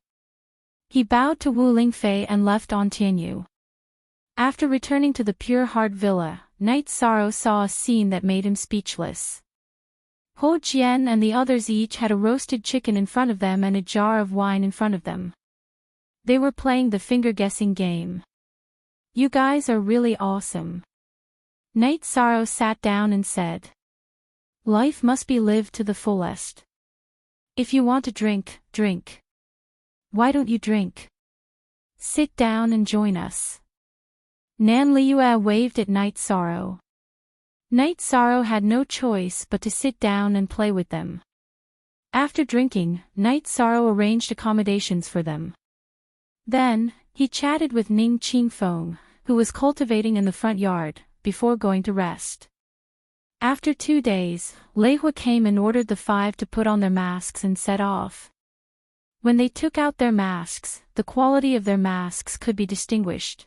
He bowed to Wu Lingfei and left on Tianyu. After returning to the Pure Heart Villa, Night Sorrow saw a scene that made him speechless. Ho Jian and the others each had a roasted chicken in front of them and a jar of wine in front of them. They were playing the finger-guessing game. You guys are really awesome. Night Sorrow sat down and said. Life must be lived to the fullest. If you want to drink, drink. why don't you drink? Sit down and join us. Nan Liu'e waved at Night Sorrow. Night Sorrow had no choice but to sit down and play with them. After drinking, Night Sorrow arranged accommodations for them. Then, he chatted with Ning Qingfeng, who was cultivating in the front yard, before going to rest. After 2 days, Lei Hua came and ordered the 5 to put on their masks and set off. When they took out their masks, the quality of their masks could be distinguished.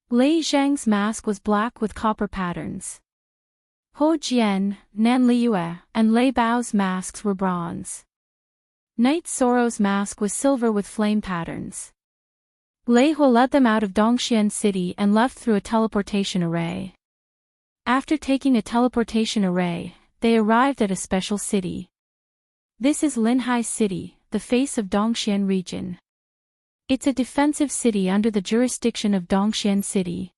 Lei Zhang's mask was black with copper patterns. Ho Jian, Nan Liu'e, and Lei Bao's masks were bronze. Night Sorrow's mask was silver with flame patterns. Lei Hua led them out of Dongxian City and left through a teleportation array. After taking a teleportation array, they arrived at a special city. This is Linhai City, the face of Dongxian region. It's a defensive city under the jurisdiction of Dongxian City.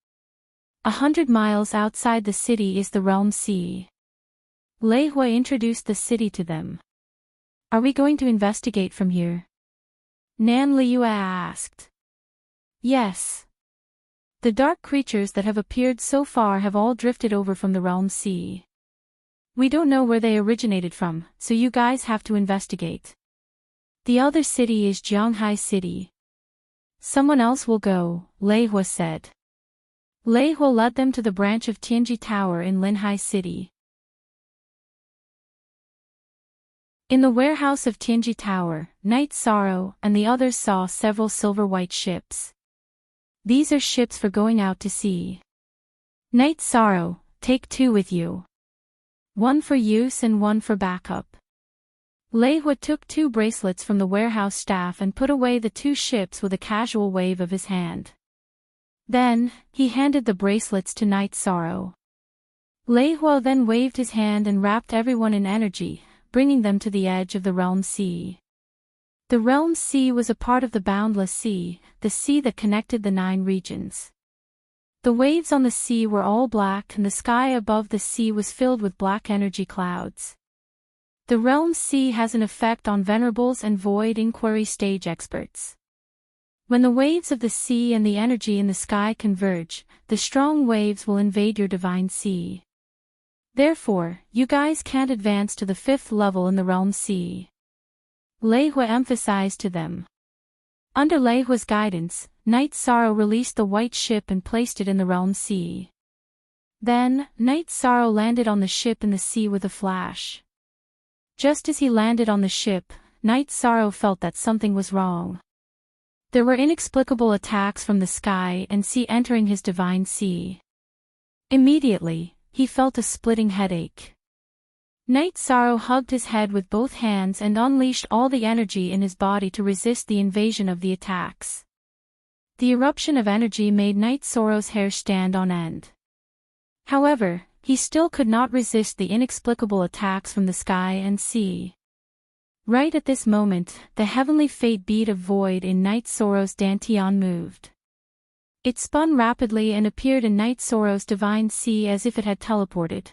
100 miles outside the city is the Realm Sea. Lei Hua introduced the city to them. Are we going to investigate from here? Nan Liu'e asked. Yes. The dark creatures that have appeared so far have all drifted over from the Realm Sea. We don't know where they originated from, so you guys have to investigate. The other city is Jianghai City. Someone else will go, Lei Hua said. Lei Hua led them to the branch of Tianji Tower in Linhai City. In the warehouse of Tianji Tower, Night Sorrow and the others saw several silver-white ships. These are ships for going out to sea. Night Sorrow, take 2 with you. 1 for use and 1 for backup. Lei Hua took 2 bracelets from the warehouse staff and put away the 2 ships with a casual wave of his hand. Then, he handed the bracelets to Night Sorrow. Lei Hua then waved his hand and wrapped everyone in energy, bringing them to the edge of the Realm Sea. The Realm Sea was a part of the Boundless Sea, the sea that connected the 9 regions. The waves on the sea were all black and the sky above the sea was filled with black energy clouds. The Realm Sea has an effect on Venerables and Void Inquiry stage experts. When the waves of the sea and the energy in the sky converge, the strong waves will invade your divine sea. Therefore, you guys can't advance to the 5th level in the Realm Sea. Lei Hua emphasized to them. Under Lei Hua's guidance, Night Sorrow released the white ship and placed it in the Realm Sea. Then, Night Sorrow landed on the ship in the sea with a flash. Just as he landed on the ship, Night Sorrow felt that something was wrong. There were inexplicable attacks from the sky and sea entering his divine sea. Immediately, he felt a splitting headache. Night Sorrow hugged his head with both hands and unleashed all the energy in his body to resist the invasion of the attacks. The eruption of energy made Night Sorrow's hair stand on end. However, he still could not resist the inexplicable attacks from the sky and sea. Right at this moment, the heavenly fate bead of void in Night Sorrow's dantian moved. It spun rapidly and appeared in Night Sorrow's divine sea as if it had teleported.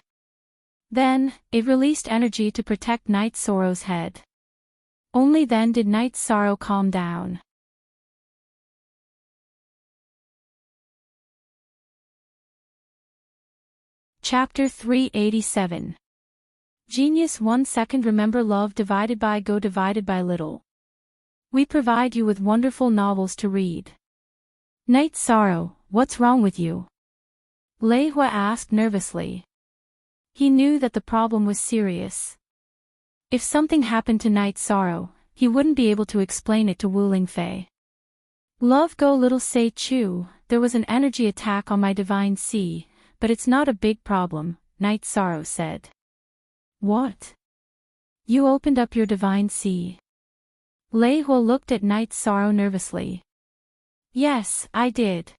Then, it released energy to protect Night Sorrow's head. Only then did Night Sorrow calm down. Chapter 387. Genius 1 second. Remember love divided by go divided by little. We provide you with wonderful novels to read. Night Sorrow, what's wrong with you? Lei Hua asked nervously. He knew that the problem was serious. If something happened to Night Sorrow, he wouldn't be able to explain it to Wu Lingfei. Love go little Sei Chu, there was an energy attack on my divine sea, but it's not a big problem, Night Sorrow said. What? You opened up your divine sea? Lei Hua looked at Night Sorrow nervously. Yes, I did.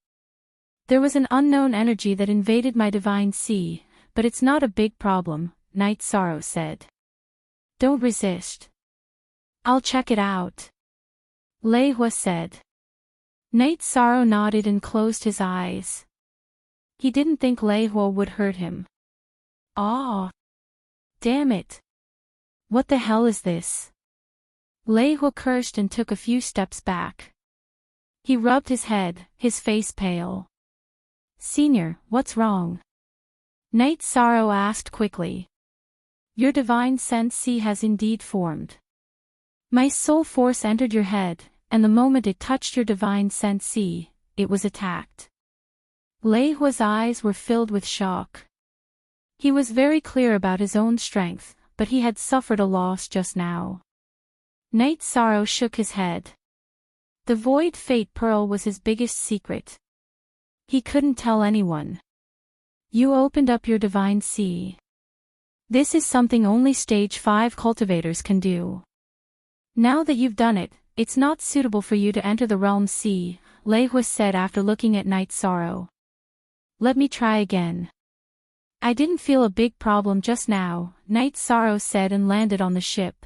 There was an unknown energy that invaded my divine sea, but it's not a big problem, Night Sorrow said. Don't resist. I'll check it out. Lei Hua said. Night Sorrow nodded and closed his eyes. He didn't think Lei Hua would hurt him. Aw. Damn it. What the hell is this? Lei Hua cursed and took a few steps back. He rubbed his head, his face pale. "Senior, what's wrong?" Knight Sorrow asked quickly. "Your divine sense has indeed formed. My soul force entered your head, and the moment it touched your divine sense, it was attacked." Lei Hua's eyes were filled with shock. He was very clear about his own strength, but he had suffered a loss just now. Knight Sorrow shook his head. The Void Fate Pearl was his biggest secret. He couldn't tell anyone. "You opened up your divine sea. This is something only Stage 5 cultivators can do. Now that you've done it, it's not suitable for you to enter the Realm Sea," Lei Hua said after looking at Knight Sorrow. "Let me try again." "I didn't feel a big problem just now," Knight Sorrow said and landed on the ship.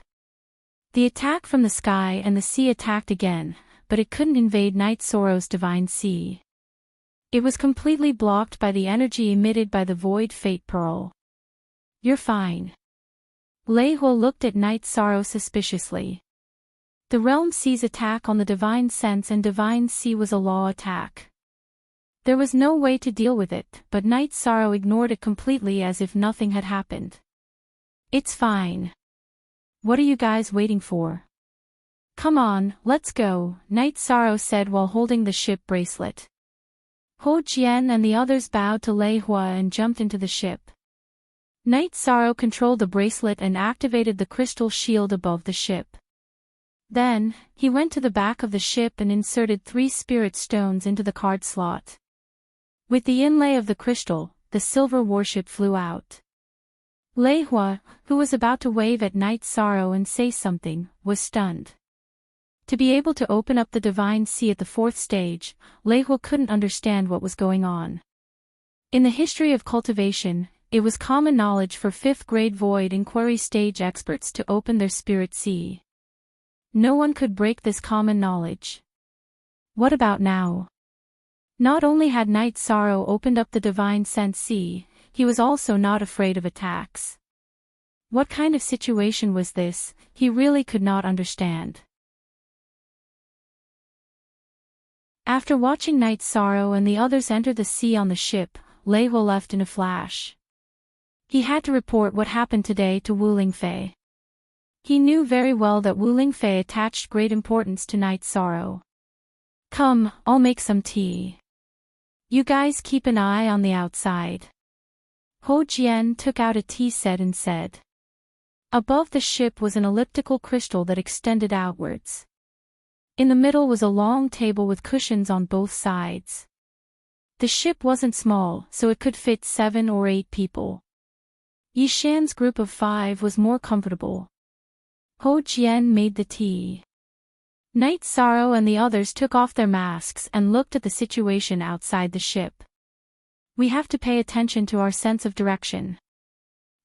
The attack from the sky and the sea attacked again, but it couldn't invade Knight Sorrow's divine sea. It was completely blocked by the energy emitted by the Void Fate Pearl. "You're fine." Lei Hua looked at Knight Sorrow suspiciously. The Realm Sea's attack on the Divine Sense and Divine Sea was a law attack. There was no way to deal with it, but Knight Sorrow ignored it completely as if nothing had happened. "It's fine. What are you guys waiting for? Come on, let's go," Knight Sorrow said while holding the ship bracelet. Ho Jian and the others bowed to Lei Hua and jumped into the ship. Knight Sorrow controlled the bracelet and activated the crystal shield above the ship. Then, he went to the back of the ship and inserted 3 spirit stones into the card slot. With the inlay of the crystal, the silver warship flew out. Lei Hua, who was about to wave at Knight Sorrow and say something, was stunned. To be able to open up the Divine Sea at the 4th stage, Lei Hua couldn't understand what was going on. In the history of cultivation, it was common knowledge for 5th grade Void Inquiry stage experts to open their spirit sea. No one could break this common knowledge. What about now? Not only had Knight Sorrow opened up the Divine Sense Sea, he was also not afraid of attacks. What kind of situation was this? He really could not understand. After watching Knight Sorrow and the others enter the sea on the ship, Lei Hua left in a flash. He had to report what happened today to Wu Lingfei. He knew very well that Wu Lingfei attached great importance to Knight Sorrow. "Come, I'll make some tea. You guys keep an eye on the outside." Ho Jian took out a tea set and said. Above the ship was an elliptical crystal that extended outwards. In the middle was a long table with cushions on both sides. The ship wasn't small, so it could fit 7 or 8 people. Yishan's group of 5 was more comfortable. Ho Jian made the tea. Knight Sorrow and the others took off their masks and looked at the situation outside the ship. "We have to pay attention to our sense of direction.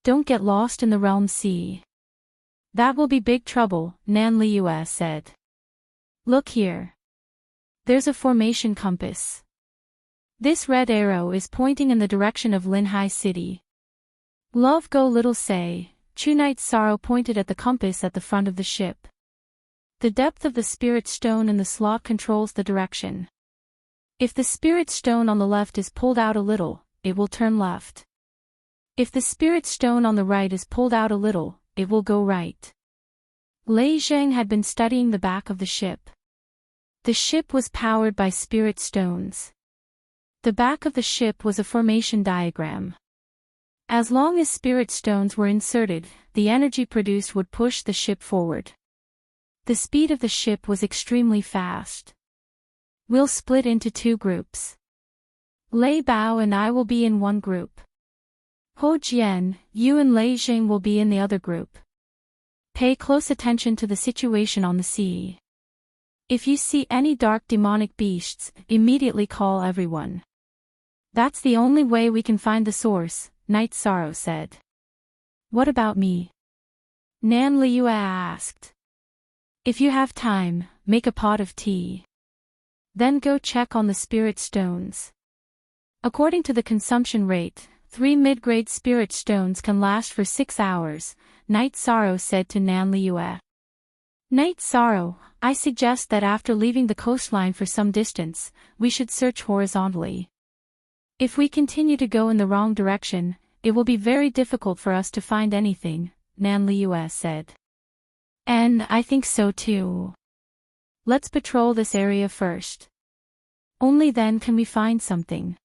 Don't get lost in the Realm Sea. That will be big trouble," Nan Liu said. "Look here. There's a formation compass. This red arrow is pointing in the direction of Linhai City. Love go little say." Chu Knight Sorrow pointed at the compass at the front of the ship. The depth of the spirit stone in the slot controls the direction. If the spirit stone on the left is pulled out a little, it will turn left. If the spirit stone on the right is pulled out a little, it will go right. Lei Zheng had been studying the back of the ship. The ship was powered by spirit stones. The back of the ship was a formation diagram. As long as spirit stones were inserted, the energy produced would push the ship forward. The speed of the ship was extremely fast. "We'll split into 2 groups. Lei Bao and I will be in one group. Ho Jian, you and Lei Jing will be in the other group. Pay close attention to the situation on the sea. If you see any dark demonic beasts, immediately call everyone. That's the only way we can find the source," Knight Sorrow said. "What about me?" Nan Liu asked. "If you have time, make a pot of tea. Then go check on the spirit stones. According to the consumption rate, 3 mid-grade spirit stones can last for 6 hours," Knight Sorrow said to Nan Liu. Night Sorrow, I suggest that after leaving the coastline for some distance, we should search horizontally. If we continue to go in the wrong direction, it will be very difficult for us to find anything, Nan Liu said. And I think so too. Let's patrol this area first. Only then can we find something.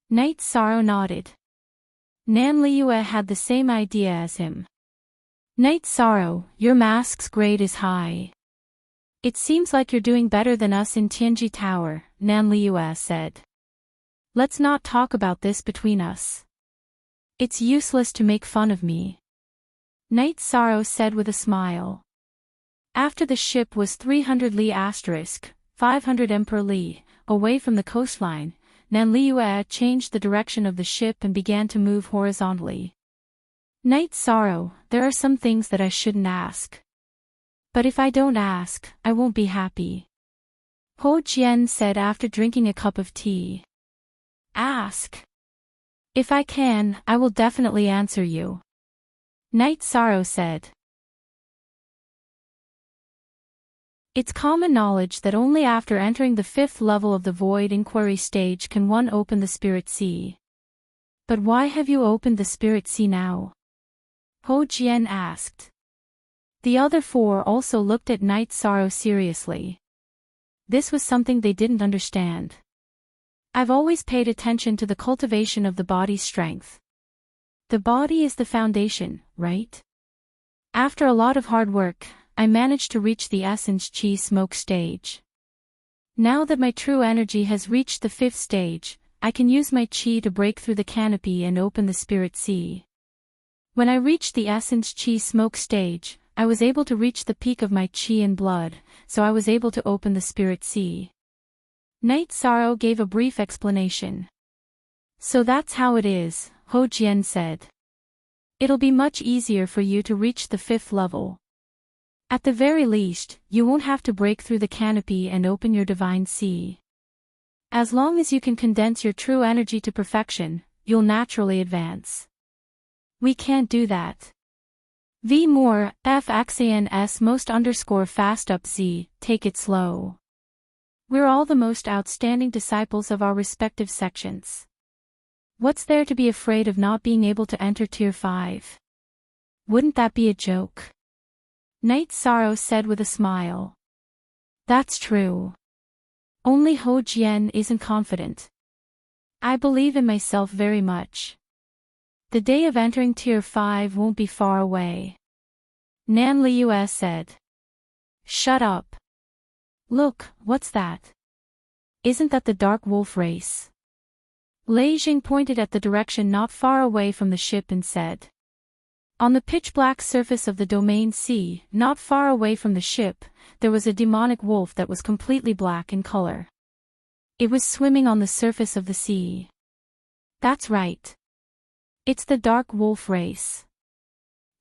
Night Sorrow nodded. Nan Liu had the same idea as him. Night Sorrow, your mask's grade is high. It seems like you're doing better than us in Tianji Tower, Nan Liu said. Let's not talk about this between us. It's useless to make fun of me. Night Sorrow said with a smile. After the ship was 300 li *, 500 Emperor li, away from the coastline, Nan Liu changed the direction of the ship and began to move horizontally. Night Sorrow, there are some things that I shouldn't ask. But if I don't ask, I won't be happy. Ho Jian said after drinking a cup of tea. Ask. If I can, I will definitely answer you. Night Sorrow said. It's common knowledge that only after entering the 5th level of the Void Inquiry stage can one open the Spirit Sea. But why have you opened the Spirit Sea now? Ho Jian asked. The other 4 also looked at Night Sorrow seriously. This was something they didn't understand. I've always paid attention to the cultivation of the body's strength. The body is the foundation, right? After a lot of hard work, I managed to reach the Essence Chi Smoke stage. Now that my true energy has reached the 5th stage, I can use my Chi to break through the canopy and open the Spirit Sea. When I reached the Essence Chi Smoke stage, I was able to reach the peak of my Chi and blood, so I was able to open the Spirit Sea. Night Sorrow gave a brief explanation. So that's how it is, Ho Jian said. It'll be much easier for you to reach the 5th level. At the very least, you won't have to break through the canopy and open your divine sea. As long as you can condense your true energy to perfection, you'll naturally advance. We can't do that. V more, F Axian S most _ fast up Z, take it slow. We're all the most outstanding disciples of our respective sections. What's there to be afraid of not being able to enter Tier 5? Wouldn't that be a joke? Night Sorrow said with a smile. That's true. Only Ho Jian isn't confident. I believe in myself very much. The day of entering Tier 5 won't be far away. Nan Liu said. Shut up. Look, what's that? Isn't that the Dark Wolf race? Lei Jing pointed at the direction not far away from the ship and said. On the pitch-black surface of the Domain Sea, not far away from the ship, there was a demonic wolf that was completely black in color. It was swimming on the surface of the sea. That's right. It's the Dark Wolf race.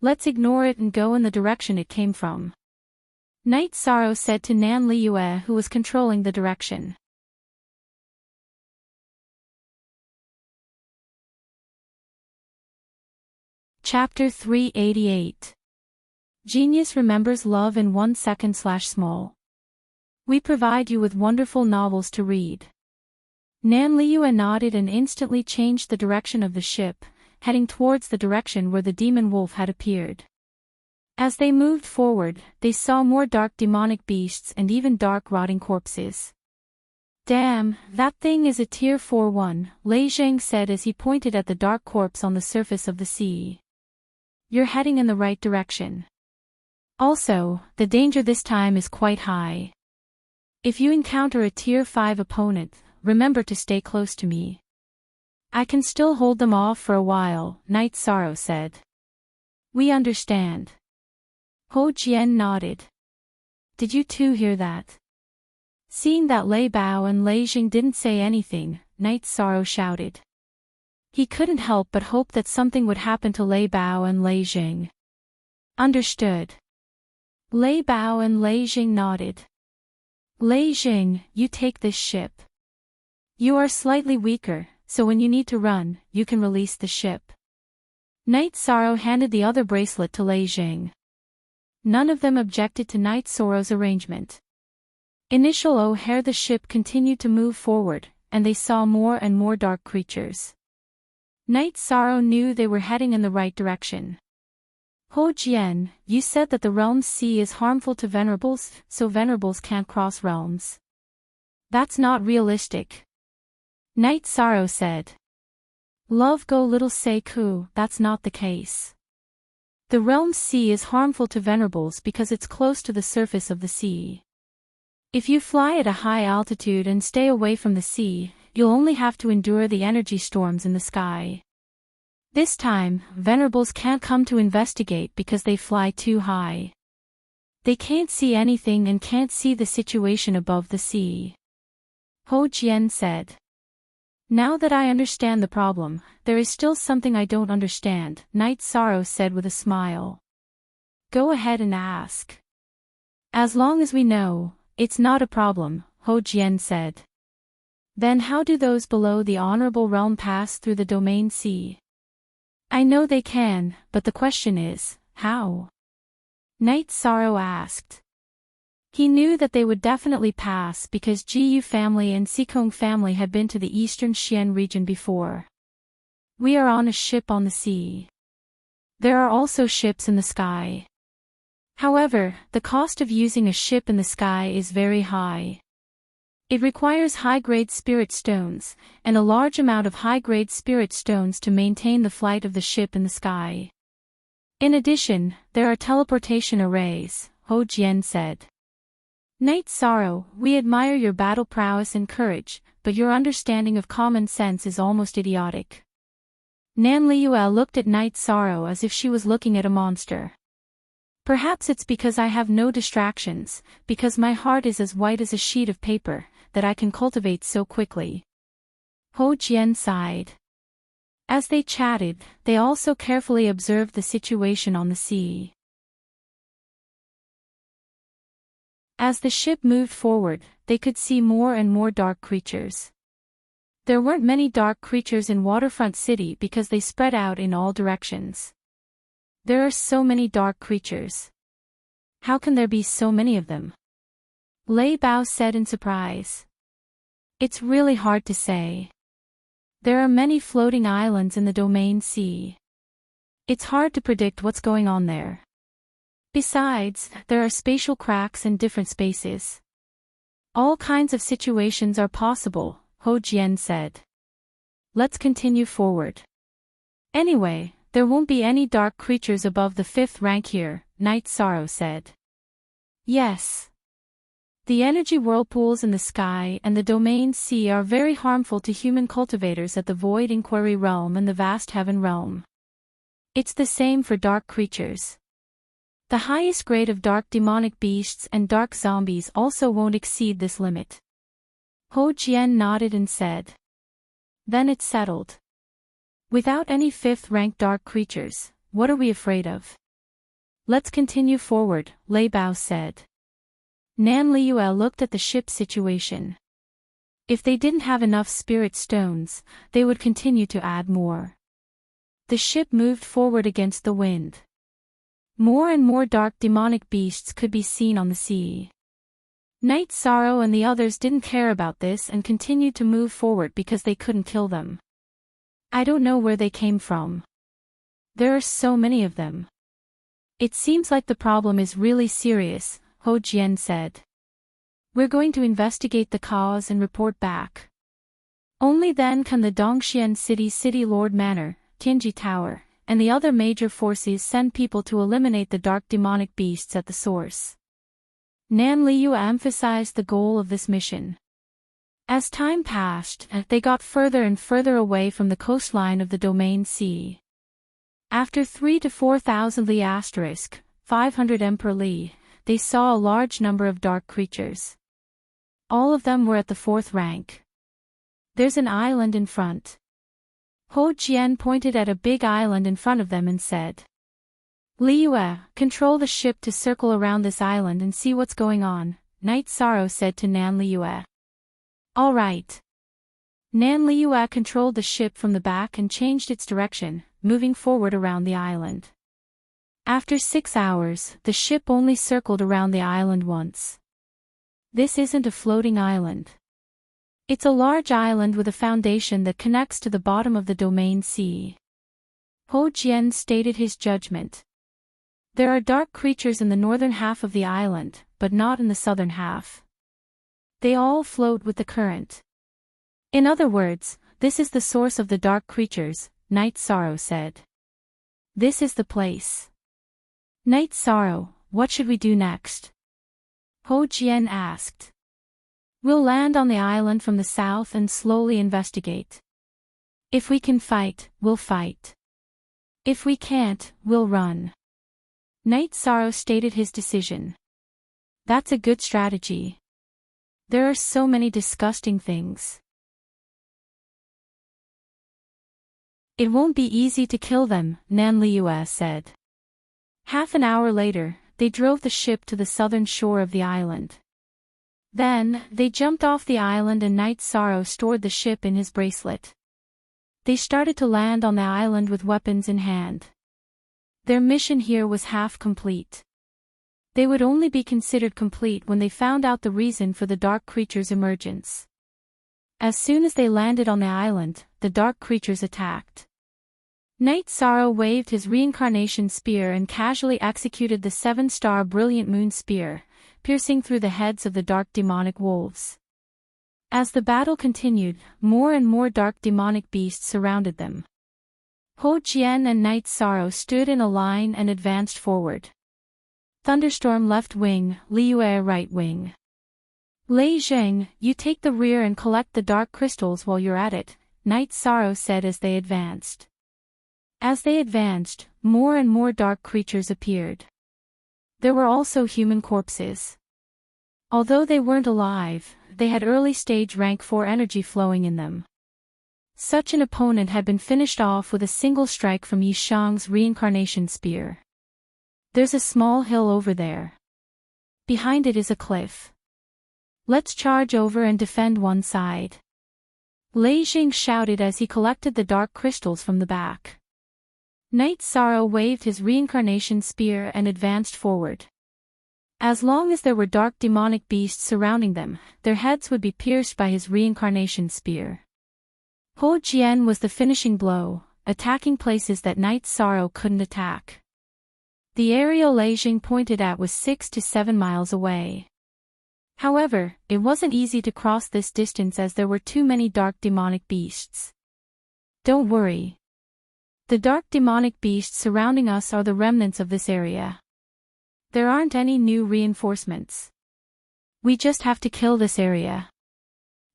Let's ignore it and go in the direction it came from. Night Sorrow said to Nan Liu, who was controlling the direction. Chapter 388. Genius remembers love in 1 second /small. We provide you with wonderful novels to read. Nan Liu nodded and instantly changed the direction of the ship, heading towards the direction where the demon wolf had appeared. As they moved forward, they saw more dark demonic beasts and even dark rotting corpses. Damn, that thing is a Tier 4 one, Lei Zhang said as he pointed at the dark corpse on the surface of the sea. You're heading in the right direction. Also, the danger this time is quite high. If you encounter a Tier 5 opponent, remember to stay close to me. I can still hold them off for a while, Night Sorrow said. We understand. Ho Jian nodded. Did you two hear that? Seeing that Lei Bao and Lei Jing didn't say anything, Night Sorrow shouted. He couldn't help but hope that something would happen to Lei Bao and Lei Jing. Understood. Lei Bao and Lei Jing nodded. Lei Jing, you take this ship. You are slightly weaker, so when you need to run, you can release the ship. Night Sorrow handed the other bracelet to Lei Jing. None of them objected to Night Sorrow's arrangement. Initial O'Hare the ship continued to move forward, and they saw more and more dark creatures. Night Sorrow knew they were heading in the right direction. Ho Jian, you said that the realm's sea is harmful to venerables, so venerables can't cross realms. That's not realistic. Night Sorrow said. Love go little say ku, that's not the case. The realm's sea is harmful to venerables because it's close to the surface of the sea. If you fly at a high altitude and stay away from the sea, you'll only have to endure the energy storms in the sky. This time, venerables can't come to investigate because they fly too high. They can't see anything and can't see the situation above the sea. Ho Jian said. Now that I understand the problem, there is still something I don't understand, Night Sorrow said with a smile. Go ahead and ask. As long as we know, it's not a problem, Ho Jian said. Then how do those below the honorable realm pass through the domain sea? I know they can, but the question is, how? Night Sorrow asked. He knew that they would definitely pass because Jiyu family and Sikong family had been to the eastern Xian region before. We are on a ship on the sea. There are also ships in the sky. However, the cost of using a ship in the sky is very high. It requires high-grade spirit stones, and a large amount of high-grade spirit stones to maintain the flight of the ship in the sky. In addition, there are teleportation arrays, Ho Jian said. Night Sorrow, we admire your battle prowess and courage, but your understanding of common sense is almost idiotic. Nan Liuel looked at Night Sorrow as if she was looking at a monster. Perhaps it's because I have no distractions, because my heart is as white as a sheet of paper, that I can cultivate so quickly. Ho Jian sighed. As they chatted, they also carefully observed the situation on the sea. As the ship moved forward, they could see more and more dark creatures. There weren't many dark creatures in Waterfront City because they spread out in all directions. There are so many dark creatures. How can there be so many of them? Lei Bao said in surprise. It's really hard to say. There are many floating islands in the domain sea. It's hard to predict what's going on there. Besides, there are spatial cracks in different spaces. All kinds of situations are possible, Ho Jian said. Let's continue forward. Anyway, there won't be any dark creatures above the 5th rank here, Night Sorrow said. Yes. The energy whirlpools in the sky and the domain sea are very harmful to human cultivators at the Void Inquiry Realm and the Vast Heaven Realm. It's the same for dark creatures. The highest grade of dark demonic beasts and dark zombies also won't exceed this limit. Ho Jian nodded and said. Then it's settled. Without any 5th rank dark creatures, what are we afraid of? Let's continue forward, Lei Bao said. Nan Liuel looked at the ship's situation. If they didn't have enough spirit stones, they would continue to add more. The ship moved forward against the wind. More and more dark demonic beasts could be seen on the sea. Night Sorrow and the others didn't care about this and continued to move forward because they couldn't kill them. I don't know where they came from. There are so many of them. It seems like the problem is really serious, Ho Jian said. We're going to investigate the cause and report back. Only then can the Dongxian City Lord Manor, Tianji Tower, and the other major forces send people to eliminate the dark demonic beasts at the source. Nan Liu emphasized the goal of this mission. As time passed, they got further and further away from the coastline of the domain sea. After 3 to 4,000 li *, 500 Emperor Li, they saw a large number of dark creatures. All of them were at the 4th rank. There's an island in front. Ho Jian pointed at a big island in front of them and said. Liyue, control the ship to circle around this island and see what's going on, Night Sorrow said to Nan Liyue. All right. Nan Liyue controlled the ship from the back and changed its direction, moving forward around the island. After 6 hours, the ship only circled around the island once. This isn't a floating island. It's a large island with a foundation that connects to the bottom of the domain sea. Ho Jian stated his judgment. There are dark creatures in the northern half of the island, but not in the southern half. They all float with the current. In other words, this is the source of the dark creatures, Night Sorrow said. This is the place. Night Sorrow, what should we do next? Ho Jian asked. We'll land on the island from the south and slowly investigate. If we can fight, we'll fight. If we can't, we'll run. Night Sorrow stated his decision. That's a good strategy. There are so many disgusting things. It won't be easy to kill them, Nan Liu said. Half an hour later, they drove the ship to the southern shore of the island. Then, they jumped off the island and Night Sorrow stored the ship in his bracelet. They started to land on the island with weapons in hand. Their mission here was half complete. They would only be considered complete when they found out the reason for the dark creature's emergence. As soon as they landed on the island, the dark creatures attacked. Night Sorrow waved his reincarnation spear and casually executed the 7-star brilliant moon spear, piercing through the heads of the dark demonic wolves. As the battle continued, more and more dark demonic beasts surrounded them. Ho Jian and Night Sorrow stood in a line and advanced forward. Thunderstorm left wing, Liu right wing. Lei Zheng, you take the rear and collect the dark crystals while you're at it, Night Sorrow said as they advanced. As they advanced, more and more dark creatures appeared. There were also human corpses. Although they weren't alive, they had early-stage rank 4 energy flowing in them. Such an opponent had been finished off with a single strike from Yi Shang's reincarnation spear. There's a small hill over there. Behind it is a cliff. Let's charge over and defend one side. Lei Jing shouted as he collected the dark crystals from the back. Night Sorrow waved his reincarnation spear and advanced forward. As long as there were dark demonic beasts surrounding them, their heads would be pierced by his reincarnation spear. Ho Jian was the finishing blow, attacking places that Night Sorrow couldn't attack. The area Lei Jing pointed at was 6 to 7 miles away. However, it wasn't easy to cross this distance as there were too many dark demonic beasts. Don't worry. The dark demonic beasts surrounding us are the remnants of this area. There aren't any new reinforcements. We just have to kill this area.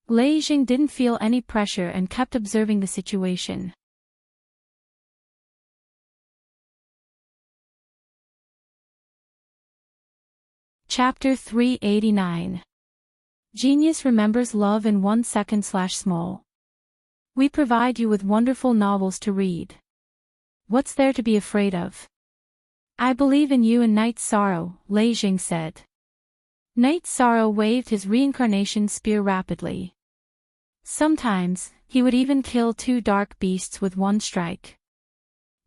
Lei Jing didn't feel any pressure and kept observing the situation. Chapter 389. Genius remembers love in 1 second/small. We provide you with wonderful novels to read. What's there to be afraid of? I believe in you and Night Sorrow, Lei Jing said. Night Sorrow waved his reincarnation spear rapidly. Sometimes, he would even kill 2 dark beasts with 1 strike.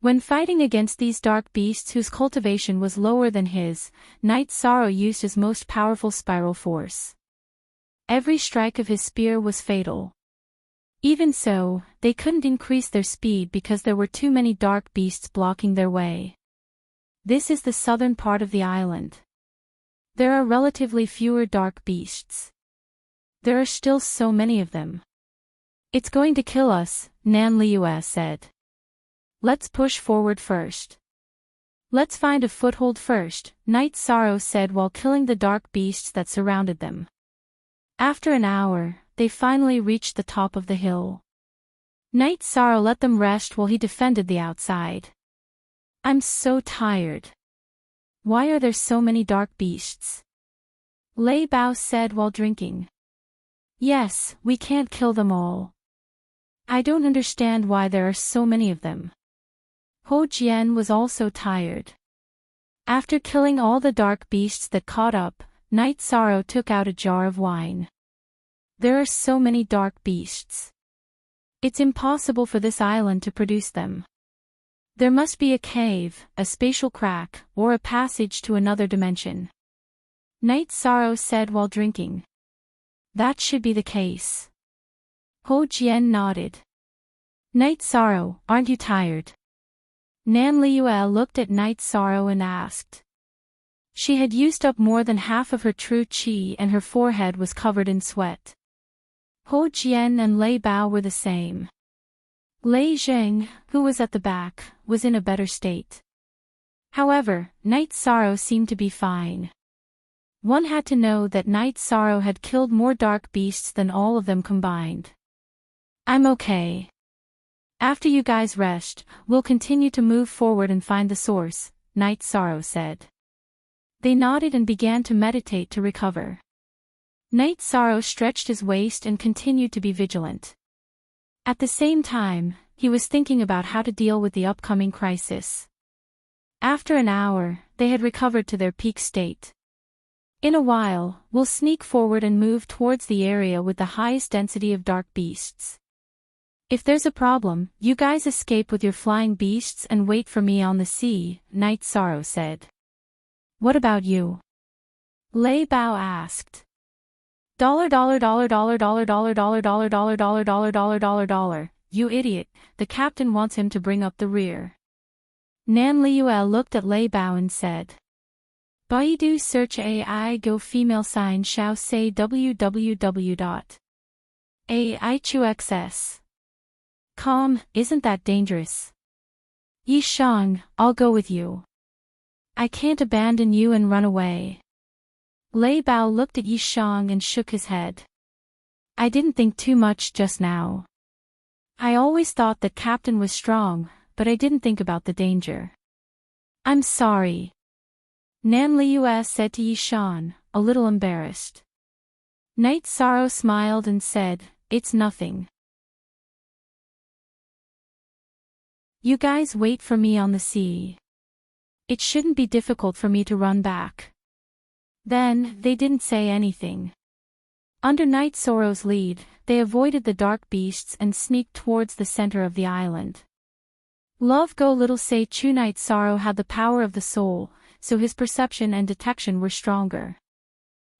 When fighting against these dark beasts whose cultivation was lower than his, Night Sorrow used his most powerful spiral force. Every strike of his spear was fatal. Even so, they couldn't increase their speed because there were too many dark beasts blocking their way. This is the southern part of the island. There are relatively fewer dark beasts. There are still so many of them. It's going to kill us, Nan Liu said. Let's push forward first. Let's find a foothold first, Night Sorrow said while killing the dark beasts that surrounded them. After an hour, they finally reached the top of the hill. Night Sorrow let them rest while he defended the outside. I'm so tired. Why are there so many dark beasts? Lei Bao said while drinking. Yes, we can't kill them all. I don't understand why there are so many of them. Ho Jian was also tired. After killing all the dark beasts that caught up, Night Sorrow took out a jar of wine. There are so many dark beasts. It's impossible for this island to produce them. There must be a cave, a spatial crack, or a passage to another dimension. Night Sorrow said while drinking. That should be the case. Ho Jian nodded. Night Sorrow, aren't you tired? Nan Liuel looked at Night Sorrow and asked. She had used up more than half of her true qi and her forehead was covered in sweat. Ho Jian and Lei Bao were the same. Lei Zheng, who was at the back, was in a better state. However, Night Sorrow seemed to be fine. One had to know that Night Sorrow had killed more dark beasts than all of them combined. I'm okay. After you guys rest, we'll continue to move forward and find the source, Night Sorrow said. They nodded and began to meditate to recover. Night Sorrow stretched his waist and continued to be vigilant. At the same time, he was thinking about how to deal with the upcoming crisis. After an hour, they had recovered to their peak state. In a while, we'll sneak forward and move towards the area with the highest density of dark beasts. If there's a problem, you guys escape with your flying beasts and wait for me on the sea, Night Sorrow said. What about you? Lei Bao asked. $, you idiot, the captain wants him to bring up the rear. Nan Liuel looked at Lei Bao and said. Baidu search AI go female sign shao say www.aichuxs.com, isn't that dangerous? Yi Shang, I'll go with you. I can't abandon you and run away. Lei Bao looked at Yi Shang and shook his head. I didn't think too much just now. I always thought that Captain was strong, but I didn't think about the danger. I'm sorry. Nan Liuel said to Yi Shang, a little embarrassed. Night Sorrow smiled and said, it's nothing. You guys wait for me on the sea. It shouldn't be difficult for me to run back. Then, they didn't say anything. Under Night Sorrow's lead, they avoided the dark beasts and sneaked towards the center of the island. Love Go Little Say Chu. Night Sorrow had the power of the soul, so his perception and detection were stronger.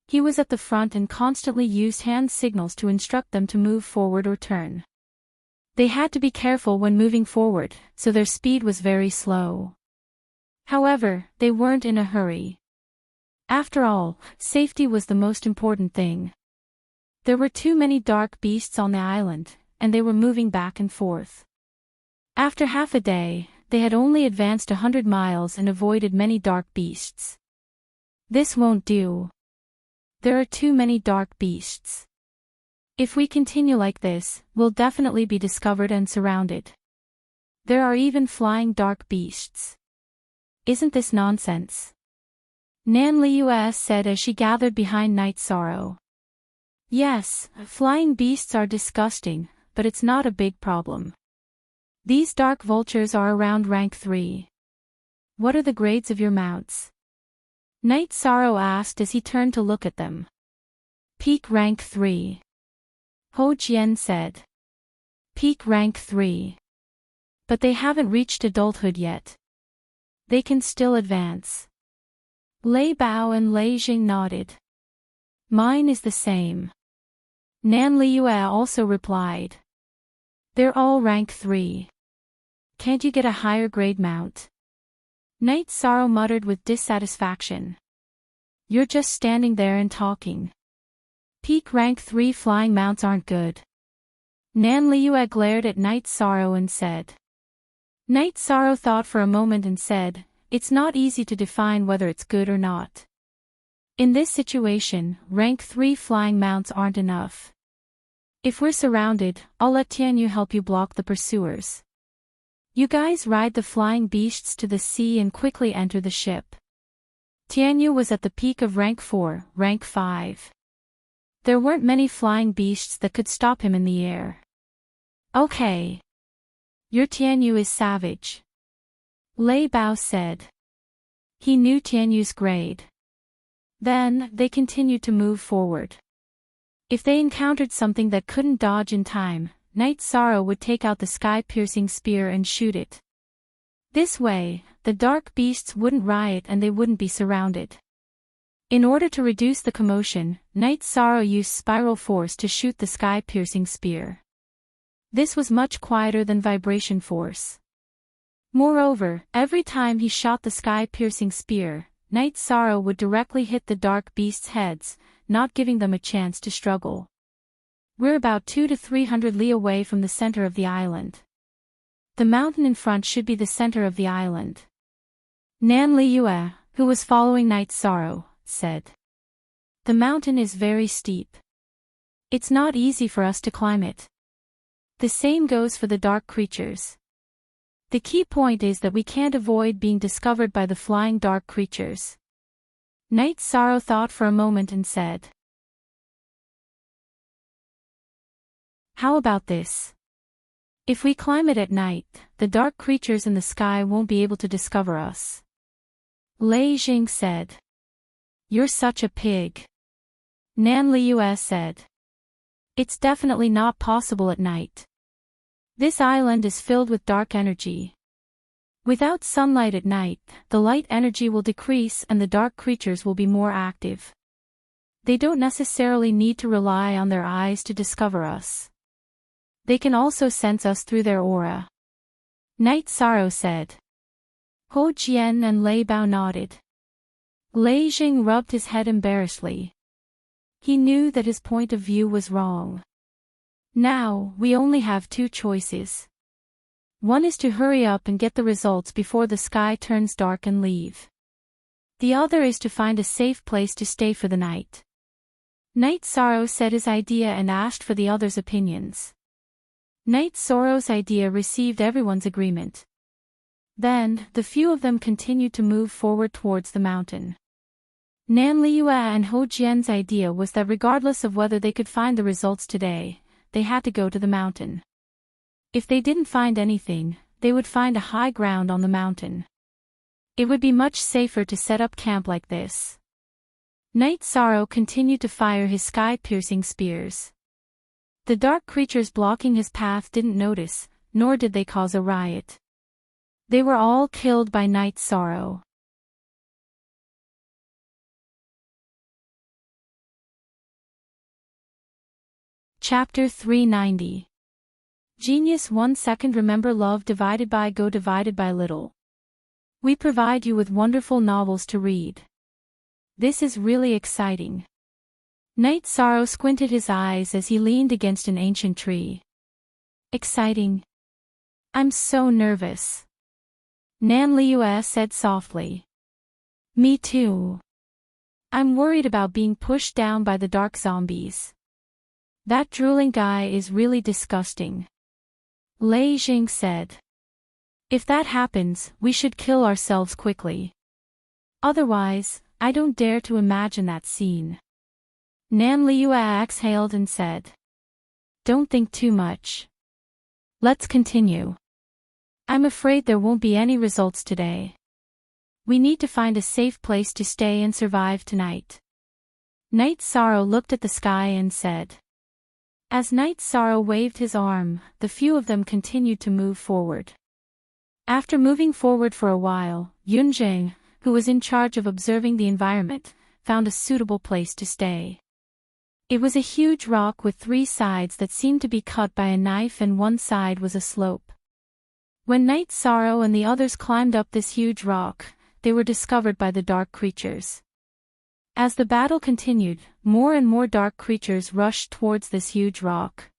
He was at the front and constantly used hand signals to instruct them to move forward or turn. They had to be careful when moving forward, so their speed was very slow. However, they weren't in a hurry. After all, safety was the most important thing. There were too many dark beasts on the island, and they were moving back and forth. After half a day, they had only advanced 100 miles and avoided many dark beasts. This won't do. There are too many dark beasts. If we continue like this, we'll definitely be discovered and surrounded. There are even flying dark beasts. Isn't this nonsense? Nan Liuel said as she gathered behind Night Sorrow. Yes, flying beasts are disgusting, but it's not a big problem. These dark vultures are around rank 3. What are the grades of your mounts? Night Sorrow asked as he turned to look at them. Peak rank 3. Ho Jian said. Peak rank 3. But they haven't reached adulthood yet. They can still advance. Lei Bao and Lei Jing nodded. Mine is the same. Nan Liuel also replied. They're all rank 3. Can't you get a higher grade mount? Night Sorrow muttered with dissatisfaction. You're just standing there and talking. Peak rank 3 flying mounts aren't good. Nan Liuel glared at Night Sorrow and said. Night Sorrow thought for a moment and said, it's not easy to define whether it's good or not. In this situation, rank 3 flying mounts aren't enough. If we're surrounded, I'll let Tianyu help you block the pursuers. You guys ride the flying beasts to the sea and quickly enter the ship. Tianyu was at the peak of rank 4, rank 5. There weren't many flying beasts that could stop him in the air. Okay. Your Tianyu is savage. Lei Bao said. He knew Tianyu's grade. Then, they continued to move forward. If they encountered something that couldn't dodge in time, Night Sorrow would take out the sky-piercing spear and shoot it. This way, the dark beasts wouldn't riot and they wouldn't be surrounded. In order to reduce the commotion, Night Sorrow used spiral force to shoot the sky-piercing spear. This was much quieter than vibration force. Moreover, every time he shot the sky-piercing spear, Night Sorrow would directly hit the dark beasts' heads, not giving them a chance to struggle. We're about 200 to 300 li away from the center of the island. The mountain in front should be the center of the island. Nan Liyue, who was following Night Sorrow, said. The mountain is very steep. It's not easy for us to climb it. The same goes for the dark creatures. The key point is that we can't avoid being discovered by the flying dark creatures. Night Sorrow thought for a moment and said. How about this? If we climb it at night, the dark creatures in the sky won't be able to discover us. Lei Jing said. You're such a pig. Nan Liyue said. It's definitely not possible at night. This island is filled with dark energy. Without sunlight at night, the light energy will decrease and the dark creatures will be more active. They don't necessarily need to rely on their eyes to discover us. They can also sense us through their aura. Night Sorrow said. Ho Jian and Lei Bao nodded. Lei Jing rubbed his head embarrassedly. He knew that his point of view was wrong. Now, we only have two choices. One is to hurry up and get the results before the sky turns dark and leave. The other is to find a safe place to stay for the night. Night Sorrow said his idea and asked for the others' opinions. Night Sorrow's idea received everyone's agreement. Then, the few of them continued to move forward towards the mountain. Nan Liyue and Ho Jian's idea was that regardless of whether they could find the results today, they had to go to the mountain. If they didn't find anything, they would find a high ground on the mountain. It would be much safer to set up camp like this. Night Sorrow continued to fire his sky-piercing spears. The dark creatures blocking his path didn't notice, nor did they cause a riot. They were all killed by Night Sorrow. Chapter 390. Genius 1 second. Remember, love divided by go divided by little. We provide you with wonderful novels to read. This is really exciting. Night Sorrow squinted his eyes as he leaned against an ancient tree. Exciting. I'm so nervous. Nan Liyue said softly. Me too. I'm worried about being pushed down by the dark zombies. That drooling guy is really disgusting. Lei Jing said. If that happens, we should kill ourselves quickly. Otherwise, I don't dare to imagine that scene. Nan Liyue exhaled and said. Don't think too much. Let's continue. I'm afraid there won't be any results today. We need to find a safe place to stay and survive tonight. Night Sorrow looked at the sky and said. As Night Sorrow waved his arm, the few of them continued to move forward. After moving forward for a while, Yunjing, who was in charge of observing the environment, found a suitable place to stay. It was a huge rock with 3 sides that seemed to be cut by a knife, and one side was a slope. When Night Sorrow and the others climbed up this huge rock, they were discovered by the dark creatures. As the battle continued, more and more dark creatures rushed towards this huge rock.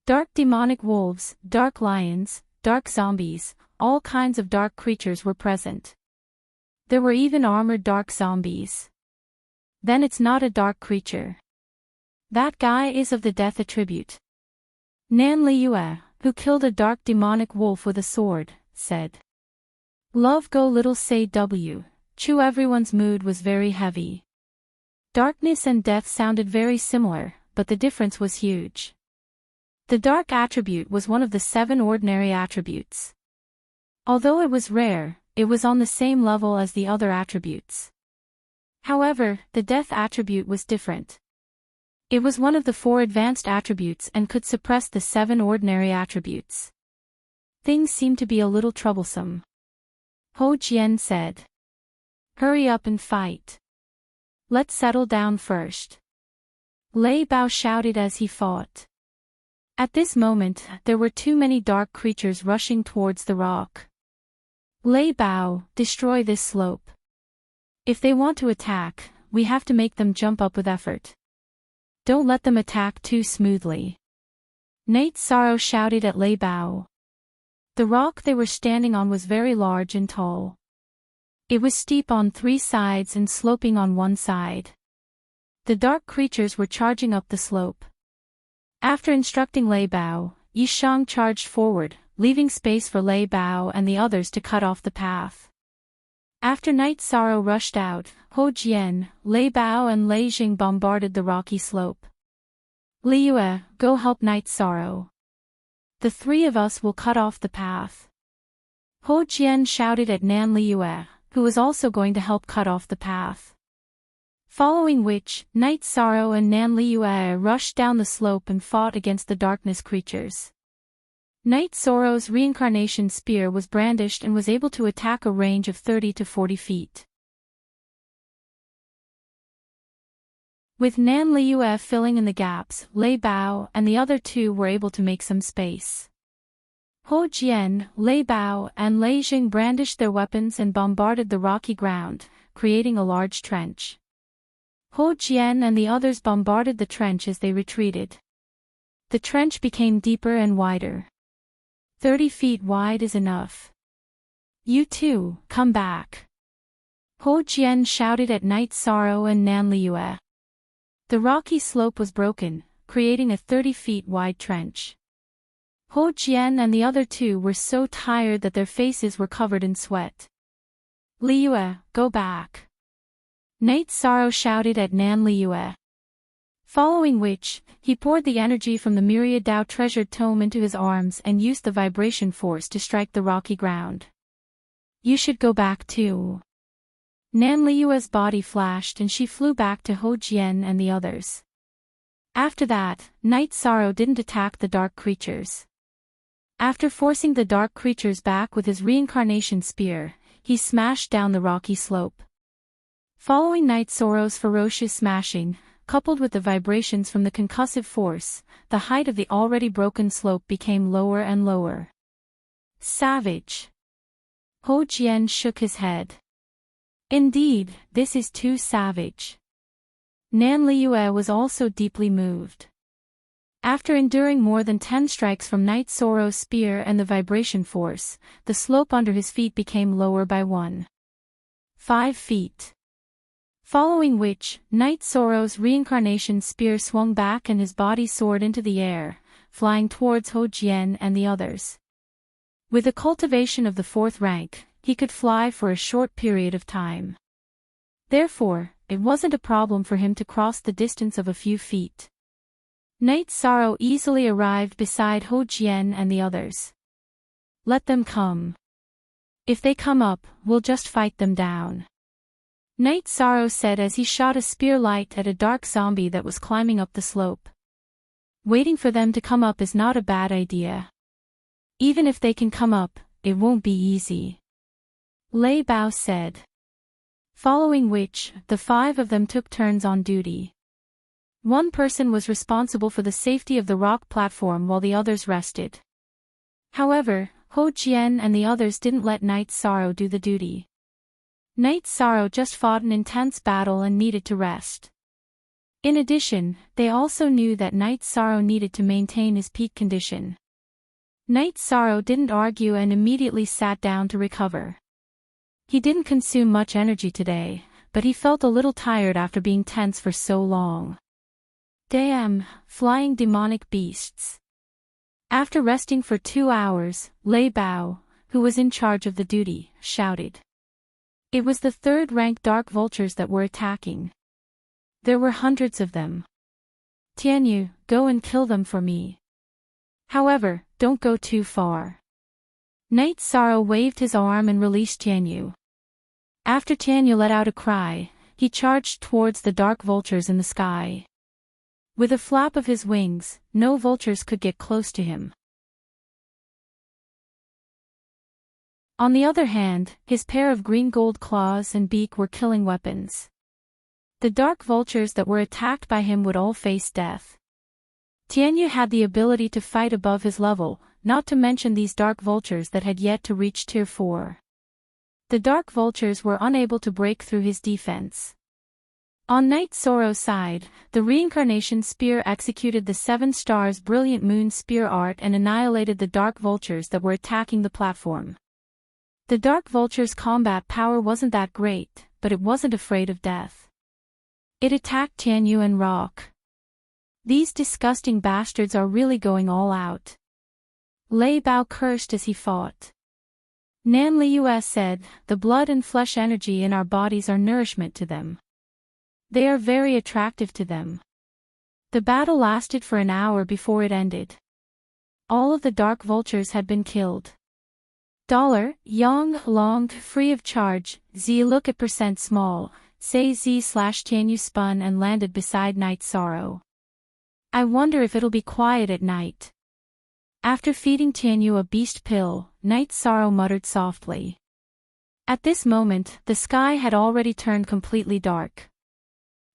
Dark demonic wolves, dark lions, dark zombies, all kinds of dark creatures were present. There were even armored dark zombies. Then it's not a dark creature. That guy is of the death attribute. Nan Liyue, who killed a dark demonic wolf with a sword, said. Love go little say W. Chu. Everyone's mood was very heavy. Darkness and death sounded very similar, but the difference was huge. The dark attribute was one of the 7 ordinary attributes. Although it was rare, it was on the same level as the other attributes. However, the death attribute was different. It was one of the 4 advanced attributes and could suppress the 7 ordinary attributes. Things seemed to be a little troublesome. Ho Jian said. Hurry up and fight. Let's settle down first. Lei Bao shouted as he fought. At this moment, there were too many dark creatures rushing towards the rock. Lei Bao, destroy this slope. If they want to attack, we have to make them jump up with effort. Don't let them attack too smoothly. Night Sorrow shouted at Lei Bao. The rock they were standing on was very large and tall. It was steep on 3 sides and sloping on 1 side. The dark creatures were charging up the slope. After instructing Lei Bao, Yishang charged forward, leaving space for Lei Bao and the others to cut off the path. After Night Sorrow rushed out, Ho Jian, Lei Bao and Lei Jing bombarded the rocky slope. Liyue, go help Night Sorrow. The 3 of us will cut off the path. Ho Jian shouted at Nan Liyue, who was also going to help cut off the path. Following which, Night Sorrow and Nan Liyue rushed down the slope and fought against the darkness creatures. Night Sorrow's reincarnation spear was brandished and was able to attack a range of 30 to 40 feet. With Nan Liyue filling in the gaps, Lei Bao and the other 2 were able to make some space. Ho Jian, Lei Bao and Lei Jing brandished their weapons and bombarded the rocky ground, creating a large trench. Ho Jian and the others bombarded the trench as they retreated. The trench became deeper and wider. 30 feet wide is enough. You two, come back. Ho Jian shouted at Night Sorrow and Nan Liyue. The rocky slope was broken, creating a 30 feet wide trench. Ho Jian and the other 2 were so tired that their faces were covered in sweat. Liyue, go back. Night Sorrow shouted at Nan Liyue. Following which, he poured the energy from the myriad Dao treasured tome into his arms and used the vibration force to strike the rocky ground. You should go back too. Nan Liyue's body flashed and she flew back to Ho Jian and the others. After that, Night Sorrow didn't attack the dark creatures. After forcing the dark creatures back with his reincarnation spear, he smashed down the rocky slope. Following Night Sorrow's ferocious smashing, coupled with the vibrations from the concussive force, the height of the already broken slope became lower and lower. Savage. Ho Jian shook his head. Indeed, this is too savage. Nan Liyue was also deeply moved. After enduring more than 10 strikes from Night Sorrow's spear and the vibration force, the slope under his feet became lower by 1.5 feet. Following which, Night Sorrow's reincarnation spear swung back and his body soared into the air, flying towards Ho Jian and the others. With the cultivation of the 4th rank, he could fly for a short period of time. Therefore, it wasn't a problem for him to cross the distance of a few feet. Night Sorrow easily arrived beside Ho Jian and the others. Let them come. If they come up, we'll just fight them down. Night Sorrow said as he shot a spear light at a dark zombie that was climbing up the slope. Waiting for them to come up is not a bad idea. Even if they can come up, it won't be easy. Lei Bao said. Following which, the 5 of them took turns on duty. One person was responsible for the safety of the rock platform while the others rested. However, Ho Jian and the others didn't let Night Sorrow do the duty. Night Sorrow just fought an intense battle and needed to rest. In addition, they also knew that Night Sorrow needed to maintain his peak condition. Night Sorrow didn't argue and immediately sat down to recover. He didn't consume much energy today, but he felt a little tired after being tense for so long. Damn, flying demonic beasts. After resting for 2 hours, Lei Bao, who was in charge of the duty, shouted. It was the 3rd rank dark vultures that were attacking. There were hundreds of them. Tianyu, go and kill them for me. However, don't go too far. Night Sorrow waved his arm and released Tianyu. After Tianyu let out a cry, he charged towards the dark vultures in the sky. With a flap of his wings, no vultures could get close to him. On the other hand, his pair of green gold claws and beak were killing weapons. The dark vultures that were attacked by him would all face death. Tianyu had the ability to fight above his level, not to mention these dark vultures that had yet to reach Tier 4. The dark vultures were unable to break through his defense. On Night Sorrow's side, the reincarnation spear executed the 7 stars brilliant moon spear art and annihilated the dark vultures that were attacking the platform. The dark vulture's combat power wasn't that great, but it wasn't afraid of death. It attacked Tianyu and Rock. These disgusting bastards are really going all out. Lei Bao cursed as he fought. Nan Liu said, "The blood and flesh energy in our bodies are nourishment to them. They are very attractive to them." The battle lasted for an hour before it ended. All of the dark vultures had been killed. $Yang Long free of charge, Z look at %small, say Z/Tianyu spun and landed beside Night Sorrow. I wonder if it'll be quiet at night. After feeding Tianyu a beast pill, Night Sorrow muttered softly. At this moment, the sky had already turned completely dark.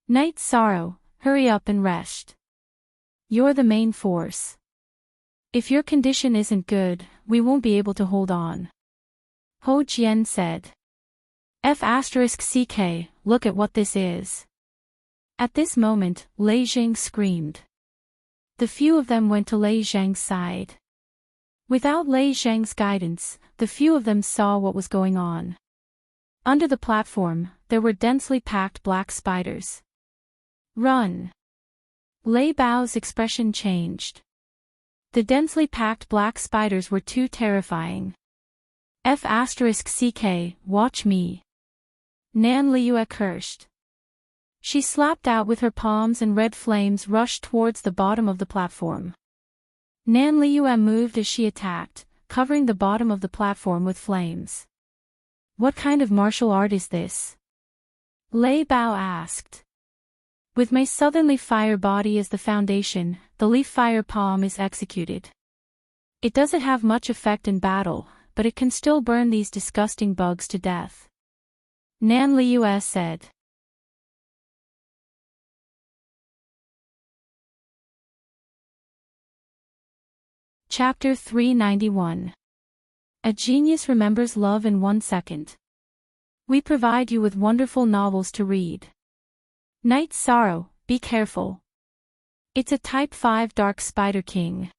Night Sorrow, hurry up and rest. You're the main force. If your condition isn't good, we won't be able to hold on. Ho Jian said. F*CK, look at what this is. At this moment, Lei Jing screamed. The few of them went to Lei Zhang's side. Without Lei Zhang's guidance, the few of them saw what was going on. Under the platform, there were densely packed black spiders. Run! Lei Bao's expression changed. The densely packed black spiders were too terrifying. F*CK, watch me. Nan Liu cursed. She slapped out with her palms and red flames rushed towards the bottom of the platform. Nan Liu moved as she attacked, covering the bottom of the platform with flames. What kind of martial art is this? Lei Bao asked. With my southern leaf fire body as the foundation, the leaf fire palm is executed. It doesn't have much effect in battle, but it can still burn these disgusting bugs to death. Nan Liu said. Chapter 391. A Genius Remembers Love in 1 Second. We provide you with wonderful novels to read. Night Sorrow, be careful. It's a Type 5 Dark Spider King.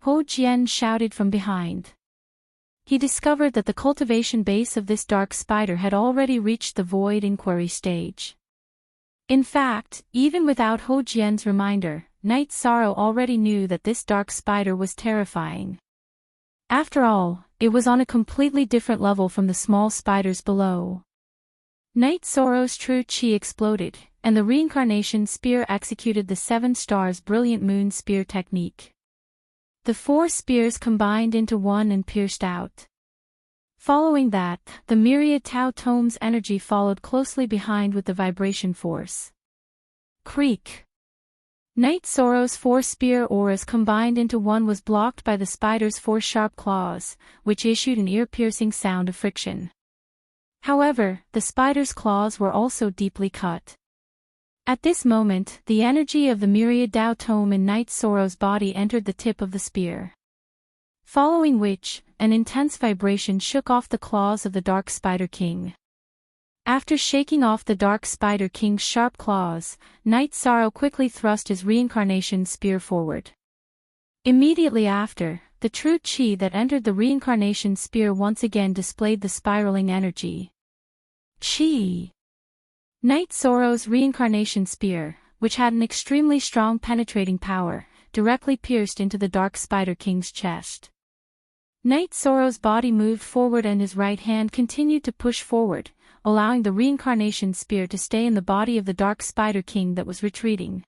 Ho Jian shouted from behind. He discovered that the cultivation base of this dark spider had already reached the void inquiry stage. In fact, even without Ho Jian's reminder, Night Sorrow already knew that this dark spider was terrifying. After all, it was on a completely different level from the small spiders below. Night Sorrow's true chi exploded, and the reincarnation spear executed the 7 stars brilliant moon spear technique. The 4 spears combined into one and pierced out. Following that, the myriad Tao Tome's energy followed closely behind with the vibration force. Creak. Night Sorrow's 4 spear auras combined into one was blocked by the spider's 4 sharp claws, which issued an ear-piercing sound of friction. However, the spider's claws were also deeply cut. At this moment, the energy of the myriad Tao Tome in Night Sorrow's body entered the tip of the spear. Following which, an intense vibration shook off the claws of the Dark Spider King. After shaking off the Dark Spider King's sharp claws, Night Sorrow quickly thrust his reincarnation spear forward. Immediately after, the true chi that entered the reincarnation spear once again displayed the spiraling energy. Chi! Night Sorrow's reincarnation spear, which had an extremely strong penetrating power, directly pierced into the Dark Spider King's chest. Night Sorrow's body moved forward and his right hand continued to push forward, allowing the reincarnation spear to stay in the body of the Dark Spider King that was retreating.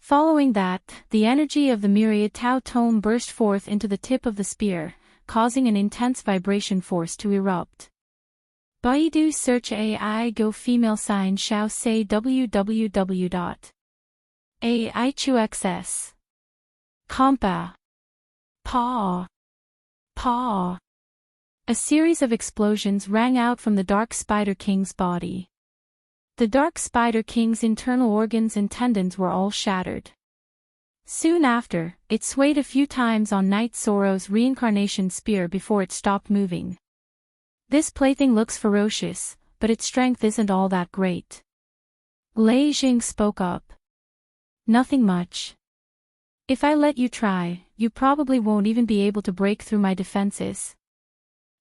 Following that, the energy of the myriad Tao Tome burst forth into the tip of the spear, causing an intense vibration force to erupt. Baidu search AI go female sign shao say www.aichuxs. Compa. Paw. Paw. A series of explosions rang out from the Dark Spider King's body. The Dark Spider King's internal organs and tendons were all shattered. Soon after, it swayed a few times on Knight Sorrow's reincarnation spear before it stopped moving. This plaything looks ferocious, but its strength isn't all that great. Lei Jing spoke up. Nothing much. If I let you try, you probably won't even be able to break through my defenses.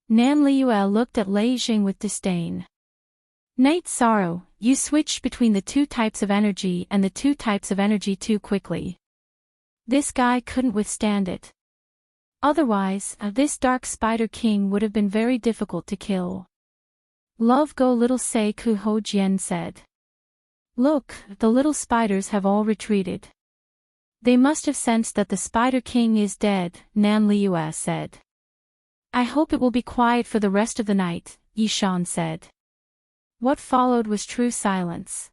Nan Liuel looked at Lei Jing with disdain. Knight Sorrow, you switched between the two types of energy and the two types of energy too quickly. This guy couldn't withstand it. Otherwise, this Dark Spider King would have been very difficult to kill. Love Go Little Sei Ku Ho Jian said. Look, the little spiders have all retreated. They must have sensed that the Spider King is dead, Nan Liuel said. I hope it will be quiet for the rest of the night, Yishan said. What followed was true silence.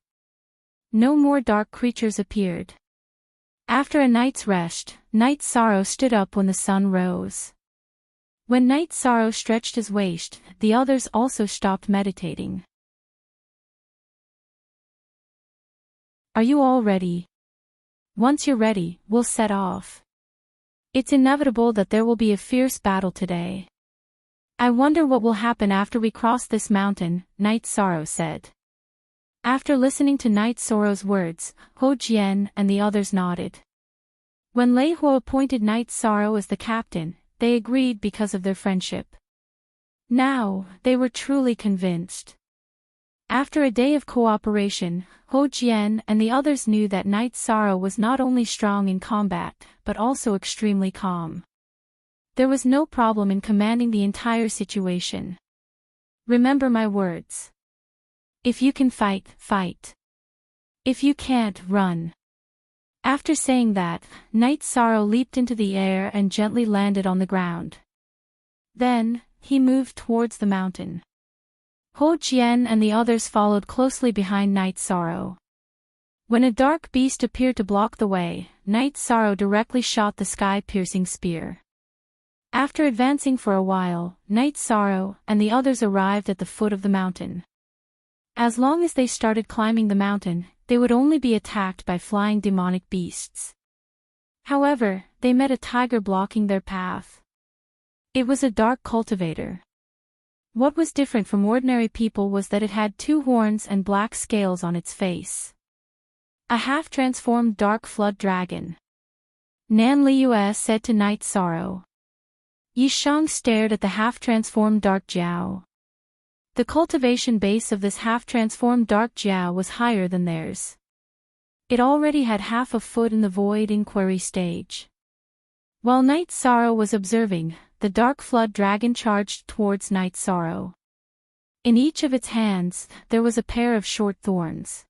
No more dark creatures appeared. After a night's rest, Knight Sorrow stood up when the sun rose. When Knight Sorrow stretched his waist, the others also stopped meditating. Are you all ready? Once you're ready, we'll set off. It's inevitable that there will be a fierce battle today. I wonder what will happen after we cross this mountain, Knight Sorrow said. After listening to Knight Sorrow's words, Ho Jian and the others nodded. When Lei Huo appointed Knight Sorrow as the captain, they agreed because of their friendship. Now, they were truly convinced. After a day of cooperation, Ho Jian and the others knew that Knight Sorrow was not only strong in combat, but also extremely calm. There was no problem in commanding the entire situation. Remember my words. If you can fight, fight. If you can't, run. After saying that, Knight Sorrow leaped into the air and gently landed on the ground. Then, he moved towards the mountain. Ho Jian and the others followed closely behind Knight Sorrow. When a dark beast appeared to block the way, Knight Sorrow directly shot the sky-piercing spear. After advancing for a while, Knight Sorrow and the others arrived at the foot of the mountain. As long as they started climbing the mountain, they would only be attacked by flying demonic beasts. However, they met a tiger blocking their path. It was a dark cultivator. What was different from ordinary people was that it had 2 horns and black scales on its face. A half-transformed dark flood dragon. Nan Liuel said to Knight Sorrow. Yishang stared at the half-transformed dark Jiao. The cultivation base of this half-transformed dark Jiao was higher than theirs. It already had half a foot in the void inquiry stage. While Knight Sorrow was observing, the dark flood dragon charged towards Knight Sorrow. In each of its hands, there was a pair of short thorns.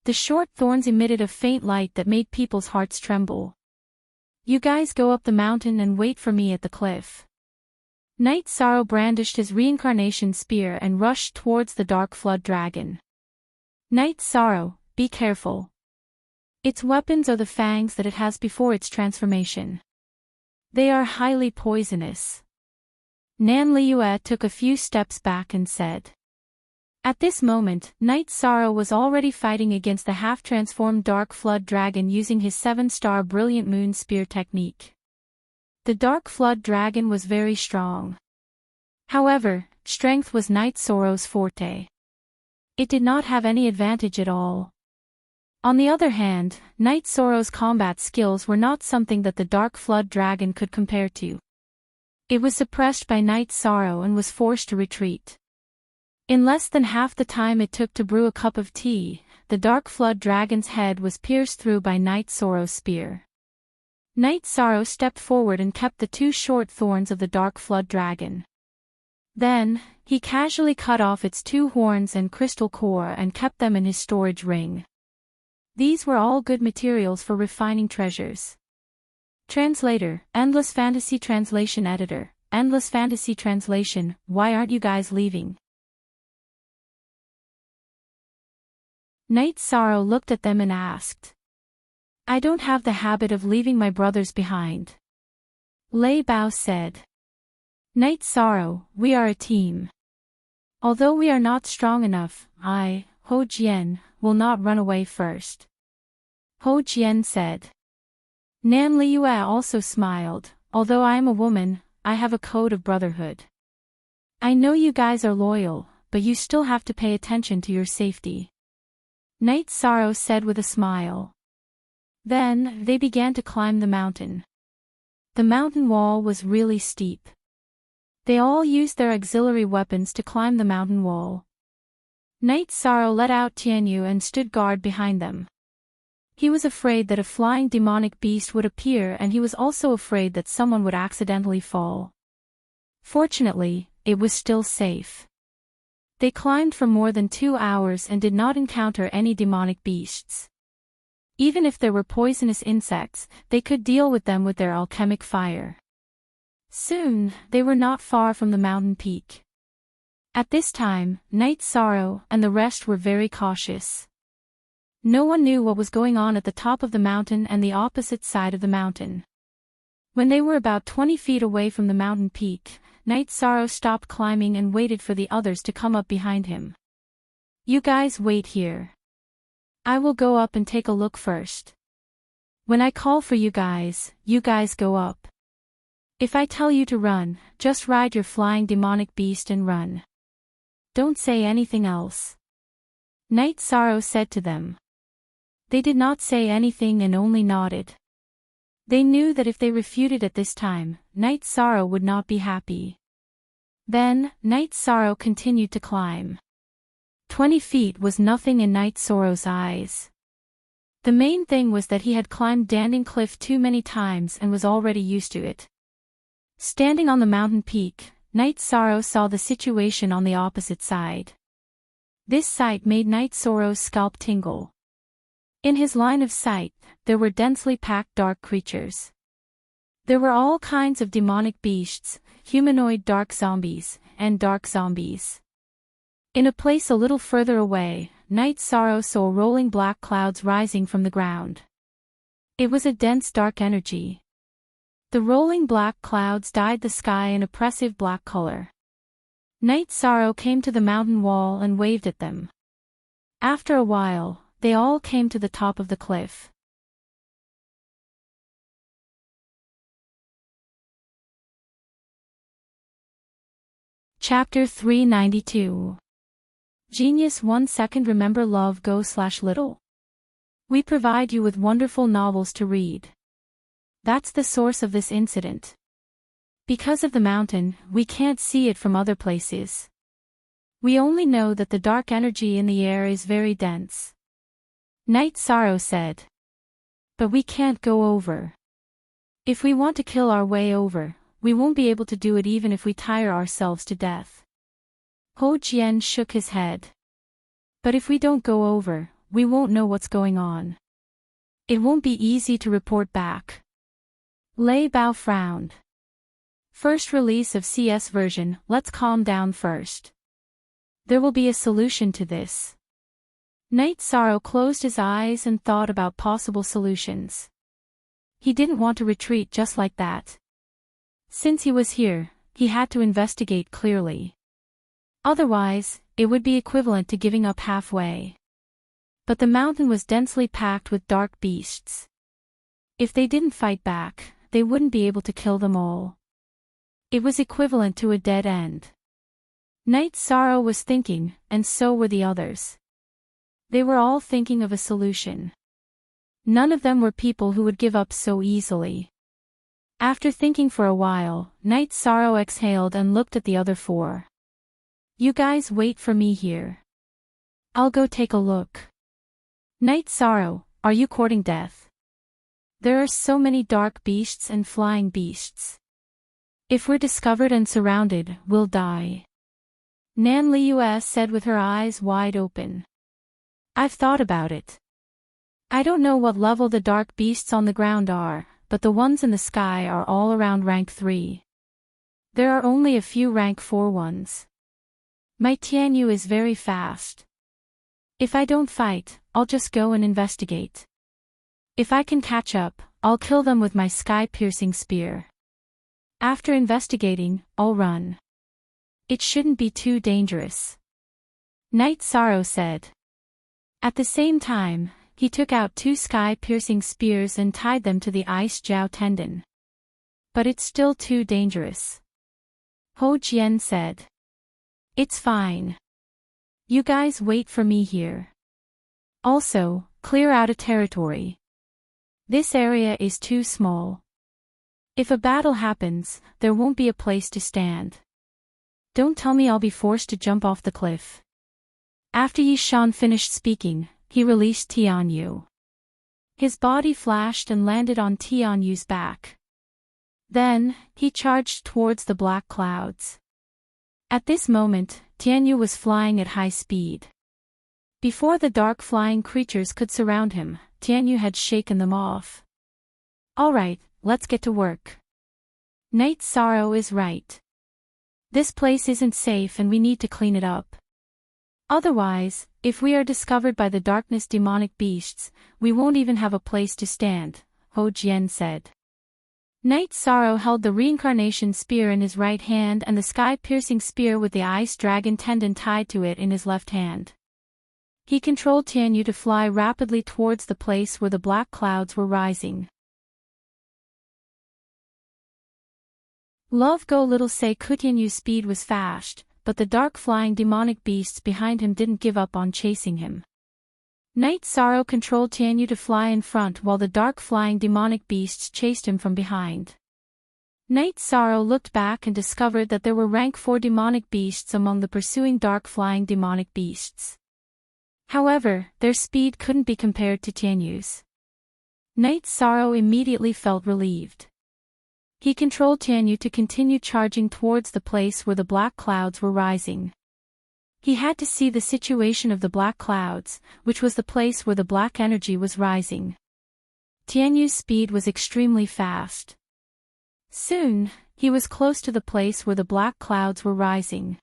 The short thorns emitted a faint light that made people's hearts tremble. You guys go up the mountain and wait for me at the cliff. Knight Sorrow brandished his reincarnation spear and rushed towards the dark flood dragon. Knight Sorrow, be careful. Its weapons are the fangs that it has before its transformation. They are highly poisonous. Nan Liuel took a few steps back and said. At this moment, Knight Sorrow was already fighting against the half-transformed dark flood dragon using his 7-star brilliant moon spear technique. The dark flood dragon was very strong. However, strength was Knight Sorrow's forte. It did not have any advantage at all. On the other hand, Knight Sorrow's combat skills were not something that the dark flood dragon could compare to. It was suppressed by Knight Sorrow and was forced to retreat. In less than half the time it took to brew a cup of tea, the dark flood dragon's head was pierced through by Knight Sorrow's spear. Knight Sorrow stepped forward and kept the 2 short thorns of the dark flood dragon. Then, he casually cut off its 2 horns and crystal core and kept them in his storage ring. These were all good materials for refining treasures. Translator, Endless Fantasy Translation Editor, Endless Fantasy Translation, why aren't you guys leaving? Knight Sorrow looked at them and asked. I don't have the habit of leaving my brothers behind. Lei Bao said. Night Sorrow, we are a team. Although we are not strong enough, I, Ho Jian, will not run away first. Ho Jian said. Nan Liue also smiled. Although I am a woman, I have a code of brotherhood. I know you guys are loyal, but you still have to pay attention to your safety. Night Sorrow said with a smile. Then, they began to climb the mountain. The mountain wall was really steep. They all used their auxiliary weapons to climb the mountain wall. Night Sorrow let out Tianyu and stood guard behind them. He was afraid that a flying demonic beast would appear, and he was also afraid that someone would accidentally fall. Fortunately, it was still safe. They climbed for more than 2 hours and did not encounter any demonic beasts. Even if there were poisonous insects, they could deal with them with their alchemic fire. Soon, they were not far from the mountain peak. At this time, Night Sorrow and the rest were very cautious. No one knew what was going on at the top of the mountain and the opposite side of the mountain. When they were about 20 feet away from the mountain peak, Night Sorrow stopped climbing and waited for the others to come up behind him. You guys wait here. I will go up and take a look first. When I call for you guys go up. If I tell you to run, just ride your flying demonic beast and run. Don't say anything else. Night Sorrow said to them. They did not say anything and only nodded. They knew that if they refuted at this time, Night Sorrow would not be happy. Then, Night Sorrow continued to climb. 20 feet was nothing in Night Sorrow's eyes. The main thing was that he had climbed Danding Cliff too many times and was already used to it. Standing on the mountain peak, Night Sorrow saw the situation on the opposite side. This sight made Night Sorrow's scalp tingle. In his line of sight, there were densely packed dark creatures. There were all kinds of demonic beasts, humanoid dark zombies, and dark zombies. In a place a little further away, Night Sorrow saw rolling black clouds rising from the ground. It was a dense dark energy. The rolling black clouds dyed the sky an oppressive black color. Night Sorrow came to the mountain wall and waved at them. After a while, they all came to the top of the cliff. Chapter 392. Genius 1 second. Remember LoveGo/Little. We provide you with wonderful novels to read. That's the source of this incident. Because of the mountain, we can't see it from other places. We only know that the dark energy in the air is very dense. Night Sorrow said. But we can't go over. If we want to kill our way over, we won't be able to do it even if we tire ourselves to death. Ho Jian shook his head. But if we don't go over, we won't know what's going on. It won't be easy to report back. Lei Bao frowned. First release of CS version, let's calm down first. There will be a solution to this. Night Sorrow closed his eyes and thought about possible solutions. He didn't want to retreat just like that. Since he was here, he had to investigate clearly. Otherwise, it would be equivalent to giving up halfway. But the mountain was densely packed with dark beasts. If they didn't fight back, they wouldn't be able to kill them all. It was equivalent to a dead end. Night Sorrow was thinking, and so were the others. They were all thinking of a solution. None of them were people who would give up so easily. After thinking for a while, Night Sorrow exhaled and looked at the other four. You guys wait for me here. I'll go take a look. Night Sorrow, are you courting death? There are so many dark beasts and flying beasts. If we're discovered and surrounded, we'll die. Nan Liu said with her eyes wide open. I've thought about it. I don't know what level the dark beasts on the ground are, but the ones in the sky are all around rank 3. There are only a few rank 4 ones. My Tianyu is very fast. If I don't fight, I'll just go and investigate. If I can catch up, I'll kill them with my sky-piercing spear. After investigating, I'll run. It shouldn't be too dangerous. Night Sorrow said. At the same time, he took out 2 sky-piercing spears and tied them to the ice jiao tendon. But it's still too dangerous. Ho Jian said. It's fine. You guys wait for me here. Also, clear out a territory. This area is too small. If a battle happens, there won't be a place to stand. Don't tell me I'll be forced to jump off the cliff. After Yi Shan finished speaking, he released Tianyu. His body flashed and landed on Tianyu's back. Then, he charged towards the black clouds. At this moment, Tianyu was flying at high speed. Before the dark flying creatures could surround him, Tianyu had shaken them off. Alright, let's get to work. Night Sorrow is right. This place isn't safe and we need to clean it up. Otherwise, if we are discovered by the darkness demonic beasts, we won't even have a place to stand, Ho Jian said. Night Sorrow held the reincarnation spear in his right hand and the sky-piercing spear with the ice dragon tendon tied to it in his left hand. He controlled Tianyu to fly rapidly towards the place where the black clouds were rising. Love Go Little Say Tianyu's speed was fast, but the dark flying demonic beasts behind him didn't give up on chasing him. Night Sorrow controlled Tianyu to fly in front while the dark flying demonic beasts chased him from behind. Night Sorrow looked back and discovered that there were rank 4 demonic beasts among the pursuing dark flying demonic beasts. However, their speed couldn't be compared to Tianyu's. Night Sorrow immediately felt relieved. He controlled Tianyu to continue charging towards the place where the black clouds were rising. He had to see the situation of the black clouds, which was the place where the black energy was rising. Tianyu's speed was extremely fast. Soon, he was close to the place where the black clouds were rising.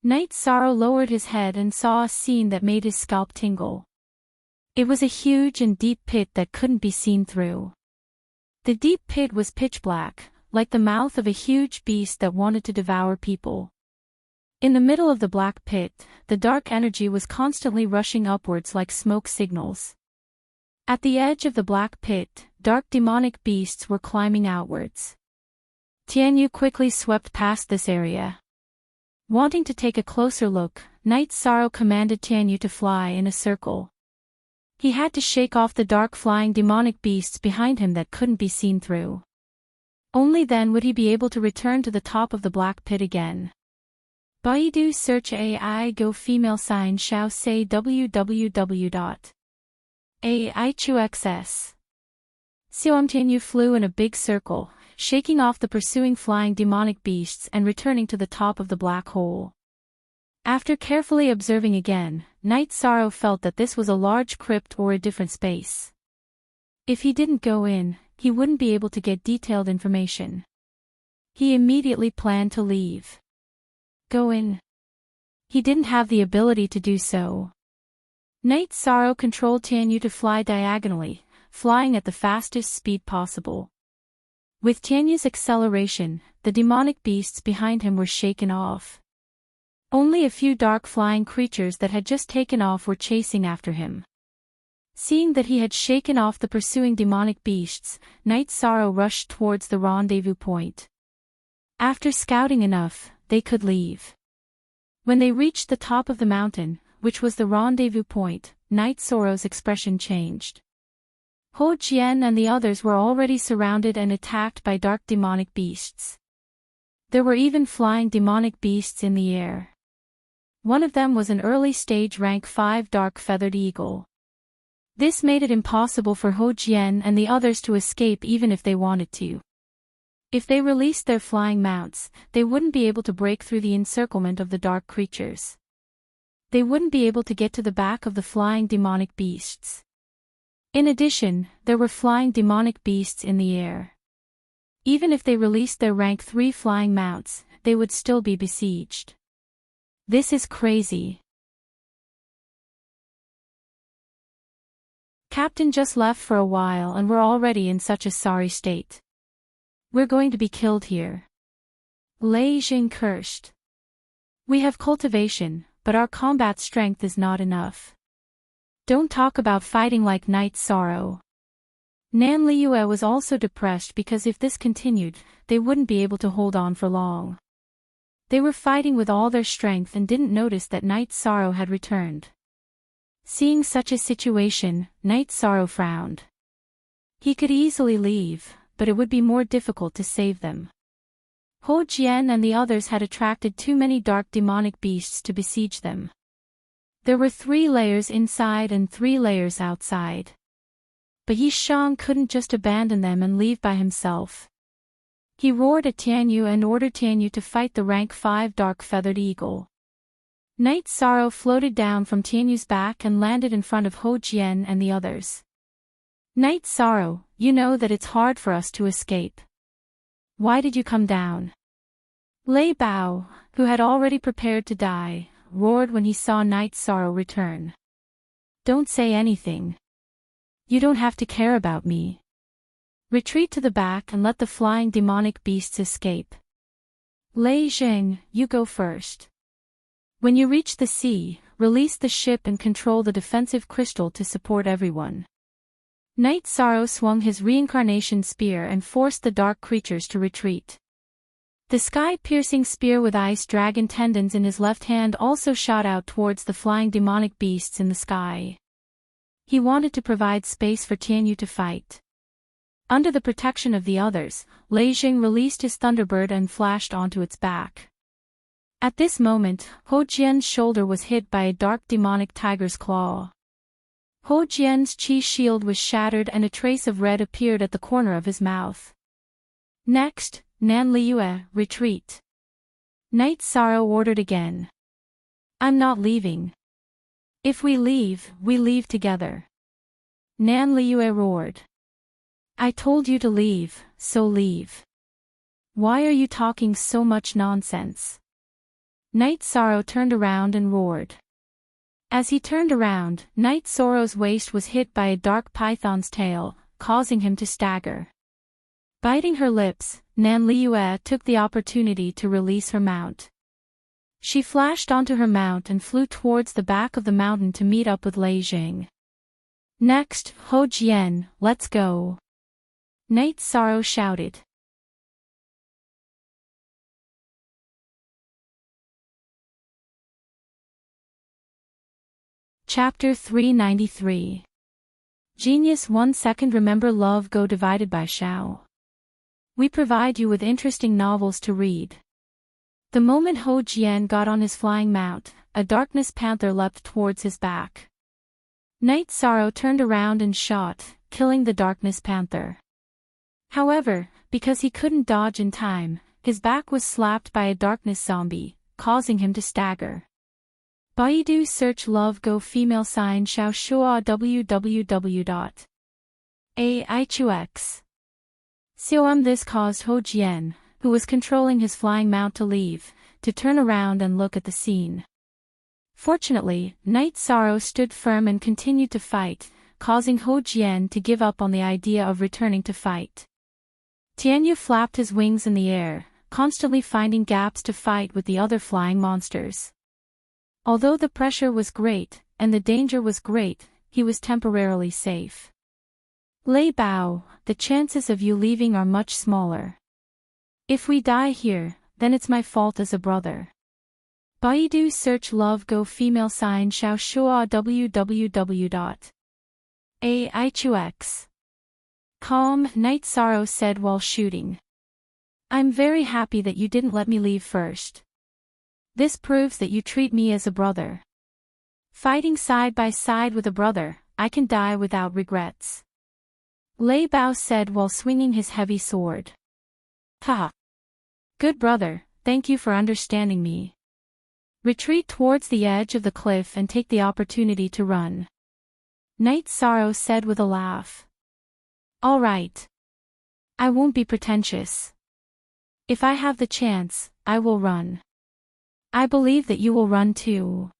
Night Sorrow lowered his head and saw a scene that made his scalp tingle. It was a huge and deep pit that couldn't be seen through. The deep pit was pitch black, like the mouth of a huge beast that wanted to devour people. In the middle of the black pit, the dark energy was constantly rushing upwards like smoke signals. At the edge of the black pit, dark demonic beasts were climbing outwards. Tianyu quickly swept past this area. Wanting to take a closer look, Night Sorrow commanded Tianyu to fly in a circle. He had to shake off the dark flying demonic beasts behind him that couldn't be seen through. Only then would he be able to return to the top of the black pit again. Baidu search AI Go female sign Xiao say www.aichuxs. Tianyu flew in a big circle, shaking off the pursuing flying demonic beasts and returning to the top of the black hole. After carefully observing again, Night Sorrow felt that this was a large crypt or a different space. If he didn't go in, he wouldn't be able to get detailed information. He immediately planned to leave. Go in. He didn't have the ability to do so. Night Sorrow controlled Tianyu to fly diagonally, flying at the fastest speed possible. With Tianyu's acceleration, the demonic beasts behind him were shaken off. Only a few dark flying creatures that had just taken off were chasing after him. Seeing that he had shaken off the pursuing demonic beasts, Night Sorrow rushed towards the rendezvous point. After scouting enough, they could leave. When they reached the top of the mountain, which was the rendezvous point, Night Sorrow's expression changed. Ho Jian and the others were already surrounded and attacked by dark demonic beasts. There were even flying demonic beasts in the air. One of them was an early-stage rank 5 dark feathered eagle. This made it impossible for Ho Jian and the others to escape even if they wanted to. If they released their flying mounts, they wouldn't be able to break through the encirclement of the dark creatures. They wouldn't be able to get to the back of the flying demonic beasts. In addition, there were flying demonic beasts in the air. Even if they released their rank 3 flying mounts, they would still be besieged. This is crazy. Captain just left for a while and we're already in such a sorry state. We're going to be killed here. Lei Jing cursed. We have cultivation, but our combat strength is not enough. Don't talk about fighting like Night Sorrow. Nan Liyue was also depressed because if this continued, they wouldn't be able to hold on for long. They were fighting with all their strength and didn't notice that Night Sorrow had returned. Seeing such a situation, Night Sorrow frowned. He could easily leave, but it would be more difficult to save them. Ho Jian and the others had attracted too many dark demonic beasts to besiege them. There were 3 layers inside and 3 layers outside. But Yi Shang couldn't just abandon them and leave by himself. He roared at Tianyu and ordered Tianyu to fight the rank 5 dark-feathered eagle. Night Sorrow floated down from Tianyu's back and landed in front of Ho Jian and the others. Night Sorrow, you know that it's hard for us to escape. Why did you come down? Lei Bao, who had already prepared to die, roared when he saw Night Sorrow return. Don't say anything. You don't have to care about me. Retreat to the back and let the flying demonic beasts escape. Lei Jing, you go first. When you reach the sea, release the ship and control the defensive crystal to support everyone. Night Sorrow swung his reincarnation spear and forced the dark creatures to retreat. The sky-piercing spear with ice dragon tendons in his left hand also shot out towards the flying demonic beasts in the sky. He wanted to provide space for Tianyu to fight. Under the protection of the others, Lei Jing released his Thunderbird and flashed onto its back. At this moment, Ho Jian's shoulder was hit by a dark demonic tiger's claw. Ho Jian's chi shield was shattered and a trace of red appeared at the corner of his mouth. Next, Nan Liyue, retreat. Night Sorrow ordered again. I'm not leaving. If we leave together. Nan Liyue roared. I told you to leave, so leave. Why are you talking so much nonsense? Night Sorrow turned around and roared. As he turned around, Night Sorrow's waist was hit by a dark python's tail, causing him to stagger. Biting her lips, Nan Liyue took the opportunity to release her mount. She flashed onto her mount and flew towards the back of the mountain to meet up with Lei Jing. Next, Ho Jian, let's go. Night Sorrow shouted. Chapter 393. Genius 1 second. Remember Love Go divided by Xiao. We provide you with interesting novels to read. The moment Ho Jian got on his flying mount, a darkness panther leapt towards his back. Night Sorrow turned around and shot, killing the darkness panther. However, because he couldn't dodge in time, his back was slapped by a darkness zombie, causing him to stagger. Baidu search Love Go female sign Xiao Shua www.aichux. This caused Ho Jian, who was controlling his flying mount to leave, to turn around and look at the scene. Fortunately, Night Sorrow stood firm and continued to fight, causing Ho Jian to give up on the idea of returning to fight. Tianyu flapped his wings in the air, constantly finding gaps to fight with the other flying monsters. Although the pressure was great, and the danger was great, he was temporarily safe. Lei Bao, the chances of you leaving are much smaller. If we die here, then it's my fault as a brother. Baidu search Love Go female sign Xiao Shua www.aichux. Calm, Night Sorrow said while shooting. I'm very happy that you didn't let me leave first. This proves that you treat me as a brother. Fighting side by side with a brother, I can die without regrets. Lei Bao said while swinging his heavy sword. Ha! Good brother, thank you for understanding me. Retreat towards the edge of the cliff and take the opportunity to run. Night Sorrow said with a laugh. All right. I won't be pretentious. If I have the chance, I will run. I believe that you will run too.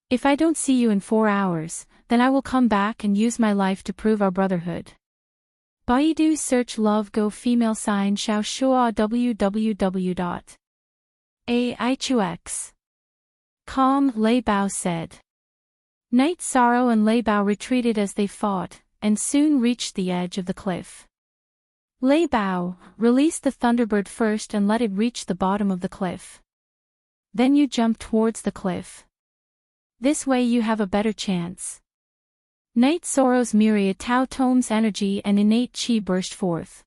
If I don't see you in 4 hours, then I will come back and use my life to prove our brotherhood. Baidu search love go female sign xiao shua www.aichux.com. Lei Bao said. Night Sorrow and Lei Bao retreated as they fought, and soon reached the edge of the cliff. Lei Bao, release the Thunderbird first and let it reach the bottom of the cliff. Then you jump towards the cliff. This way you have a better chance. Night Sorrow's myriad Tao Tome's energy and innate chi burst forth.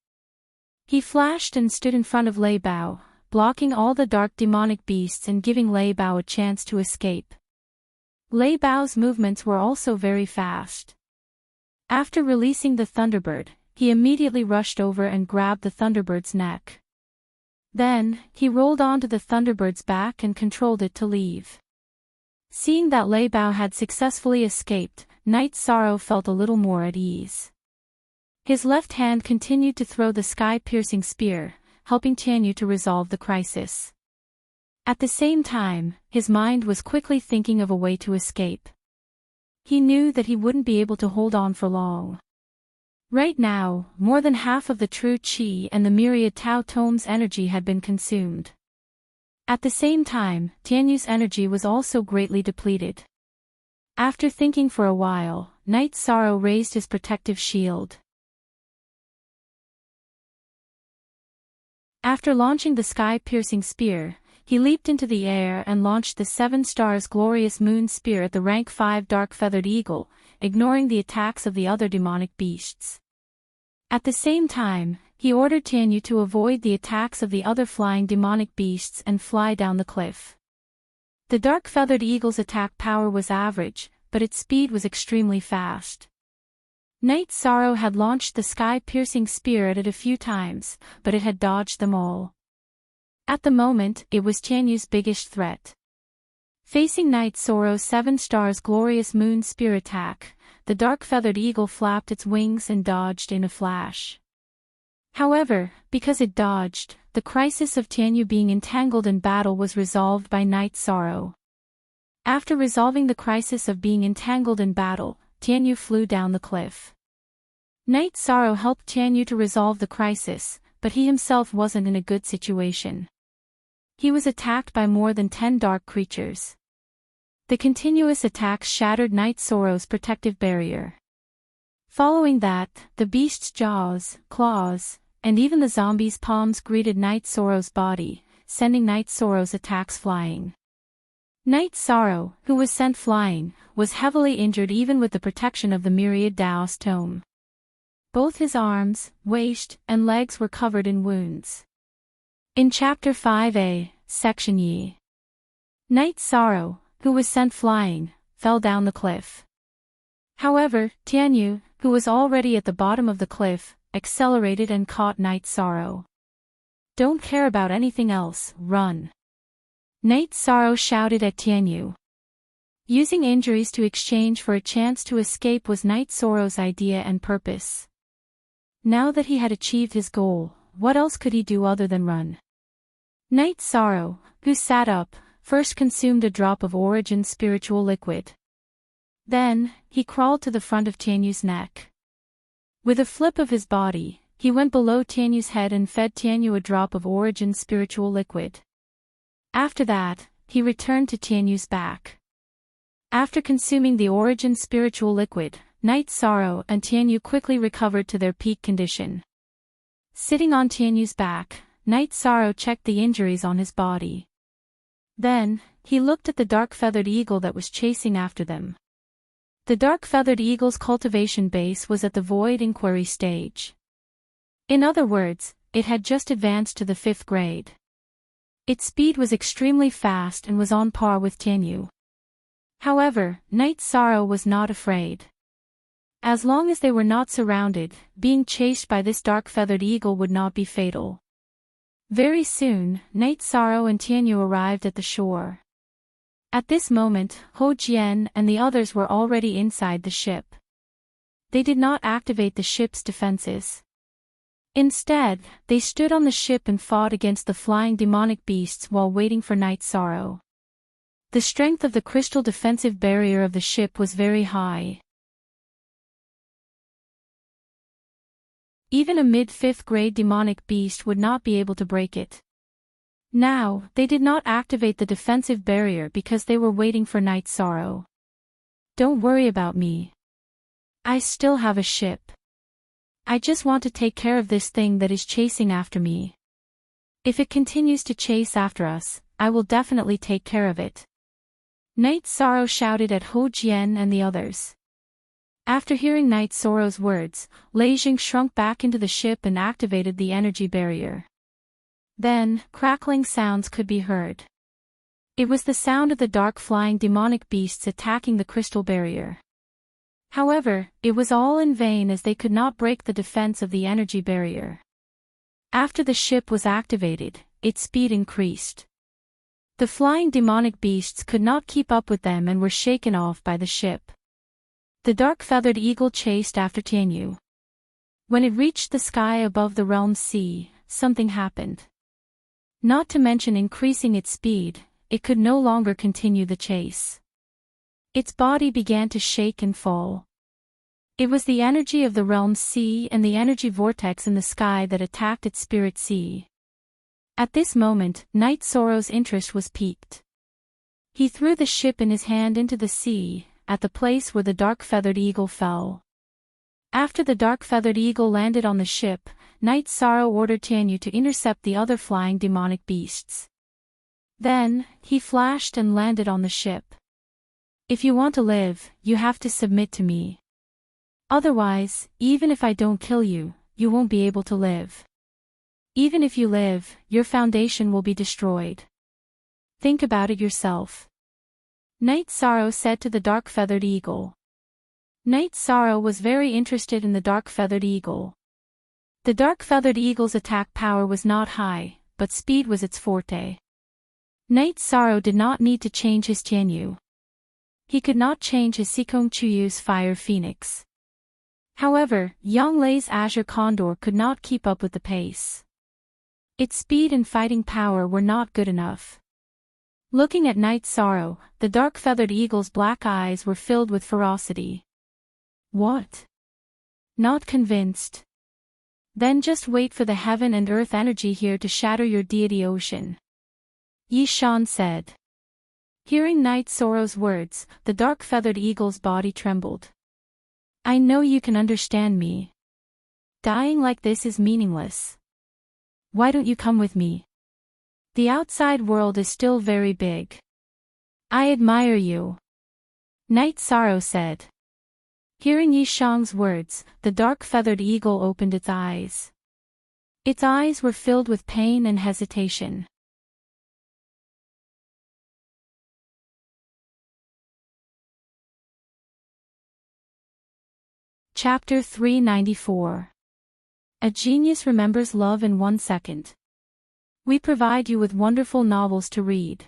He flashed and stood in front of Lei Bao, blocking all the dark demonic beasts and giving Lei Bao a chance to escape. Lei Bao's movements were also very fast. After releasing the Thunderbird, he immediately rushed over and grabbed the Thunderbird's neck. Then, he rolled onto the Thunderbird's back and controlled it to leave. Seeing that Lei Bao had successfully escaped, Night Sorrow felt a little more at ease. His left hand continued to throw the sky-piercing spear, helping Tianyu to resolve the crisis. At the same time, his mind was quickly thinking of a way to escape. He knew that he wouldn't be able to hold on for long. Right now, more than half of the true Qi and the myriad Tao Tome's energy had been consumed. At the same time, Tianyu's energy was also greatly depleted. After thinking for a while, Night Sorrow raised his protective shield. After launching the sky-piercing spear, he leaped into the air and launched the 7 stars glorious moon spear at the rank 5 dark-feathered eagle, ignoring the attacks of the other demonic beasts. At the same time, he ordered Tianyu to avoid the attacks of the other flying demonic beasts and fly down the cliff. The dark-feathered eagle's attack power was average, but its speed was extremely fast. Night Sorrow had launched the sky-piercing spear at it a few times, but it had dodged them all. At the moment, it was Tianyu's biggest threat. Facing Night Sorrow's 7 stars glorious moon spear attack, the dark-feathered eagle flapped its wings and dodged in a flash. However, because it dodged, the crisis of Tianyu being entangled in battle was resolved by Night Sorrow. After resolving the crisis of being entangled in battle, Tianyu flew down the cliff. Night Sorrow helped Tianyu to resolve the crisis, but he himself wasn't in a good situation. He was attacked by more than 10 dark creatures. The continuous attacks shattered Night Sorrow's protective barrier. Following that, the beast's jaws, claws, and even the zombie's palms greeted Night Sorrow's body, sending Night Sorrow's attacks flying. Night Sorrow, who was sent flying, was heavily injured even with the protection of the myriad Dao's tome. Both his arms, waist, and legs were covered in wounds. In Chapter 5a, Section Yi, Night Sorrow, who was sent flying, fell down the cliff. However, Tianyu, who was already at the bottom of the cliff, accelerated and caught Night Sorrow. "Don't care about anything else, run!" Night Sorrow shouted at Tianyu. Using injuries to exchange for a chance to escape was Night Sorrow's idea and purpose. Now that he had achieved his goal, what else could he do other than run? Night Sorrow, who sat up, first consumed a drop of origin spiritual liquid. Then, he crawled to the front of Tianyu's neck. With a flip of his body, he went below Tianyu's head and fed Tianyu a drop of origin spiritual liquid. After that, he returned to Tianyu's back. After consuming the origin spiritual liquid, Night Sorrow and Tianyu quickly recovered to their peak condition. Sitting on Tianyu's back, Night Sorrow checked the injuries on his body. Then, he looked at the dark-feathered eagle that was chasing after them. The dark-feathered eagle's cultivation base was at the void inquiry stage. In other words, it had just advanced to the 5th grade. Its speed was extremely fast and was on par with Tianyu. However, Night Sorrow was not afraid. As long as they were not surrounded, being chased by this dark-feathered eagle would not be fatal. Very soon, Night Sorrow and Tianyu arrived at the shore. At this moment, Ho Jian and the others were already inside the ship. They did not activate the ship's defenses. Instead, they stood on the ship and fought against the flying demonic beasts while waiting for Night Sorrow. The strength of the crystal defensive barrier of the ship was very high. Even a mid-fifth grade demonic beast would not be able to break it. Now, they did not activate the defensive barrier because they were waiting for Night Sorrow. Don't worry about me. I still have a ship. I just want to take care of this thing that is chasing after me. If it continues to chase after us, I will definitely take care of it. Night Sorrow shouted at Ho Jian and the others. After hearing Night Sorrow's words, Lei Jing shrunk back into the ship and activated the energy barrier. Then, crackling sounds could be heard. It was the sound of the dark flying demonic beasts attacking the crystal barrier. However, it was all in vain as they could not break the defense of the energy barrier. After the ship was activated, its speed increased. The flying demonic beasts could not keep up with them and were shaken off by the ship. The dark-feathered eagle chased after Tianyu. When it reached the sky above the realm's sea, something happened. Not to mention increasing its speed, it could no longer continue the chase. Its body began to shake and fall. It was the energy of the realm's sea and the energy vortex in the sky that attacked its spirit sea. At this moment, Night Sorrow's interest was piqued. He threw the ship in his hand into the sea, at the place where the dark-feathered eagle fell. After the dark-feathered eagle landed on the ship, Night Sorrow ordered Tianyu to intercept the other flying demonic beasts. Then, he flashed and landed on the ship. If you want to live, you have to submit to me. Otherwise, even if I don't kill you, you won't be able to live. Even if you live, your foundation will be destroyed. Think about it yourself. Night Sorrow said to the dark-feathered eagle. Night Sorrow was very interested in the dark-feathered eagle. The dark-feathered eagle's attack power was not high, but speed was its forte. Night Sorrow did not need to change his Tianyu. He could not change his Sikong Chuyu's Fire Phoenix. However, Yang Lei's Azure Condor could not keep up with the pace. Its speed and fighting power were not good enough. Looking at Night Sorrow, the dark-feathered eagle's black eyes were filled with ferocity. What? Not convinced? Then just wait for the heaven and earth energy here to shatter your deity ocean. Yi Shan said. Hearing Night Sorrow's words, the dark-feathered eagle's body trembled. I know you can understand me. Dying like this is meaningless. Why don't you come with me? The outside world is still very big. I admire you. Night Sorrow said. Hearing Yi Shang's words, the dark-feathered eagle opened its eyes. Its eyes were filled with pain and hesitation. Chapter 394. A Genius Remembers Love in 1 Second. We provide you with wonderful novels to read.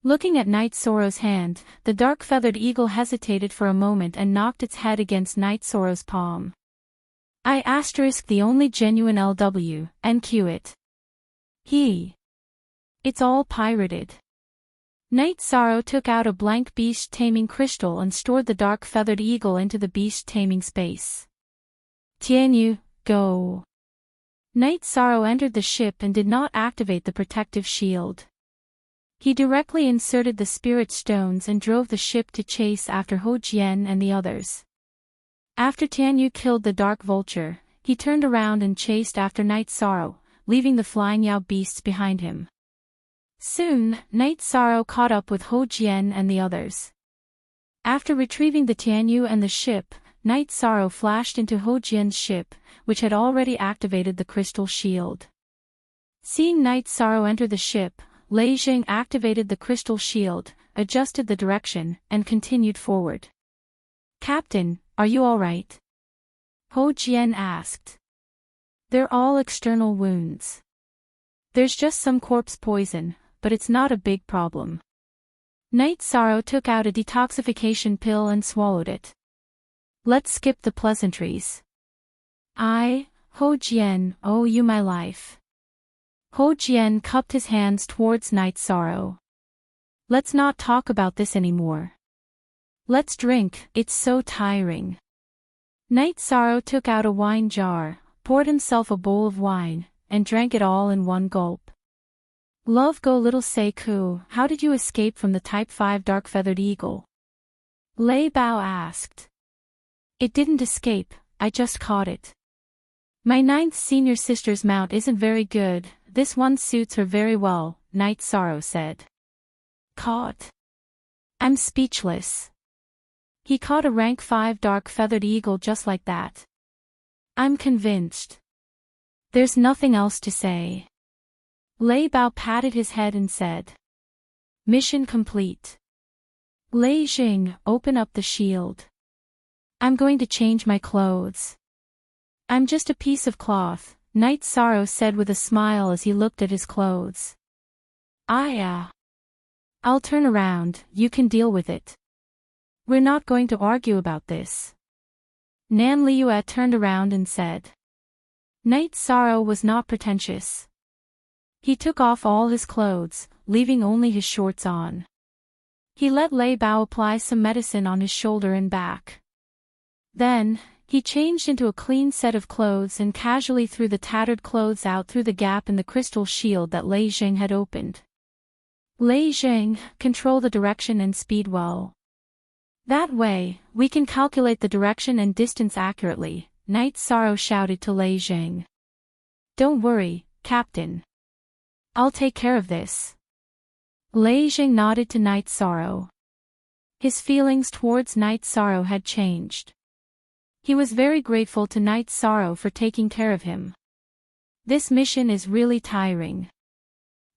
Looking at Night Sorrow's hand, the dark-feathered eagle hesitated for a moment and knocked its head against Night Sorrow's palm. I * the only genuine LW, NQ it. It's all pirated. Night Sorrow took out a blank beast-taming crystal and stored the dark-feathered eagle into the beast-taming space. Tianyu, go. Night Sorrow entered the ship and did not activate the protective shield. He directly inserted the spirit stones and drove the ship to chase after Ho Jian and the others. After Tianyu killed the dark vulture, he turned around and chased after Night Sorrow, leaving the flying Yao beasts behind him. Soon, Night Sorrow caught up with Ho Jian and the others. After retrieving the Tianyu and the ship, Night Sorrow flashed into Ho Jian's ship, which had already activated the crystal shield. Seeing Night Sorrow enter the ship, Lei Jing activated the crystal shield, adjusted the direction, and continued forward. Captain, are you all right? Ho Jian asked. They're all external wounds. There's just some corpse poison, but it's not a big problem. Night Sorrow took out a detoxification pill and swallowed it. Let's skip the pleasantries. I, Ho Jian, owe you my life. Ho Jian cupped his hands towards Night Sorrow. Let's not talk about this anymore. Let's drink, it's so tiring. Night Sorrow took out a wine jar, poured himself a bowl of wine, and drank it all in one gulp. Love go little Seiku, how did you escape from the Type 5 dark-feathered eagle? Lei Bao asked. It didn't escape, I just caught it. My ninth senior sister's mount isn't very good, this one suits her very well, Night Sorrow said. Caught? I'm speechless. He caught a rank 5 dark-feathered eagle just like that. I'm convinced. There's nothing else to say. Lei Bao patted his head and said. Mission complete. Lei Jing, open up the shield. I'm going to change my clothes. I'm just a piece of cloth, Night Sorrow said with a smile as he looked at his clothes. I'll turn around, you can deal with it. We're not going to argue about this. Nan Liu'e turned around and said. Night Sorrow was not pretentious. He took off all his clothes, leaving only his shorts on. He let Lei Bao apply some medicine on his shoulder and back. Then, he changed into a clean set of clothes and casually threw the tattered clothes out through the gap in the crystal shield that Lei Jing had opened. Lei Jing, control the direction and speed well. That way, we can calculate the direction and distance accurately, Night Sorrow shouted to Lei Jing. Don't worry, Captain. I'll take care of this. Lei Jing nodded to Night Sorrow. His feelings towards Night Sorrow had changed. He was very grateful to Night Sorrow for taking care of him. This mission is really tiring.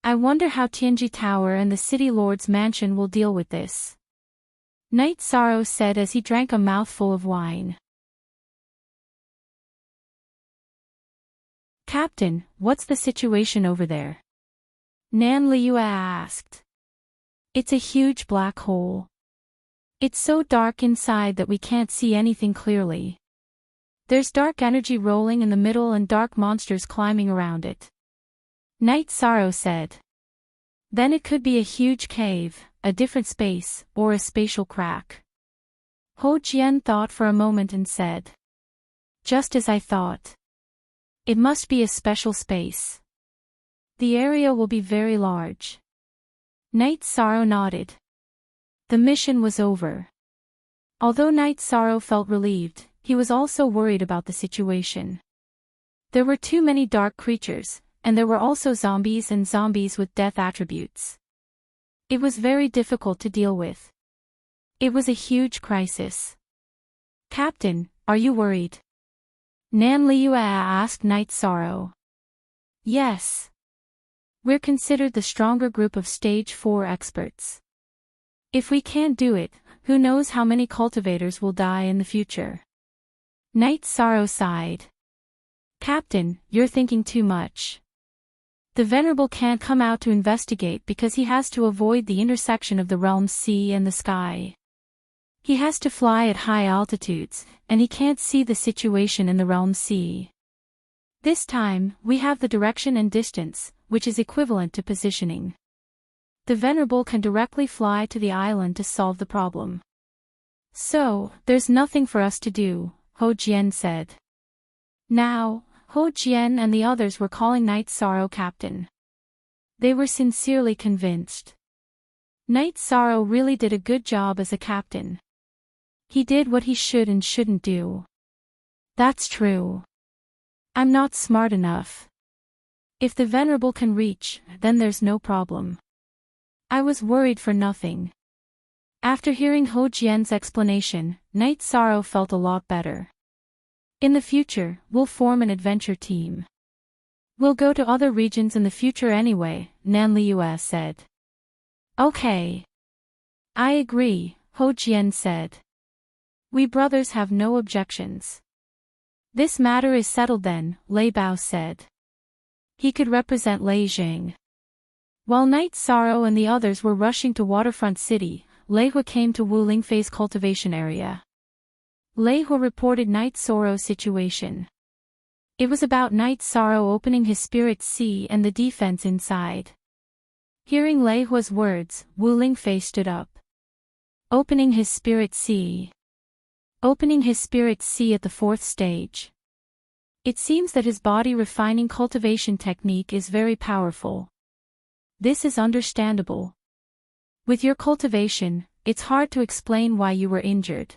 I wonder how Tianji Tower and the City Lord's mansion will deal with this. Night Sorrow said as he drank a mouthful of wine. Captain, what's the situation over there? Nan Liu'e asked. It's a huge black hole. It's so dark inside that we can't see anything clearly. There's dark energy rolling in the middle and dark monsters climbing around it. Night Sorrow said. Then it could be a huge cave, a different space, or a spatial crack. Ho Jian thought for a moment and said. Just as I thought. It must be a special space. The area will be very large. Night Sorrow nodded. The mission was over. Although Night Sorrow felt relieved, he was also worried about the situation. There were too many dark creatures, and there were also zombies and zombies with death attributes. It was very difficult to deal with. It was a huge crisis. Captain, are you worried? Nan Liu'e asked Night Sorrow. Yes. We're considered the stronger group of Stage 4 experts. If we can't do it, who knows how many cultivators will die in the future. Night Sorrow sighed. Captain, you're thinking too much. The Venerable can't come out to investigate because he has to avoid the intersection of the realm's sea and the sky. He has to fly at high altitudes, and he can't see the situation in the realm's sea. This time, we have the direction and distance, which is equivalent to positioning. The Venerable can directly fly to the island to solve the problem. So, there's nothing for us to do, Ho Jian said. Now, Ho Jian and the others were calling Night Sorrow Captain. They were sincerely convinced. Night Sorrow really did a good job as a captain. He did what he should and shouldn't do. That's true. I'm not smart enough. If the Venerable can reach, then there's no problem. I was worried for nothing. After hearing Ho Jian's explanation, Night Sorrow felt a lot better. In the future, we'll form an adventure team. We'll go to other regions in the future anyway, Nan Liu'e said. Okay. I agree, Ho Jian said. We brothers have no objections. This matter is settled then, Lei Bao said. He could represent Lei Jing. While Night Sorrow and the others were rushing to Waterfront City, Lei Hu came to Wu Lingfei's cultivation area. Lei Hu reported Night Sorrow's situation. It was about Night Sorrow opening his spirit sea and the defense inside. Hearing Lei Hu's words, Wu Lingfei stood up. Opening his spirit sea. Opening his spirit sea at the 4th stage. It seems that his body refining cultivation technique is very powerful. This is understandable. With your cultivation, it's hard to explain why you were injured.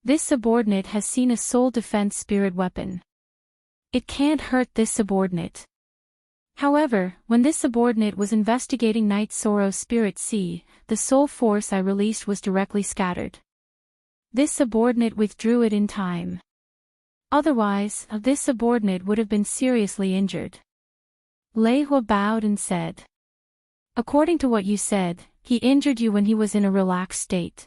This subordinate has seen a soul defense spirit weapon. It can't hurt this subordinate. However, when this subordinate was investigating Night Sorrow's spirit sea, the soul force I released was directly scattered. This subordinate withdrew it in time. Otherwise, this subordinate would have been seriously injured. Lei Hua bowed and said, "According to what you said, he injured you when he was in a relaxed state.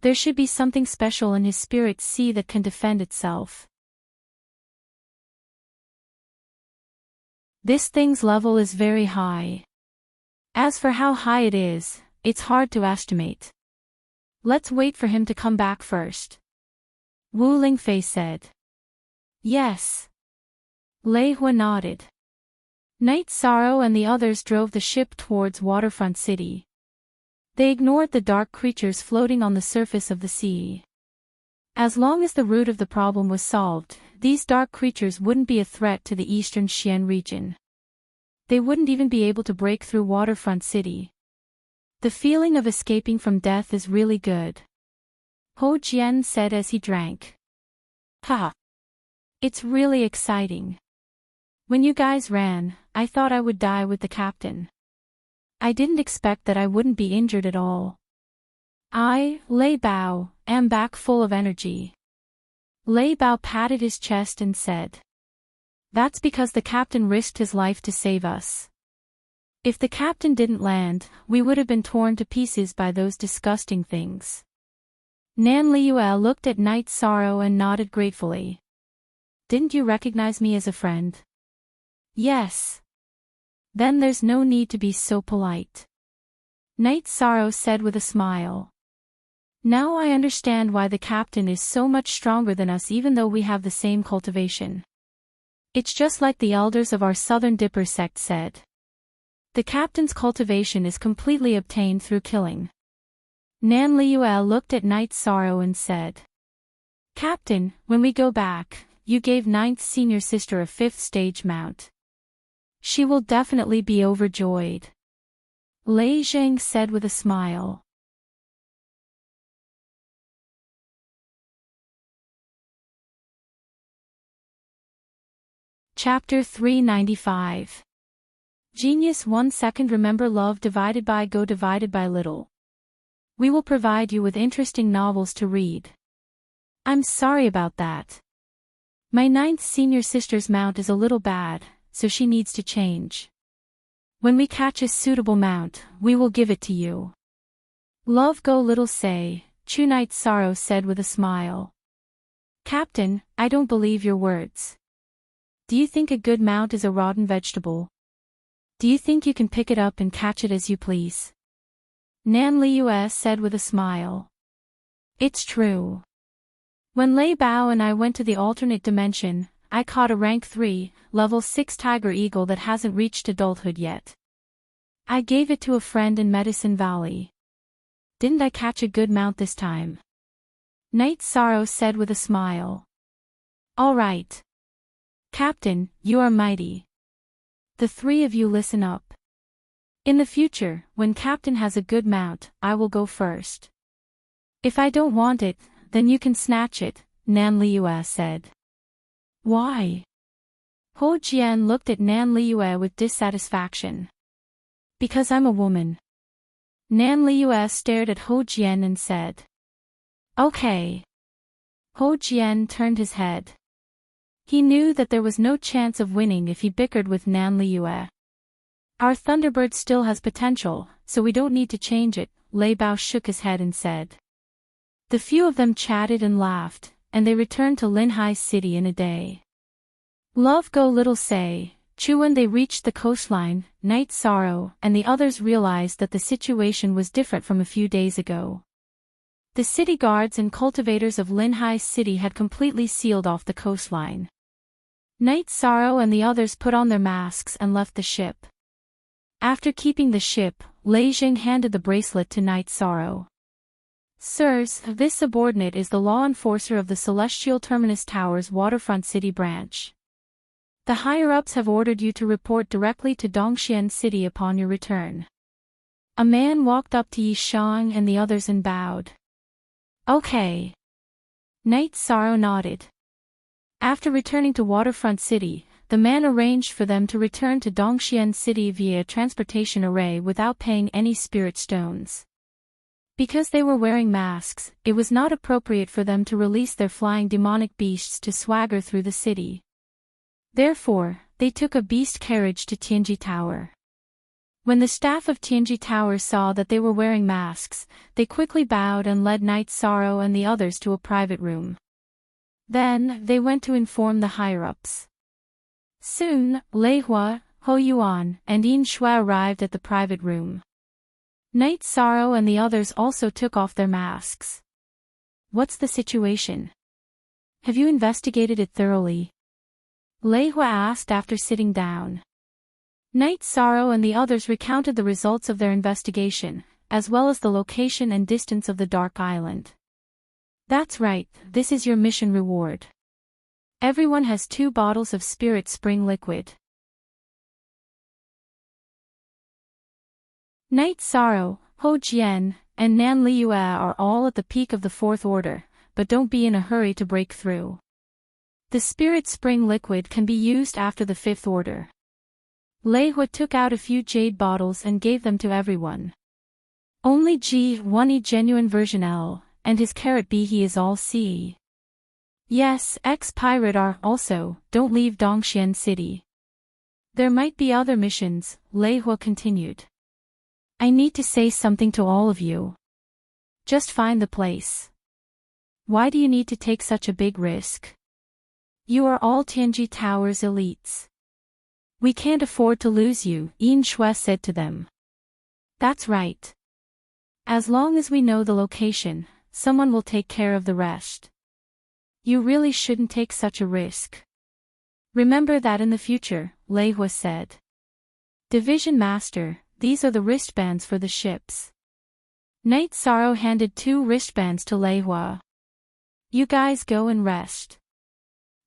There should be something special in his spirit sea that can defend itself. This thing's level is very high. As for how high it is, it's hard to estimate. Let's wait for him to come back first." Wu Lingfei said. "Yes." Lei Hua nodded. Night Sorrow and the others drove the ship towards Waterfront City. They ignored the dark creatures floating on the surface of the sea. As long as the root of the problem was solved, these dark creatures wouldn't be a threat to the eastern Xian region. They wouldn't even be able to break through Waterfront City. The feeling of escaping from death is really good. Ho Jian said as he drank. "Ha! It's really exciting. When you guys ran, I thought I would die with the captain. I didn't expect that I wouldn't be injured at all. I, Lei Bao, am back full of energy." Lei Bao patted his chest and said, "That's because the captain risked his life to save us. If the captain didn't land, we would have been torn to pieces by those disgusting things." Nan Liuel looked at Night Sorrow and nodded gratefully. "Didn't you recognize me as a friend?" "Yes." "Then there's no need to be so polite," Night Sorrow said with a smile. "Now I understand why the captain is so much stronger than us even though we have the same cultivation. It's just like the elders of our Southern Dipper sect said. The captain's cultivation is completely obtained through killing." Nan Liuel looked at Night Sorrow and said, "Captain, when we go back, you gave Ninth Senior Sister a 5th stage mount. She will definitely be overjoyed," Lei Zhang said with a smile. Chapter 395. Genius 1 second. Remember love divided by go divided by little. We will provide you with interesting novels to read. I'm sorry about that. My 9th senior sister's mount is a little bad, so she needs to change. When we catch a suitable mount, we will give it to you. Love go little say, Chu Night Sorrow said with a smile. Captain, I don't believe your words. Do you think a good mount is a rotten vegetable? Do you think you can pick it up and catch it as you please? Nan Liu said with a smile. It's true. When Lei Bao and I went to the alternate dimension, I caught a rank 3, level 6 tiger eagle that hasn't reached adulthood yet. I gave it to a friend in Medicine Valley. Didn't I catch a good mount this time? Night Sorrow said with a smile. All right. Captain, you are mighty. The three of you listen up. In the future, when Captain has a good mount, I will go first. If I don't want it, then you can snatch it, Nan Liu said. Why? Ho Jian looked at Nan Liu with dissatisfaction. Because I'm a woman. Nan Liu stared at Ho Jian and said. Okay. Ho Jian turned his head. He knew that there was no chance of winning if he bickered with Nan Liu. Our Thunderbird still has potential, so we don't need to change it, Lei Bao shook his head and said. The few of them chatted and laughed, and they returned to Linhai City in a day. Love go little say, Chu when they reached the coastline, Night Sorrow and the others realized that the situation was different from a few days ago. The city guards and cultivators of Linhai City had completely sealed off the coastline. Night Sorrow and the others put on their masks and left the ship. After keeping the ship, Lei Jing handed the bracelet to Night Sorrow. Sirs, this subordinate is the law enforcer of the Celestial Terminus Tower's Waterfront City branch. The higher-ups have ordered you to report directly to Dongxian City upon your return. A man walked up to Yi Shang and the others and bowed. Okay. Knight Sorrow nodded. After returning to Waterfront City, the man arranged for them to return to Dongxian City via a transportation array without paying any spirit stones. Because they were wearing masks, it was not appropriate for them to release their flying demonic beasts to swagger through the city. Therefore, they took a beast carriage to Tianji Tower. When the staff of Tianji Tower saw that they were wearing masks, they quickly bowed and led Knight Sorrow and the others to a private room. Then, they went to inform the higher-ups. Soon, Lei Hua, Ho Yuan, and Yin Shui arrived at the private room. Knight Sorrow and the others also took off their masks. What's the situation? Have you investigated it thoroughly? Lei Hua asked after sitting down. Knight Sorrow and the others recounted the results of their investigation, as well as the location and distance of the Dark Island. That's right, this is your mission reward. Everyone has 2 bottles of Spirit Spring liquid. Knight Sorrow, Ho Jian, and Nan Liyue are all at the peak of the 4th order, but don't be in a hurry to break through. The Spirit Spring liquid can be used after the 5th order. Lei Hua took out a few jade bottles and gave them to everyone. Only G1E genuine version L, and his carrot B he is all C. Yes, ex-pirate are also, don't leave Dongxian City. There might be other missions, Lei Hua continued. I need to say something to all of you. Just find the place. Why do you need to take such a big risk? You are all Tianji Tower's elites. We can't afford to lose you, Yin Shui said to them. That's right. As long as we know the location, someone will take care of the rest. You really shouldn't take such a risk. Remember that in the future, Lei Hua said. Division Master, these are the wristbands for the ships. Knight Sorrow handed 2 wristbands to Lei Hua. You guys go and rest.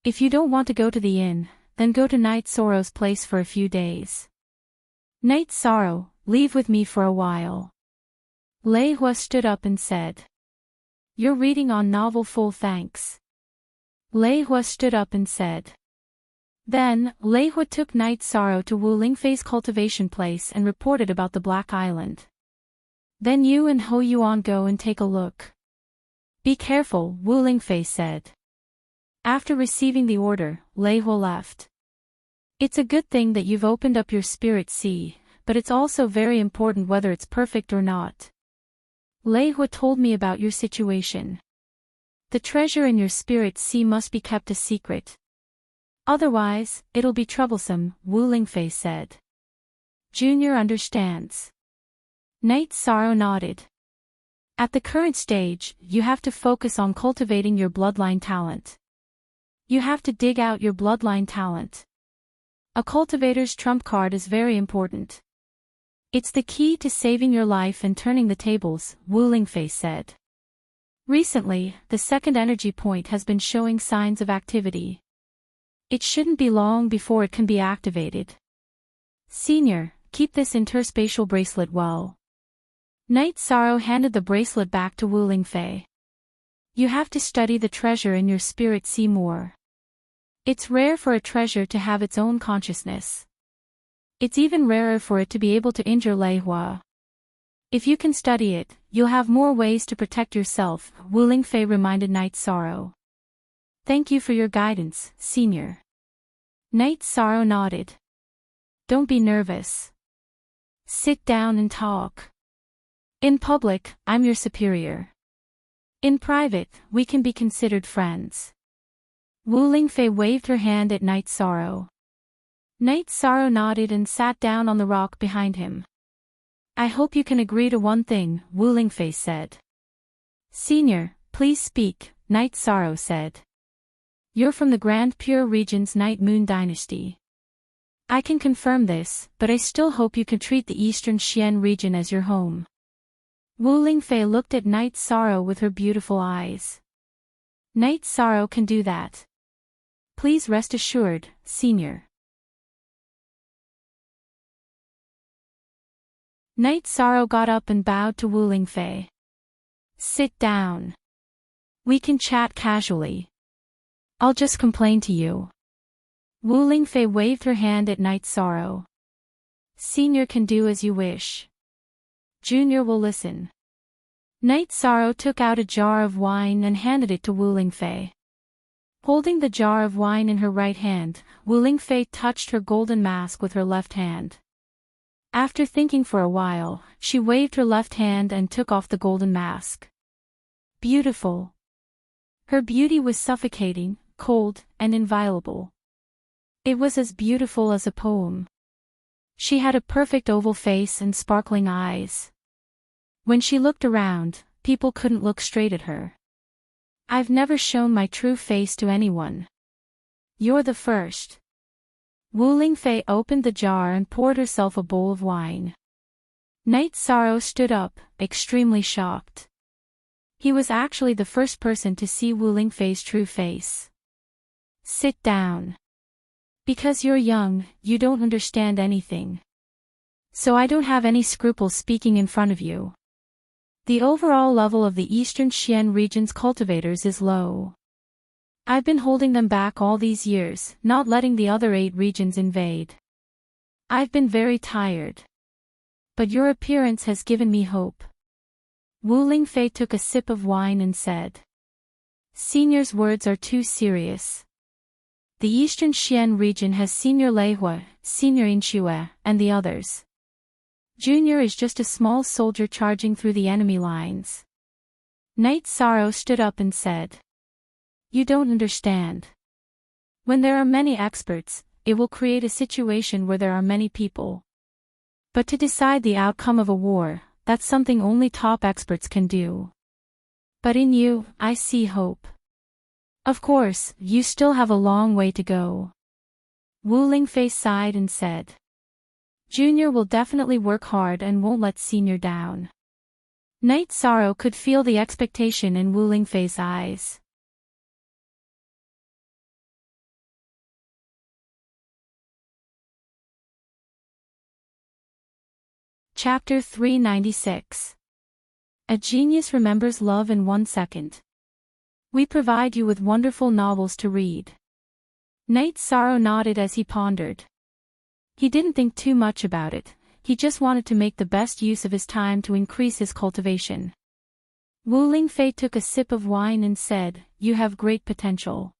If you don't want to go to the inn, then go to Knight Sorrow's place for a few days. Knight Sorrow, leave with me for a while. Lei Hua stood up and said. You're reading on novel full thanks. Lei Hua stood up and said. Then, Lei Hua took Knight Sorrow to Wu Lingfei's cultivation place and reported about the Black Island. Then you and Ho Yuan go and take a look. Be careful, Wu Lingfei said. After receiving the order, Lei Hua left. It's a good thing that you've opened up your spirit sea, but it's also very important whether it's perfect or not. Lei Hua told me about your situation. The treasure in your spirit sea must be kept a secret. Otherwise, it'll be troublesome, Wu Lingfei said. Junior understands. Knight Sorrow nodded. At the current stage, you have to focus on cultivating your bloodline talent. You have to dig out your bloodline talent. A cultivator's trump card is very important. It's the key to saving your life and turning the tables, Wu Lingfei said. Recently, the 2nd energy point has been showing signs of activity. It shouldn't be long before it can be activated. Senior, keep this interspatial bracelet well. Knight Sorrow handed the bracelet back to Wu Lingfei. You have to study the treasure in your spirit sea more. It's rare for a treasure to have its own consciousness. It's even rarer for it to be able to injure Lei Hua. If you can study it, you'll have more ways to protect yourself, Wu Lingfei reminded Knight Sorrow. Thank you for your guidance, Senior. Knight Sorrow nodded. Don't be nervous. Sit down and talk. In public, I'm your superior. In private, we can be considered friends. Wu Lingfei waved her hand at Knight Sorrow. Knight Sorrow nodded and sat down on the rock behind him. I hope you can agree to one thing, Wu Lingfei said. Senior, please speak, Knight Sorrow said. You're from the Grand Pure Region's Night Moon Dynasty. I can confirm this, but I still hope you can treat the Eastern Xian region as your home. Wu Lingfei looked at Night Sorrow with her beautiful eyes. Night Sorrow can do that. Please rest assured, Senior. Night Sorrow got up and bowed to Wu Lingfei. Sit down. We can chat casually. I'll just complain to you. Wu Lingfei waved her hand at Night Sorrow. Senior can do as you wish. Junior will listen. Night Sorrow took out a jar of wine and handed it to Wu Lingfei. Holding the jar of wine in her right hand, Wu Lingfei touched her golden mask with her left hand. After thinking for a while, she waved her left hand and took off the golden mask. Beautiful. Her beauty was suffocating, cold, and inviolable. It was as beautiful as a poem. She had a perfect oval face and sparkling eyes. When she looked around, people couldn't look straight at her. I've never shown my true face to anyone. You're the first. Wu Lingfei opened the jar and poured herself a bowl of wine. Night Sorrow stood up, extremely shocked. He was actually the first person to see Wu Lingfei's true face. Sit down. Because you're young, you don't understand anything. So I don't have any scruples speaking in front of you. The overall level of the Eastern Xian region's cultivators is low. I've been holding them back all these years, not letting the other 8 regions invade. I've been very tired. But your appearance has given me hope. Wu Lingfei took a sip of wine and said. Senior's words are too serious. The Eastern Xian region has Senior Leihua, Senior Inxue, and the others. Junior is just a small soldier charging through the enemy lines. Night Sorrow stood up and said. You don't understand. When there are many experts, it will create a situation where there are many people. But to decide the outcome of a war, that's something only top experts can do. But in you, I see hope. Of course, you still have a long way to go. Wu Lingfei sighed and said. Junior will definitely work hard and won't let Senior down. Night Sorrow could feel the expectation in Wu Lingfei's eyes. Chapter 396. A genius remembers love in 1 second. We provide you with wonderful novels to read. Night Sorrow nodded as he pondered. He didn't think too much about it, he just wanted to make the best use of his time to increase his cultivation. Wu Lingfei took a sip of wine and said, You have great potential.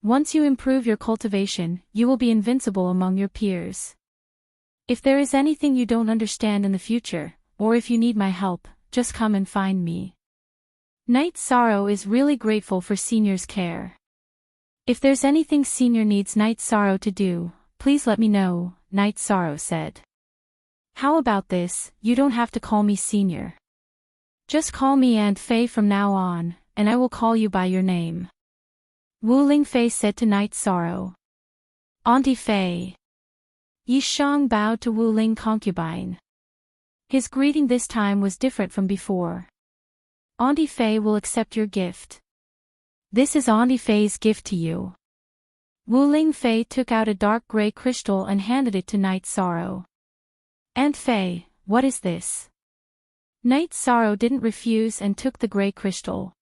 Once you improve your cultivation, you will be invincible among your peers. If there is anything you don't understand in the future, or if you need my help, just come and find me. Night Sorrow is really grateful for Senior's care. If there's anything Senior needs Night Sorrow to do, please let me know, Night Sorrow said. How about this, you don't have to call me Senior. Just call me Aunt Fei from now on, and I will call you by your name. Wu Lingfei said to Night Sorrow. Auntie Fei. Yi Shang bowed to Wu Ling concubine. His greeting this time was different from before. Auntie Fei will accept your gift. This is Auntie Fei's gift to you. Wu Lingfei took out a dark gray crystal and handed it to Night Sorrow. Aunt Fei, what is this? Night Sorrow didn't refuse and took the gray crystal.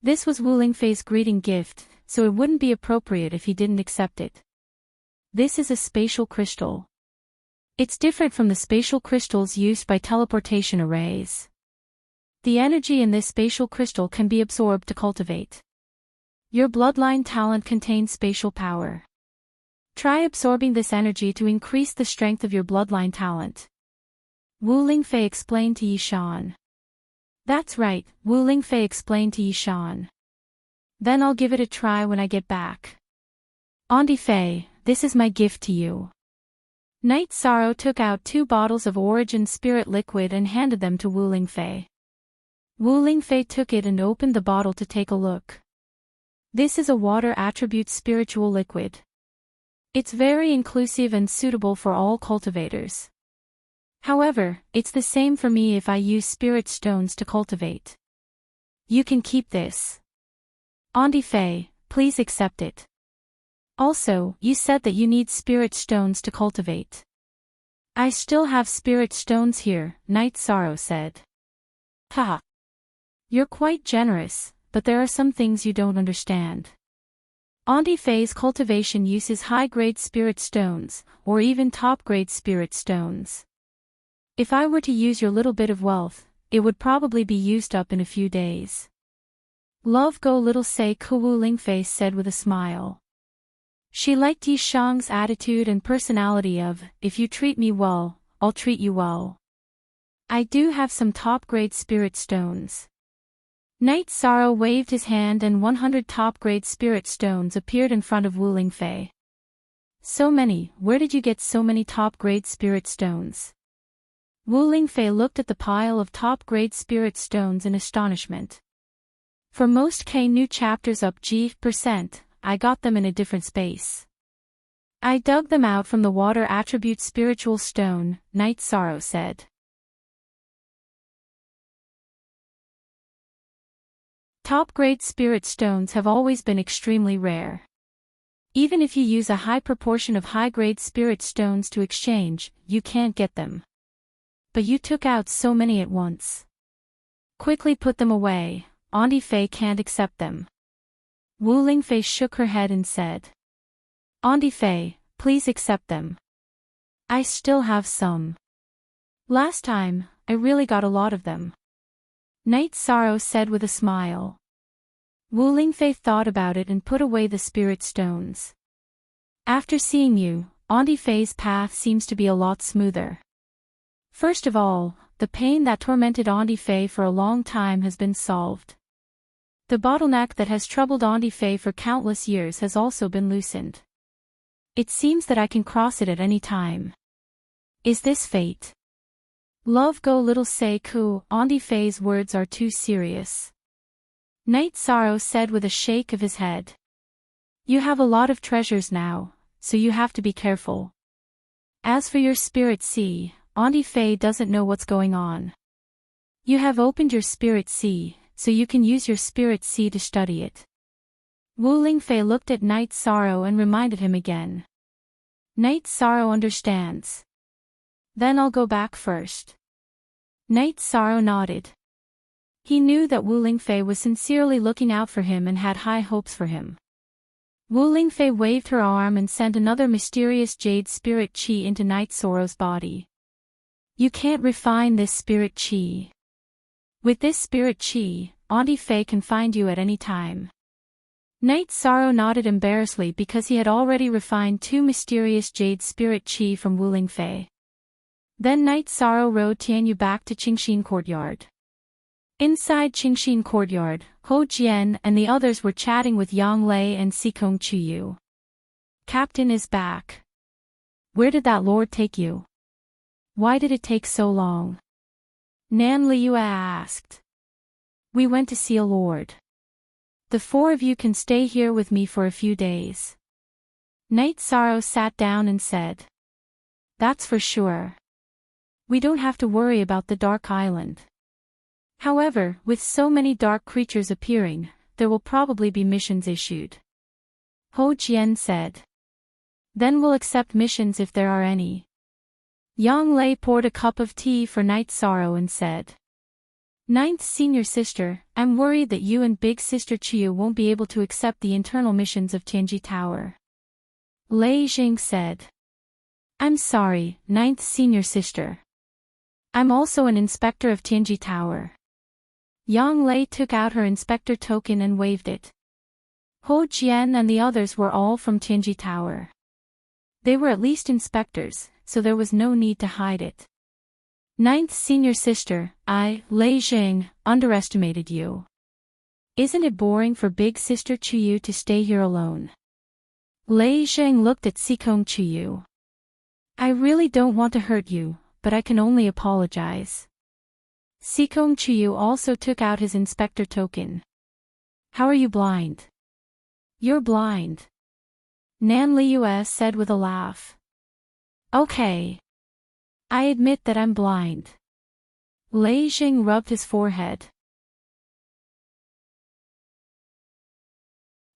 This was Wu Lingfei's greeting gift, so it wouldn't be appropriate if he didn't accept it. This is a spatial crystal. It's different from the spatial crystals used by teleportation arrays. The energy in this spatial crystal can be absorbed to cultivate. Your bloodline talent contains spatial power. Try absorbing this energy to increase the strength of your bloodline talent. Wu Lingfei explained to Yi Shan. That's right, Wu Lingfei explained to Yi Shan. Then I'll give it a try when I get back. Auntie Fei, this is my gift to you. Night Sorrow took out 2 bottles of Origin Spirit Liquid and handed them to Wu Lingfei. Wu Lingfei took it and opened the bottle to take a look. This is a water attribute spiritual liquid. It's very inclusive and suitable for all cultivators. However, it's the same for me if I use spirit stones to cultivate. You can keep this. Auntie Faye, please accept it. Also, you said that you need spirit stones to cultivate. I still have spirit stones here, Night Sorrow said. Haha. You're quite generous, but there are some things you don't understand. Auntie Faye's cultivation uses high-grade spirit stones, or even top-grade spirit stones. If I were to use your little bit of wealth, it would probably be used up in a few days. Love Go Little Say Kuwu Lingfei said with a smile. She liked Yi Shang's attitude and personality of, if you treat me well, I'll treat you well. I do have some top-grade spirit stones. Night Sorrow waved his hand and 100 top-grade spirit stones appeared in front of Wu Lingfei. So many, where did you get so many top-grade spirit stones? Wu Lingfei looked at the pile of top-grade spirit stones in astonishment. For most new chapters up G%, I got them in a different space. I dug them out from the water attribute spiritual stone, Night Sorrow said. Top-grade spirit stones have always been extremely rare. Even if you use a high proportion of high-grade spirit stones to exchange, you can't get them. But you took out so many at once. Quickly put them away, Auntie Faye can't accept them. Wu Lingfei shook her head and said. Auntie Faye, please accept them. I still have some. Last time, I really got a lot of them. Night Sorrow said with a smile. Wu Lingfei thought about it and put away the spirit stones. After seeing you, Auntie Faye's path seems to be a lot smoother. First of all, the pain that tormented Auntie Faye for a long time has been solved. The bottleneck that has troubled Auntie Faye for countless years has also been loosened. It seems that I can cross it at any time. Is this fate? Love Go Little Say Ku, Auntie Faye's words are too serious. Night Sorrow said with a shake of his head. You have a lot of treasures now, so you have to be careful. As for your spirit sea, Auntie Faye doesn't know what's going on. You have opened your spirit sea, so you can use your spirit sea to study it. Wu Lingfei looked at Night Sorrow and reminded him again. Night Sorrow understands. Then I'll go back first. Night Sorrow nodded. He knew that Wu Lingfei was sincerely looking out for him and had high hopes for him. Wu Lingfei waved her arm and sent another mysterious jade spirit chi into Night Sorrow's body. You can't refine this spirit chi. With this spirit chi, Auntie Faye can find you at any time. Night Sorrow nodded embarrassedly because he had already refined 2 mysterious jade spirit chi from Wu Lingfei. Then Night Sorrow rode Tianyu back to Qingxin Courtyard. Inside Qingxin Courtyard, Ho Jian and the others were chatting with Yang Lei and Sikong Chuyu. Captain is back. Where did that lord take you? Why did it take so long? Nan Liu asked. We went to see a lord. The 4 of you can stay here with me for a few days. Night Sorrow sat down and said. That's for sure. We don't have to worry about the Dark Island. However, with so many dark creatures appearing, there will probably be missions issued. Ho Jian said. Then we'll accept missions if there are any. Yang Lei poured a cup of tea for Night Sorrow and said. Ninth Senior Sister, I'm worried that you and Big Sister Chiyu won't be able to accept the internal missions of Tianji Tower. Lei Jing said. I'm sorry, Ninth Senior Sister. I'm also an inspector of Tianji Tower. Yang Lei took out her inspector token and waved it. Ho Jian and the others were all from Tianji Tower. They were at least inspectors, so there was no need to hide it. Ninth Senior Sister, Lei Jing, underestimated you. Isn't it boring for Big Sister Chuyu to stay here alone? Lei Jing looked at Sikong Chuyu. I really don't want to hurt you, but I can only apologize. Sikong Chuyu also took out his inspector token. How are you blind? You're blind. Nan Liu said with a laugh. Okay. I admit that I'm blind. Lei Jing rubbed his forehead.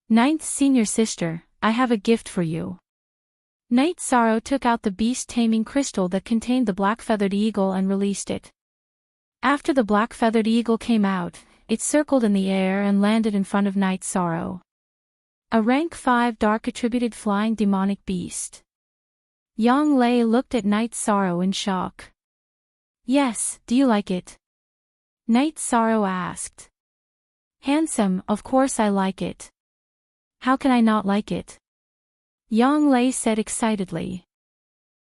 Ninth senior sister, I have a gift for you. Night Sorrow took out the beast-taming crystal that contained the black-feathered eagle and released it. After the black-feathered eagle came out, it circled in the air and landed in front of Night Sorrow. A rank 5 dark-attributed flying demonic beast. Yang Lei looked at Night Sorrow in shock. Yes, do you like it? Night Sorrow asked. Handsome, of course I like it. How can I not like it? Yang Lei said excitedly.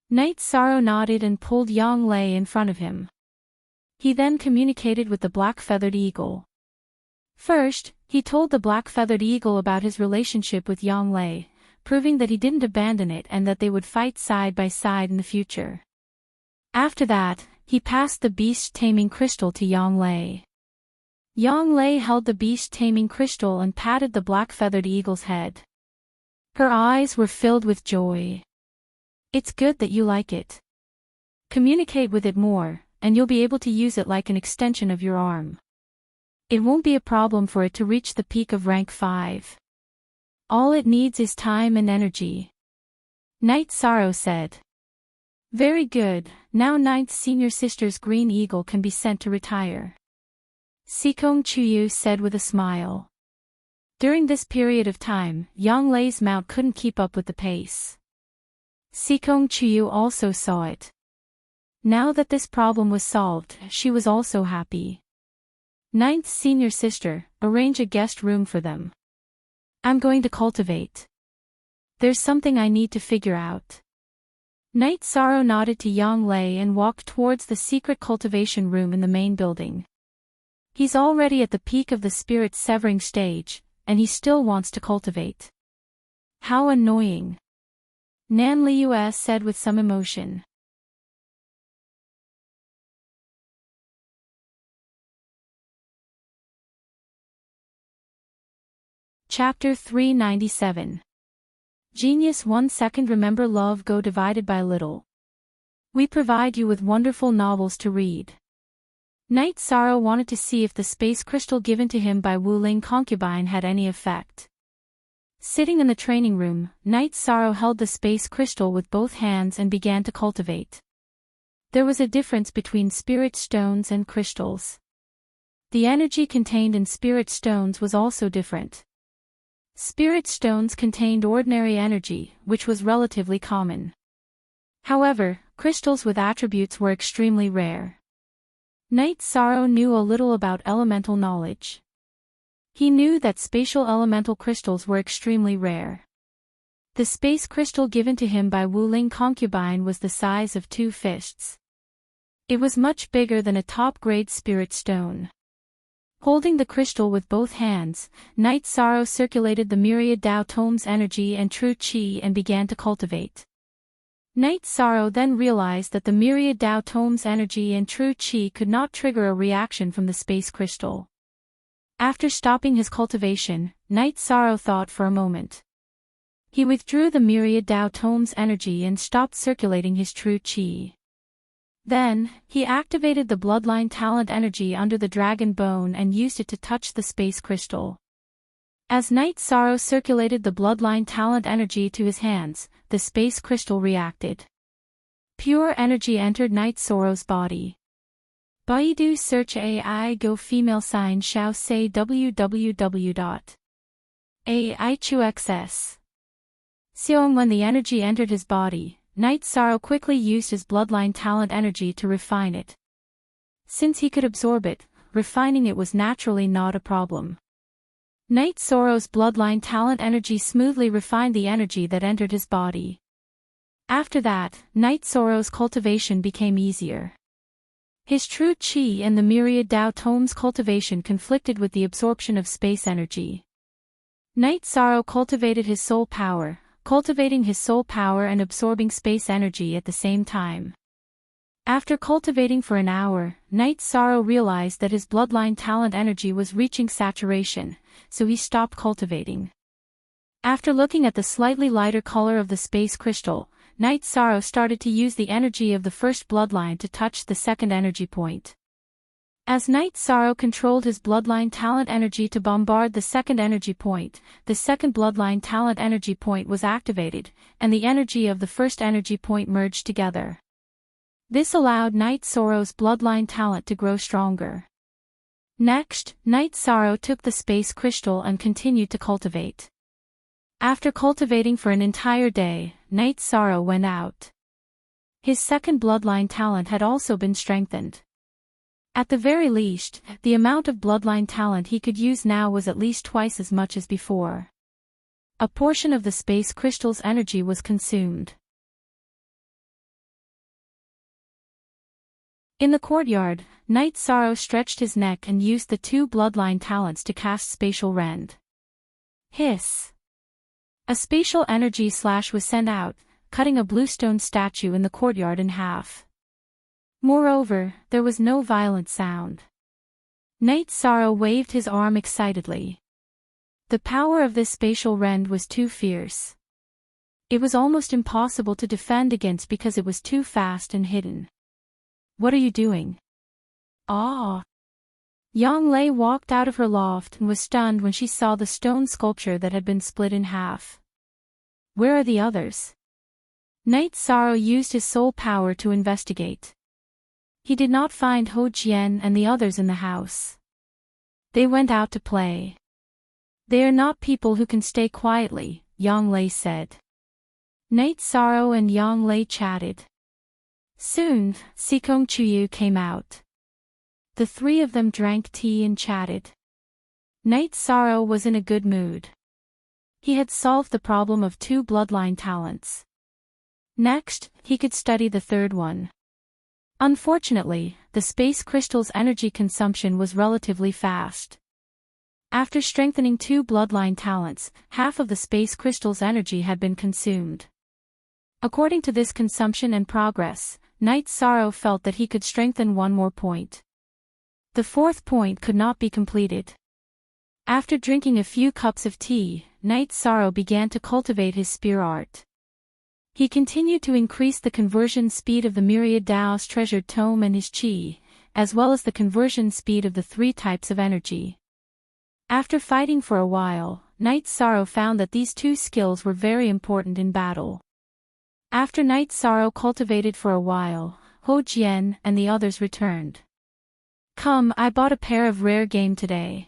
Night Sorrow nodded and pulled Yang Lei in front of him. He then communicated with the black-feathered eagle. First, he told the black-feathered eagle about his relationship with Yang Lei, proving that he didn't abandon it and that they would fight side by side in the future. After that, he passed the beast-taming crystal to Yang Lei. Yang Lei held the beast-taming crystal and patted the black-feathered eagle's head. Her eyes were filled with joy. It's good that you like it. Communicate with it more, and you'll be able to use it like an extension of your arm. It won't be a problem for it to reach the peak of rank 5. All it needs is time and energy. Night Sorrow said. Very good, now 9th senior sister's green eagle can be sent to retire. Sikong Chuyu said with a smile. During this period of time, Yang Lei's mount couldn't keep up with the pace. Sikong Chuyu also saw it. Now that this problem was solved, she was also happy. 9th senior sister, arrange a guest room for them. I'm going to cultivate. There's something I need to figure out. Night Sorrow nodded to Yang Lei and walked towards the secret cultivation room in the main building. He's already at the peak of the spirit severing stage, and he still wants to cultivate. How annoying. Nan Liu said with some emotion. Chapter 397. Genius 1 second. Remember love go divided by little. We provide you with wonderful novels to read. Night Sorrow wanted to see if the space crystal given to him by Wu Ling concubine had any effect. Sitting in the training room, Night Sorrow held the space crystal with both hands and began to cultivate. There was a difference between spirit stones and crystals. The energy contained in spirit stones was also different. Spirit stones contained ordinary energy, which was relatively common. However, crystals with attributes were extremely rare. Night Sorrow knew a little about elemental knowledge. He knew that spatial elemental crystals were extremely rare. The space crystal given to him by Wu Ling concubine was the size of 2 fists. It was much bigger than a top-grade spirit stone. Holding the crystal with both hands, Night Sorrow circulated the myriad Dao Tomes energy and true Qi and began to cultivate. Night Sorrow then realized that the myriad Dao Tomes energy and true Qi could not trigger a reaction from the space crystal. After stopping his cultivation, Night Sorrow thought for a moment. He withdrew the myriad Dao Tomes energy and stopped circulating his true Qi. Then, he activated the bloodline talent energy under the dragon bone and used it to touch the space crystal. As Night Sorrow circulated the bloodline talent energy to his hands, the space crystal reacted. Pure energy entered Night Sorrow's body. Baidu search AI go female sign shao say www.aichuxs. Seong. When the energy entered his body, Night Sorrow quickly used his bloodline talent energy to refine it. Since he could absorb it, refining it was naturally not a problem. Night Sorrow's bloodline talent energy smoothly refined the energy that entered his body. After that, Night Sorrow's cultivation became easier. His true Qi and the myriad Dao Tomes cultivation conflicted with the absorption of space energy. Night Sorrow cultivated his soul power, cultivating his soul power and absorbing space energy at the same time. After cultivating for an hour, Night Sorrow realized that his bloodline talent energy was reaching saturation, so he stopped cultivating. After looking at the slightly lighter color of the space crystal, Night Sorrow started to use the energy of the first bloodline to touch the second energy point. As Night Sorrow controlled his bloodline talent energy to bombard the second energy point, the second bloodline talent energy point was activated, and the energy of the first energy point merged together. This allowed Night Sorrow's bloodline talent to grow stronger. Next, Night Sorrow took the space crystal and continued to cultivate. After cultivating for an entire day, Night Sorrow went out. His second bloodline talent had also been strengthened. At the very least, the amount of bloodline talent he could use now was at least twice as much as before. A portion of the space crystal's energy was consumed. In the courtyard, Night Sorrow stretched his neck and used the 2 bloodline talents to cast Spatial Rend. Hiss! A spatial energy slash was sent out, cutting a bluestone statue in the courtyard in half. Moreover, there was no violent sound. Night Sorrow waved his arm excitedly. The power of this spatial rend was too fierce. It was almost impossible to defend against because it was too fast and hidden. What are you doing? Ah! Yang Lei walked out of her loft and was stunned when she saw the stone sculpture that had been split in half. Where are the others? Night Sorrow used his soul power to investigate. He did not find Ho Jian and the others in the house. They went out to play. They are not people who can stay quietly, Yang Lei said. Night Sorrow and Yang Lei chatted. Soon, Sikong Chuyu came out. The 3 of them drank tea and chatted. Night Sorrow was in a good mood. He had solved the problem of 2 bloodline talents. Next, he could study the third one. Unfortunately, the space crystal's energy consumption was relatively fast. After strengthening 2 bloodline talents, half of the space crystal's energy had been consumed. According to this consumption and progress, Night Sorrow felt that he could strengthen 1 more point. The 4th point could not be completed. After drinking a few cups of tea, Night Sorrow began to cultivate his spear art. He continued to increase the conversion speed of the myriad Dao's treasured tome and his qi, as well as the conversion speed of the 3 types of energy. After fighting for a while, Night Sorrow found that these 2 skills were very important in battle. After Night Sorrow cultivated for a while, Ho Jian and the others returned. Come, I bought a pair of rare game today.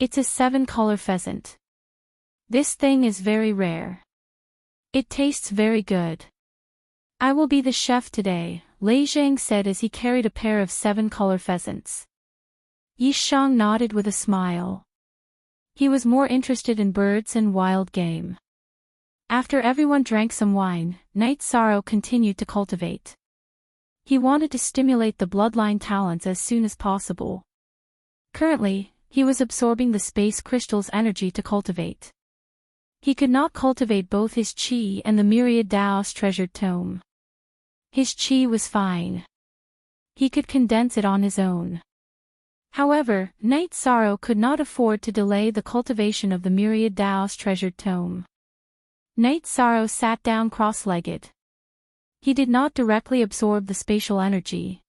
It's a 7-color pheasant. This thing is very rare. It tastes very good. I will be the chef today, Lei Zhang said as he carried a pair of 7-color pheasants. Yi Shang nodded with a smile. He was more interested in birds and wild game. After everyone drank some wine, Night Sorrow continued to cultivate. He wanted to stimulate the bloodline talents as soon as possible. Currently, he was absorbing the space crystal's energy to cultivate. He could not cultivate both his qi and the myriad Dao's treasured tome. His qi was fine. He could condense it on his own. However, Night Sorrow could not afford to delay the cultivation of the myriad Dao's treasured tome. Night Sorrow sat down cross-legged. He did not directly absorb the spatial energy.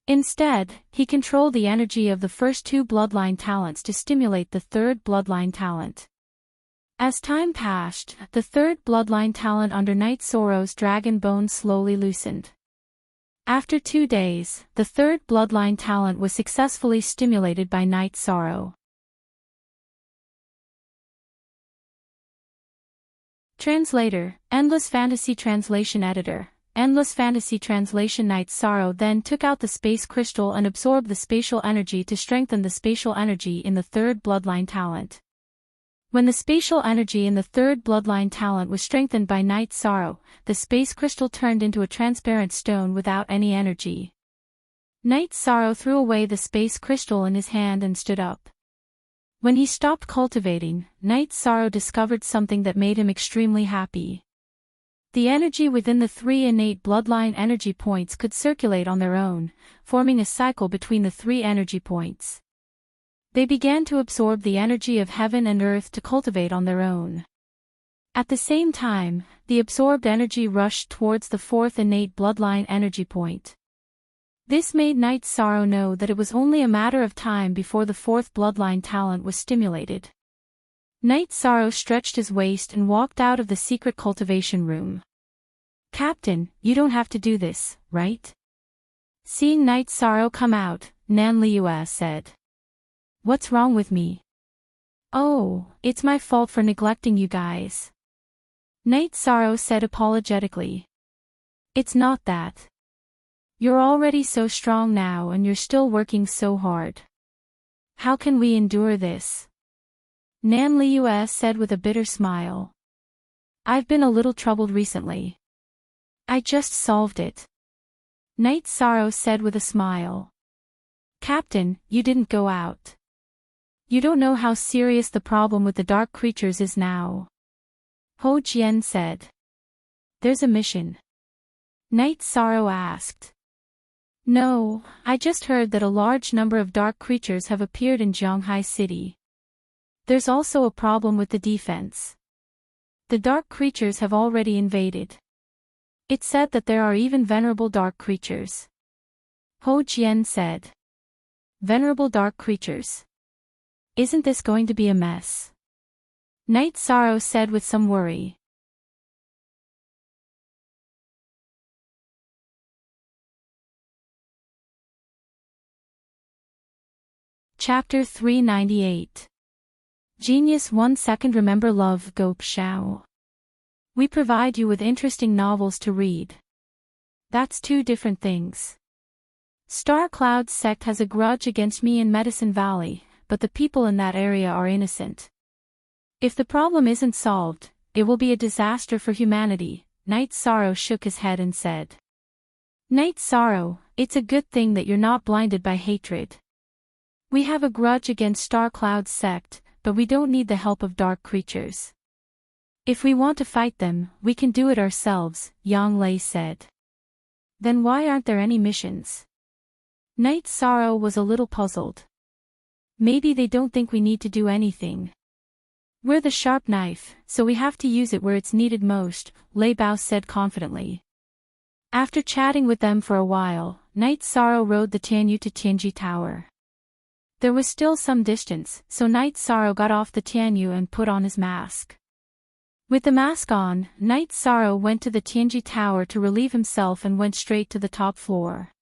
Instead, he controlled the energy of the first 2 bloodline talents to stimulate the 3rd bloodline talent. As time passed, the 3rd bloodline talent under Night Sorrow's dragon bone slowly loosened. After 2 days, the 3rd bloodline talent was successfully stimulated by Night Sorrow. Translator, Endless Fantasy Translation Editor, Endless Fantasy Translation. Night Sorrow then took out the space crystal and absorbed the spatial energy to strengthen the spatial energy in the 3rd bloodline talent. When the spatial energy in the 3rd bloodline talent was strengthened by Night Sorrow, the space crystal turned into a transparent stone without any energy. Night Sorrow threw away the space crystal in his hand and stood up. When he stopped cultivating, Night Sorrow discovered something that made him extremely happy. The energy within the 3 innate bloodline energy points could circulate on their own, forming a cycle between the 3 energy points. They began to absorb the energy of heaven and earth to cultivate on their own. At the same time, the absorbed energy rushed towards the fourth innate bloodline energy point. This made Night Sorrow know that it was only a matter of time before the fourth bloodline talent was stimulated. Night Sorrow stretched his waist and walked out of the secret cultivation room. "Captain, you don't have to do this, right?" Seeing Night Sorrow come out, Nan Liu said. "What's wrong with me?" "Oh, it's my fault for neglecting you guys." Night Sorrow said apologetically. "It's not that. You're already so strong now and you're still working so hard. How can we endure this?" Nan Liu said with a bitter smile. "I've been a little troubled recently. I just solved it." Night Sorrow said with a smile. "Captain, you didn't go out. You don't know how serious the problem with the dark creatures is now." Ho Jian said. "There's a mission?" Night Sorrow asked. "No, I just heard that a large number of dark creatures have appeared in Zhonghai City. There's also a problem with the defense. The dark creatures have already invaded. It's said that there are even venerable dark creatures." Ho Jian said. "Venerable dark creatures? Isn't this going to be a mess?" Night Sorrow said with some worry. Chapter 398. Genius 1 Second. Remember Love Go Pshao. We provide you with interesting novels to read. That's two different things. Star Cloud's sect has a grudge against me in Medicine Valley, but the people in that area are innocent. If the problem isn't solved, it will be a disaster for humanity. Night Sorrow shook his head and said. Night Sorrow, it's a good thing that you're not blinded by hatred. We have a grudge against Star Cloud's sect, but we don't need the help of dark creatures. If we want to fight them, we can do it ourselves, Yang Lei said. Then why aren't there any missions? Night Sorrow was a little puzzled. Maybe they don't think we need to do anything. We're the sharp knife, so we have to use it where it's needed most, Lei Bao said confidently. After chatting with them for a while, Night Sorrow rode the Tianyu to Tianji Tower. There was still some distance, so Night Sorrow got off the Tianyu and put on his mask. With the mask on, Night Sorrow went to the Tianji Tower to relieve himself and went straight to the top floor.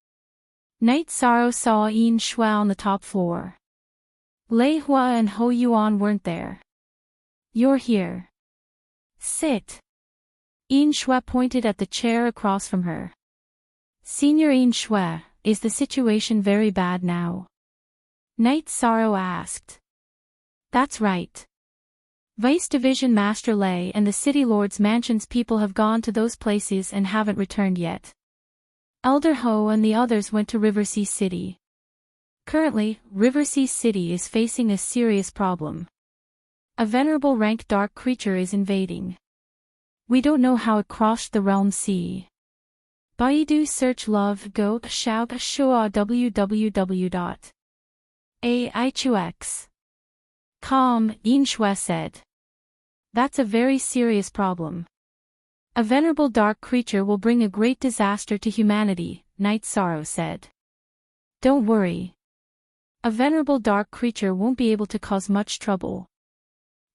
Night Sorrow saw Yin Shui on the top floor. Lei Hua and Ho Yuan weren't there. You're here. Sit. Yin Shui pointed at the chair across from her. Senior Yin Shui, is the situation very bad now? Night Sorrow asked. That's right. Vice Division Master Lei and the City Lord's Mansion's people have gone to those places and haven't returned yet. Elder Ho and the others went to Riversea City. Currently, Riversea City is facing a serious problem. A venerable rank dark creature is invading. We don't know how it crossed the realm sea. Baidu search love go shao shua www.aichux.com, Yin Shui said. That's a very serious problem. A venerable dark creature will bring a great disaster to humanity, Night Sorrow said. Don't worry. A venerable dark creature won't be able to cause much trouble.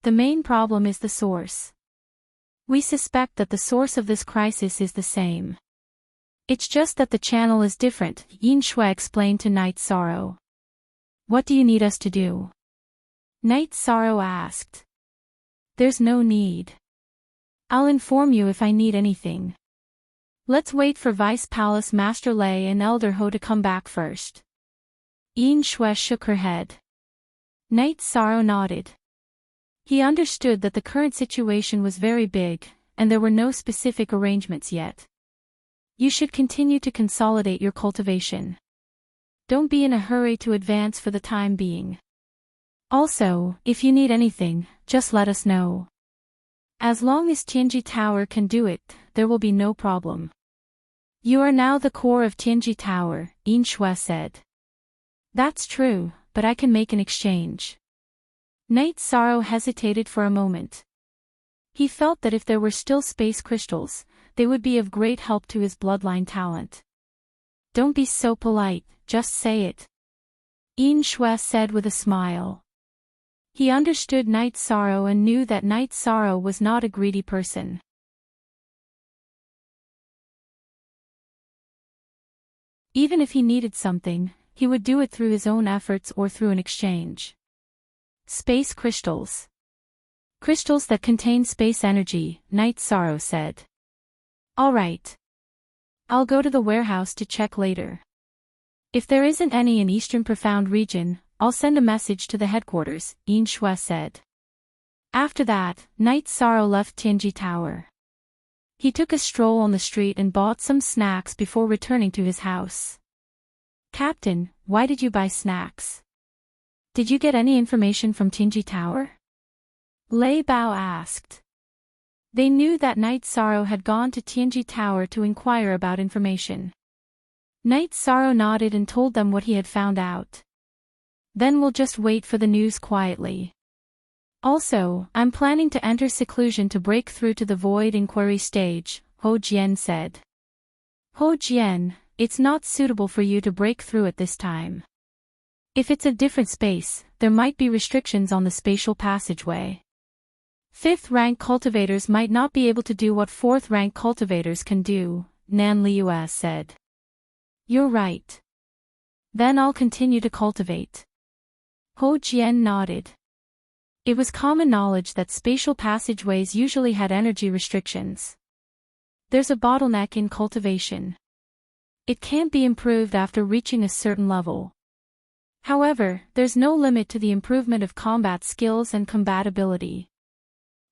The main problem is the source. We suspect that the source of this crisis is the same. It's just that the channel is different, Yin Shui explained to Night Sorrow. What do you need us to do? Night Sorrow asked. There's no need. I'll inform you if I need anything. Let's wait for Vice Palace Master Lei and Elder Ho to come back first. Yin Shui shook her head. Night Sorrow nodded. He understood that the current situation was very big, and there were no specific arrangements yet. You should continue to consolidate your cultivation. Don't be in a hurry to advance for the time being. Also, if you need anything, just let us know. As long as Tianji Tower can do it, there will be no problem. You are now the core of Tianji Tower, Yin Shui said. That's true, but I can make an exchange. Night Sorrow hesitated for a moment. He felt that if there were still space crystals, they would be of great help to his bloodline talent. Don't be so polite, just say it. Shui said with a smile. He understood Night Sorrow and knew that Night Sorrow was not a greedy person. Even if he needed something, he would do it through his own efforts or through an exchange. Space crystals. Crystals that contain space energy, Night Sorrow said. All right. I'll go to the warehouse to check later. If there isn't any in Eastern Profound region, I'll send a message to the headquarters, Shui said. After that, Night Sorrow left Tianji Tower. He took a stroll on the street and bought some snacks before returning to his house. Captain, why did you buy snacks? Did you get any information from Tianji Tower? Lei Bao asked. They knew that Night Sorrow had gone to Tianji Tower to inquire about information. Night Sorrow nodded and told them what he had found out. Then we'll just wait for the news quietly. Also, I'm planning to enter seclusion to break through to the void inquiry stage, Ho Jian said. Ho Jian, it's not suitable for you to break through at this time. If it's a different space, there might be restrictions on the spatial passageway. 5th-rank cultivators might not be able to do what 4th-rank cultivators can do, Nan Liu said. You're right. Then I'll continue to cultivate. Ho Jian nodded. It was common knowledge that spatial passageways usually had energy restrictions. There's a bottleneck in cultivation. It can't be improved after reaching a certain level. However, there's no limit to the improvement of combat skills and combatability.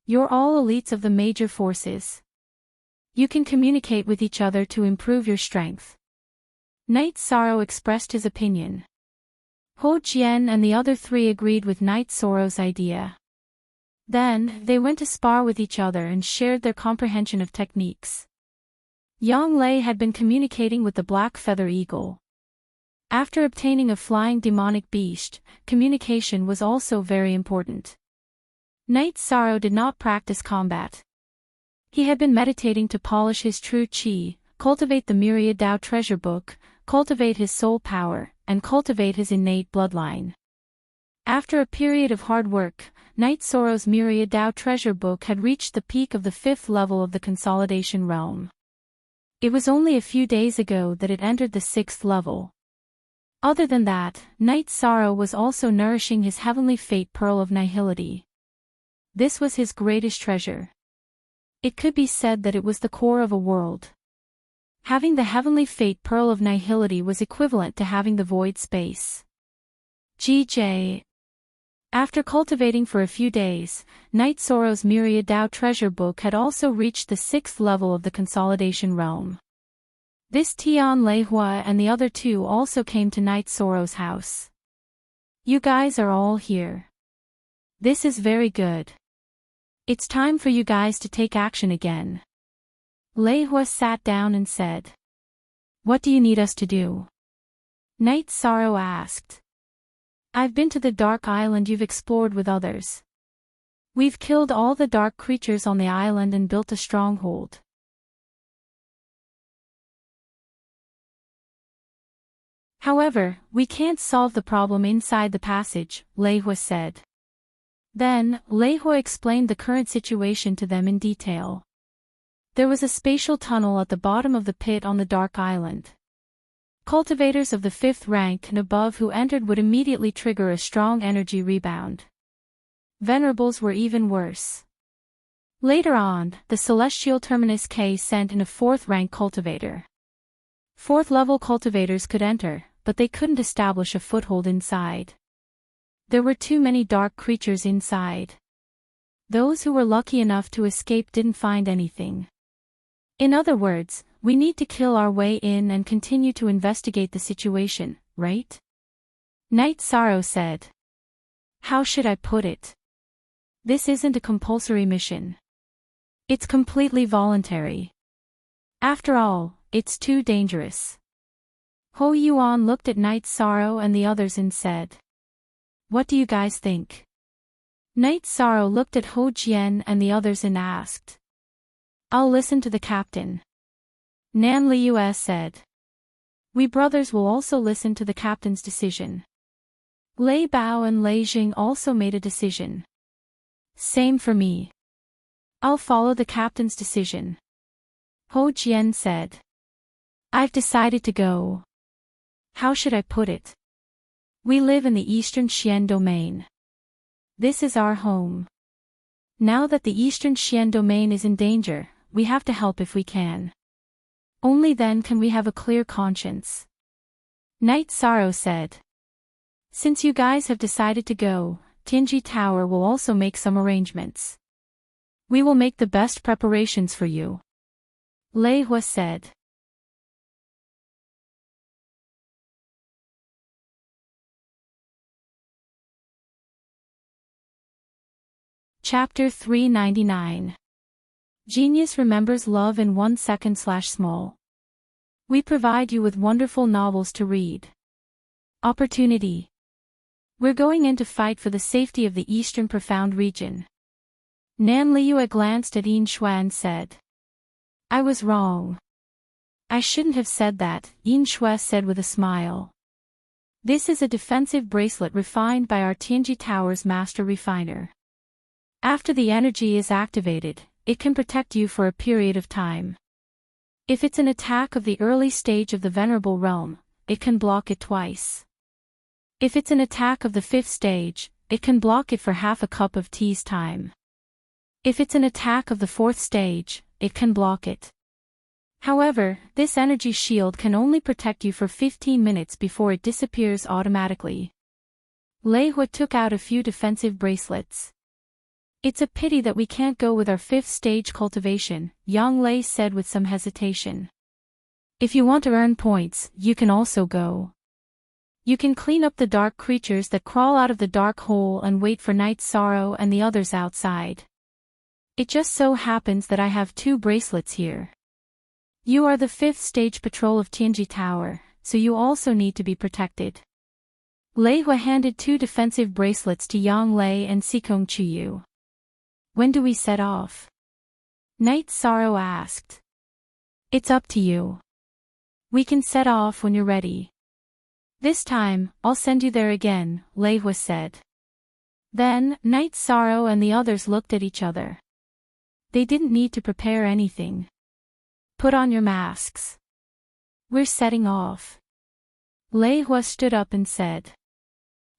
You're all elites of the major forces. You can communicate with each other to improve your strength. Night Sorrow expressed his opinion. Ho Jian and the other three agreed with Night Sorrow's idea. Then, they went to spar with each other and shared their comprehension of techniques. Yang Lei had been communicating with the Black Feather Eagle. After obtaining a flying demonic beast, communication was also very important. Night Sorrow did not practice combat. He had been meditating to polish his true chi, cultivate the Myriad Dao treasure book, cultivate his soul power, and cultivate his innate bloodline. After a period of hard work, Night Sorrow's Myriad Dao treasure book had reached the peak of the 5th level of the consolidation realm. It was only a few days ago that it entered the 6th level. Other than that, Night Sorrow was also nourishing his heavenly fate pearl of nihility. This was his greatest treasure. It could be said that it was the core of a world. Having the heavenly fate pearl of nihility was equivalent to having the void space. GJ. After cultivating for a few days, Night Sorrow's Myriad Dao treasure book had also reached the 6th level of the consolidation realm. This Tian Leihua and the other two also came to Night Sorrow's house. You guys are all here. This is very good. It's time for you guys to take action again. Leihua sat down and said. What do you need us to do? Night Sorrow asked. I've been to the Dark Island you've explored with others. We've killed all the dark creatures on the island and built a stronghold. However, we can't solve the problem inside the passage, Leihua said. Then, Leihua explained the current situation to them in detail. There was a spatial tunnel at the bottom of the pit on the Dark Island. Cultivators of the 5th rank and above who entered would immediately trigger a strong energy rebound. Venerables were even worse. Later on, the Celestial Terminus K sent in a 4th rank cultivator. 4th level cultivators could enter, but they couldn't establish a foothold inside. There were too many dark creatures inside. Those who were lucky enough to escape didn't find anything. In other words, we need to kill our way in and continue to investigate the situation, right? Night Sorrow said. How should I put it? This isn't a compulsory mission. It's completely voluntary. After all, it's too dangerous. Ho Yuan looked at Night Sorrow and the others and said. What do you guys think? Night Sorrow looked at Ho Jian and the others and asked. I'll listen to the captain. Nan Liu said. We brothers will also listen to the captain's decision. Lei Bao and Lei Jing also made a decision. Same for me. I'll follow the captain's decision. Ho Jian said. I've decided to go. How should I put it? We live in the Eastern Xian domain. This is our home. Now that the Eastern Xian domain is in danger, we have to help if we can. Only then can we have a clear conscience. Night Sorrow said. Since you guys have decided to go, Tianji Tower will also make some arrangements. We will make the best preparations for you. Lei Hua said. Chapter 399. Genius remembers love in 1 second/small. We provide you with wonderful novels to read. Opportunity. We're going in to fight for the safety of the Eastern Profound region. Nan Liu glanced at Yin Shui and said. I was wrong. I shouldn't have said that, Yin Shui said with a smile. This is a defensive bracelet refined by our Tianji Tower's master refiner. After the energy is activated, it can protect you for a period of time. If it's an attack of the early stage of the Venerable Realm, it can block it twice. If it's an attack of the 5th stage, it can block it for half a cup of tea's time. If it's an attack of the 4th stage, it can block it. However, this energy shield can only protect you for 15 minutes before it disappears automatically. Lei Hua took out a few defensive bracelets. It's a pity that we can't go with our 5th stage cultivation, Yang Lei said with some hesitation. If you want to earn points, you can also go. You can clean up the dark creatures that crawl out of the dark hole and wait for Night Sorrow and the others outside. It just so happens that I have 2 bracelets here. You are the 5th stage patrol of Tianji Tower, so you also need to be protected. Lei Hua handed 2 defensive bracelets to Yang Lei and Sikong Chuyu. When do we set off? Night Sorrow asked. It's up to you. We can set off when you're ready. This time, I'll send you there again, Lei Hua said. Then, Night Sorrow and the others looked at each other. They didn't need to prepare anything. Put on your masks. We're setting off. Lei Hua stood up and said.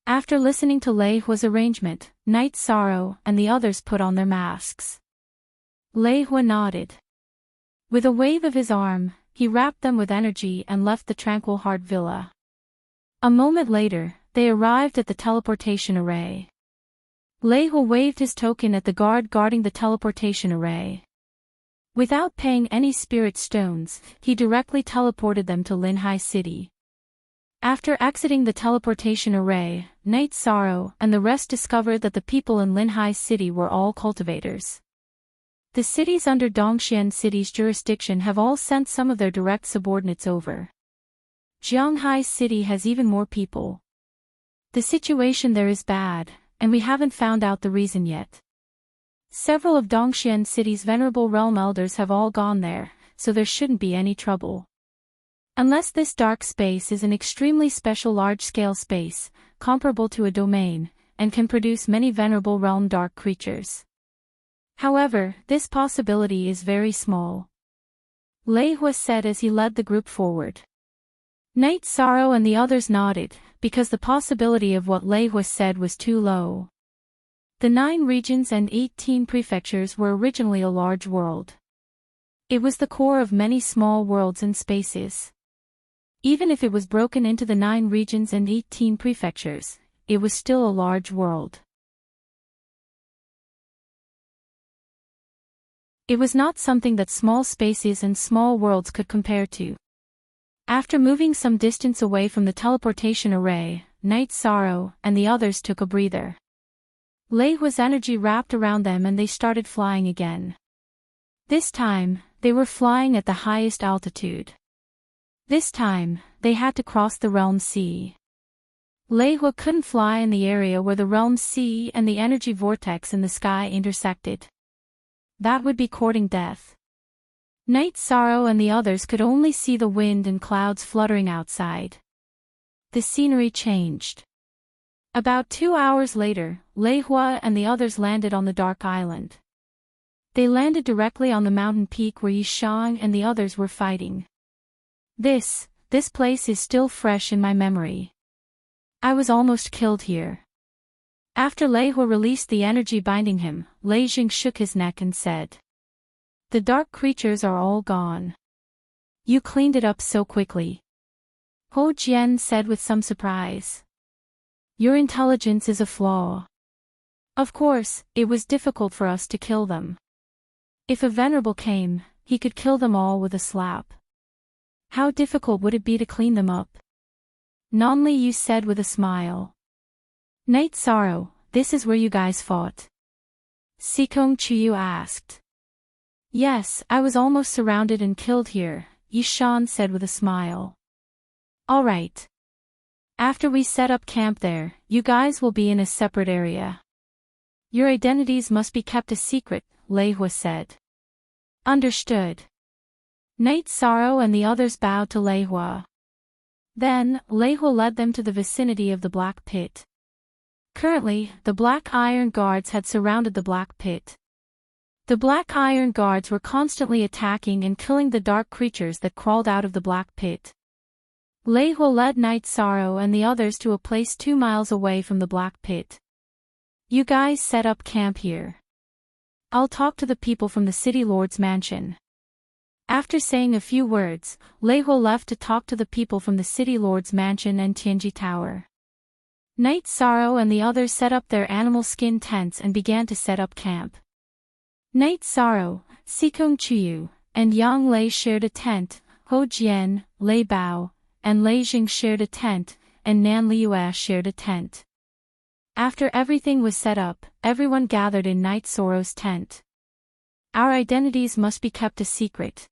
After listening to Lei Hua's arrangement, Night Sorrow and the others put on their masks. Lei Hua nodded. With a wave of his arm, he wrapped them with energy and left the Tranquil Heart Villa. A moment later, they arrived at the teleportation array. Lei Hua waved his token at the guard guarding the teleportation array. Without paying any spirit stones, he directly teleported them to Linhai City. After exiting the teleportation array, Night Sorrow and the rest discovered that the people in Linhai City were all cultivators. The cities under Dongxian City's jurisdiction have all sent some of their direct subordinates over. Jianghai City has even more people. The situation there is bad, and we haven't found out the reason yet. Several of Dongxian City's Venerable Realm Elders have all gone there, so there shouldn't be any trouble. Unless this dark space is an extremely special large-scale space, comparable to a domain, and can produce many Venerable Realm dark creatures. However, this possibility is very small. Lei Hua said as he led the group forward. Night Sorrow and the others nodded, because the possibility of what Lei Hua said was too low. The 9 regions and 18 prefectures were originally a large world. It was the core of many small worlds and spaces. Even if it was broken into the 9 regions and 18 prefectures, it was still a large world. It was not something that small spaces and small worlds could compare to. After moving some distance away from the teleportation array, Night Sorrow and the others took a breather. Lei Hua's energy wrapped around them and they started flying again. This time, they were flying at the highest altitude. This time, they had to cross the realm sea. Lei Hua couldn't fly in the area where the realm sea and the energy vortex in the sky intersected. That would be courting death. Night Sorrow and the others could only see the wind and clouds fluttering outside. The scenery changed. About 2 hours later, Lei Hua and the others landed on the Dark Island. They landed directly on the mountain peak where Yishang and the others were fighting. This place is still fresh in my memory. I was almost killed here. After Lei Hua released the energy binding him, Lei Jing shook his neck and said, "The dark creatures are all gone. You cleaned it up so quickly." Ho Jian said with some surprise. "Your intelligence is a flaw. Of course, it was difficult for us to kill them. If a venerable came, he could kill them all with a slap. How difficult would it be to clean them up?" Nanli Yu said with a smile. "Night Sorrow, this is where you guys fought?" Sikong Chuyu asked. "Yes, I was almost surrounded and killed here," Yishan said with a smile. "All right. After we set up camp there, you guys will be in a separate area. Your identities must be kept a secret," Lei Hua said. "Understood." Night Sorrow and the others bowed to Lei Hua. Then, Lei Hua led them to the vicinity of the Black Pit. Currently, the Black Iron Guards had surrounded the Black Pit. The Black Iron Guards were constantly attacking and killing the dark creatures that crawled out of the Black Pit. Lei Hua led Night Sorrow and the others to a place 2 miles away from the Black Pit. "You guys set up camp here. I'll talk to the people from the City Lord's mansion." After saying a few words, Lei Hua left to talk to the people from the City Lord's mansion and Tianji Tower. Night Sorrow and the others set up their animal skin tents and began to set up camp. Night Sorrow, Sikong Chuyu, and Yang Lei shared a tent, Ho Jian, Lei Bao, and Lei Jing shared a tent, and Nan Liuash shared a tent. After everything was set up, everyone gathered in Night Sorrow's tent. "Our identities must be kept a secret.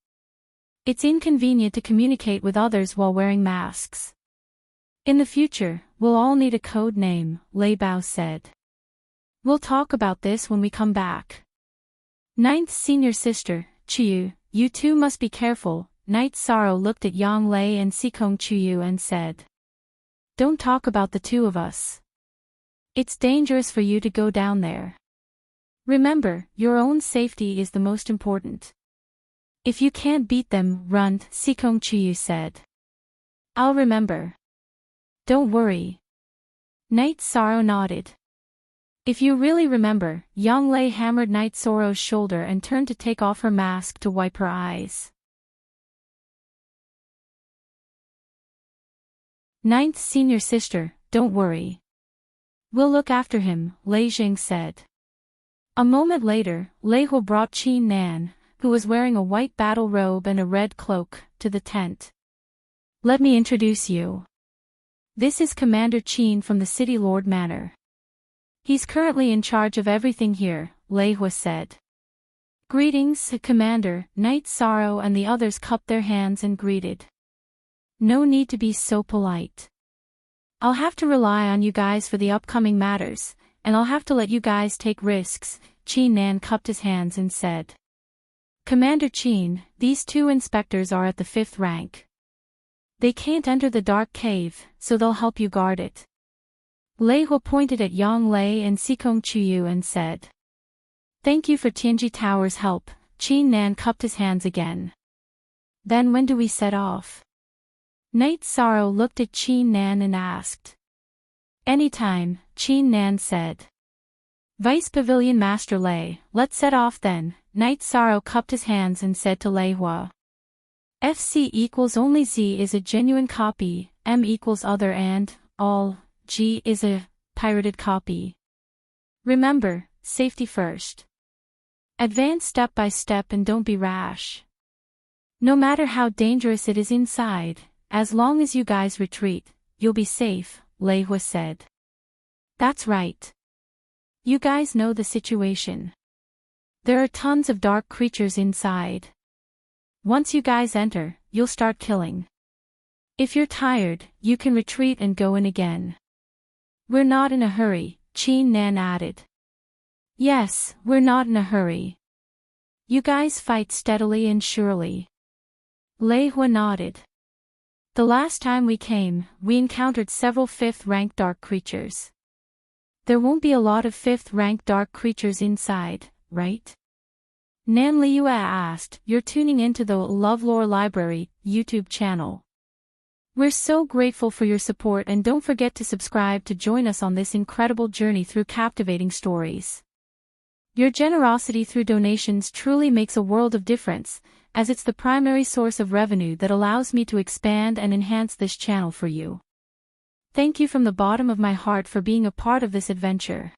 It's inconvenient to communicate with others while wearing masks. In the future, we'll all need a code name," Lei Bao said. "We'll talk about this when we come back. Ninth senior sister, Chuyu, you two must be careful." Night Sorrow looked at Yang Lei and Sikong Chuyu and said, "Don't talk about the two of us. It's dangerous for you to go down there. Remember, your own safety is the most important. If you can't beat them, run," Sikong Chuyu said. "I'll remember. Don't worry." Night Sorrow nodded. "If you really remember," Yang Lei hammered Night Sorrow's shoulder and turned to take off her mask to wipe her eyes. "Ninth senior sister, don't worry. We'll look after him," Lei Jing said. A moment later, Lei Hua brought Qin Nan, who was wearing a white battle robe and a red cloak, to the tent. "Let me introduce you. This is Commander Qin from the City Lord Manor. He's currently in charge of everything here," Lei Hua said. "Greetings, Commander." Night Sorrow and the others cupped their hands and greeted. "No need to be so polite. I'll have to rely on you guys for the upcoming matters, and I'll have to let you guys take risks." Qin Nan cupped his hands and said. "Commander Qin, these two inspectors are at the 5th rank. They can't enter the dark cave, so they'll help you guard it." Lei Hua pointed at Yang Lei and Sikong Chuyu and said. "Thank you for Tianji Tower's help." Qin Nan cupped his hands again. "Then when do we set off?" Night Sorrow looked at Qin Nan and asked. "Anytime," Qin Nan said. "Vice Pavilion Master Lei, let's set off then." Night Sorrow cupped his hands and said to Lei Hua. "FC equals only Z is a genuine copy, M equals other and, all, G is a pirated copy. Remember, safety first. Advance step by step and don't be rash. No matter how dangerous it is inside, as long as you guys retreat, you'll be safe," Lei Hua said. "That's right. You guys know the situation. There are tons of dark creatures inside. Once you guys enter, you'll start killing. If you're tired, you can retreat and go in again. We're not in a hurry, Chin Nan added. Yes, we're not in a hurry. You guys fight steadily and surely. Lei Hua nodded. The last time we came, we encountered several 5th-ranked dark creatures. There won't be a lot of 5th-ranked dark creatures inside, right? Nan Liua asked. You're tuning into the LoveLore Library YouTube channel. We're so grateful for your support, and don't forget to subscribe to join us on this incredible journey through captivating stories. Your generosity through donations truly makes a world of difference, as it's the primary source of revenue that allows me to expand and enhance this channel for you. Thank you from the bottom of my heart for being a part of this adventure.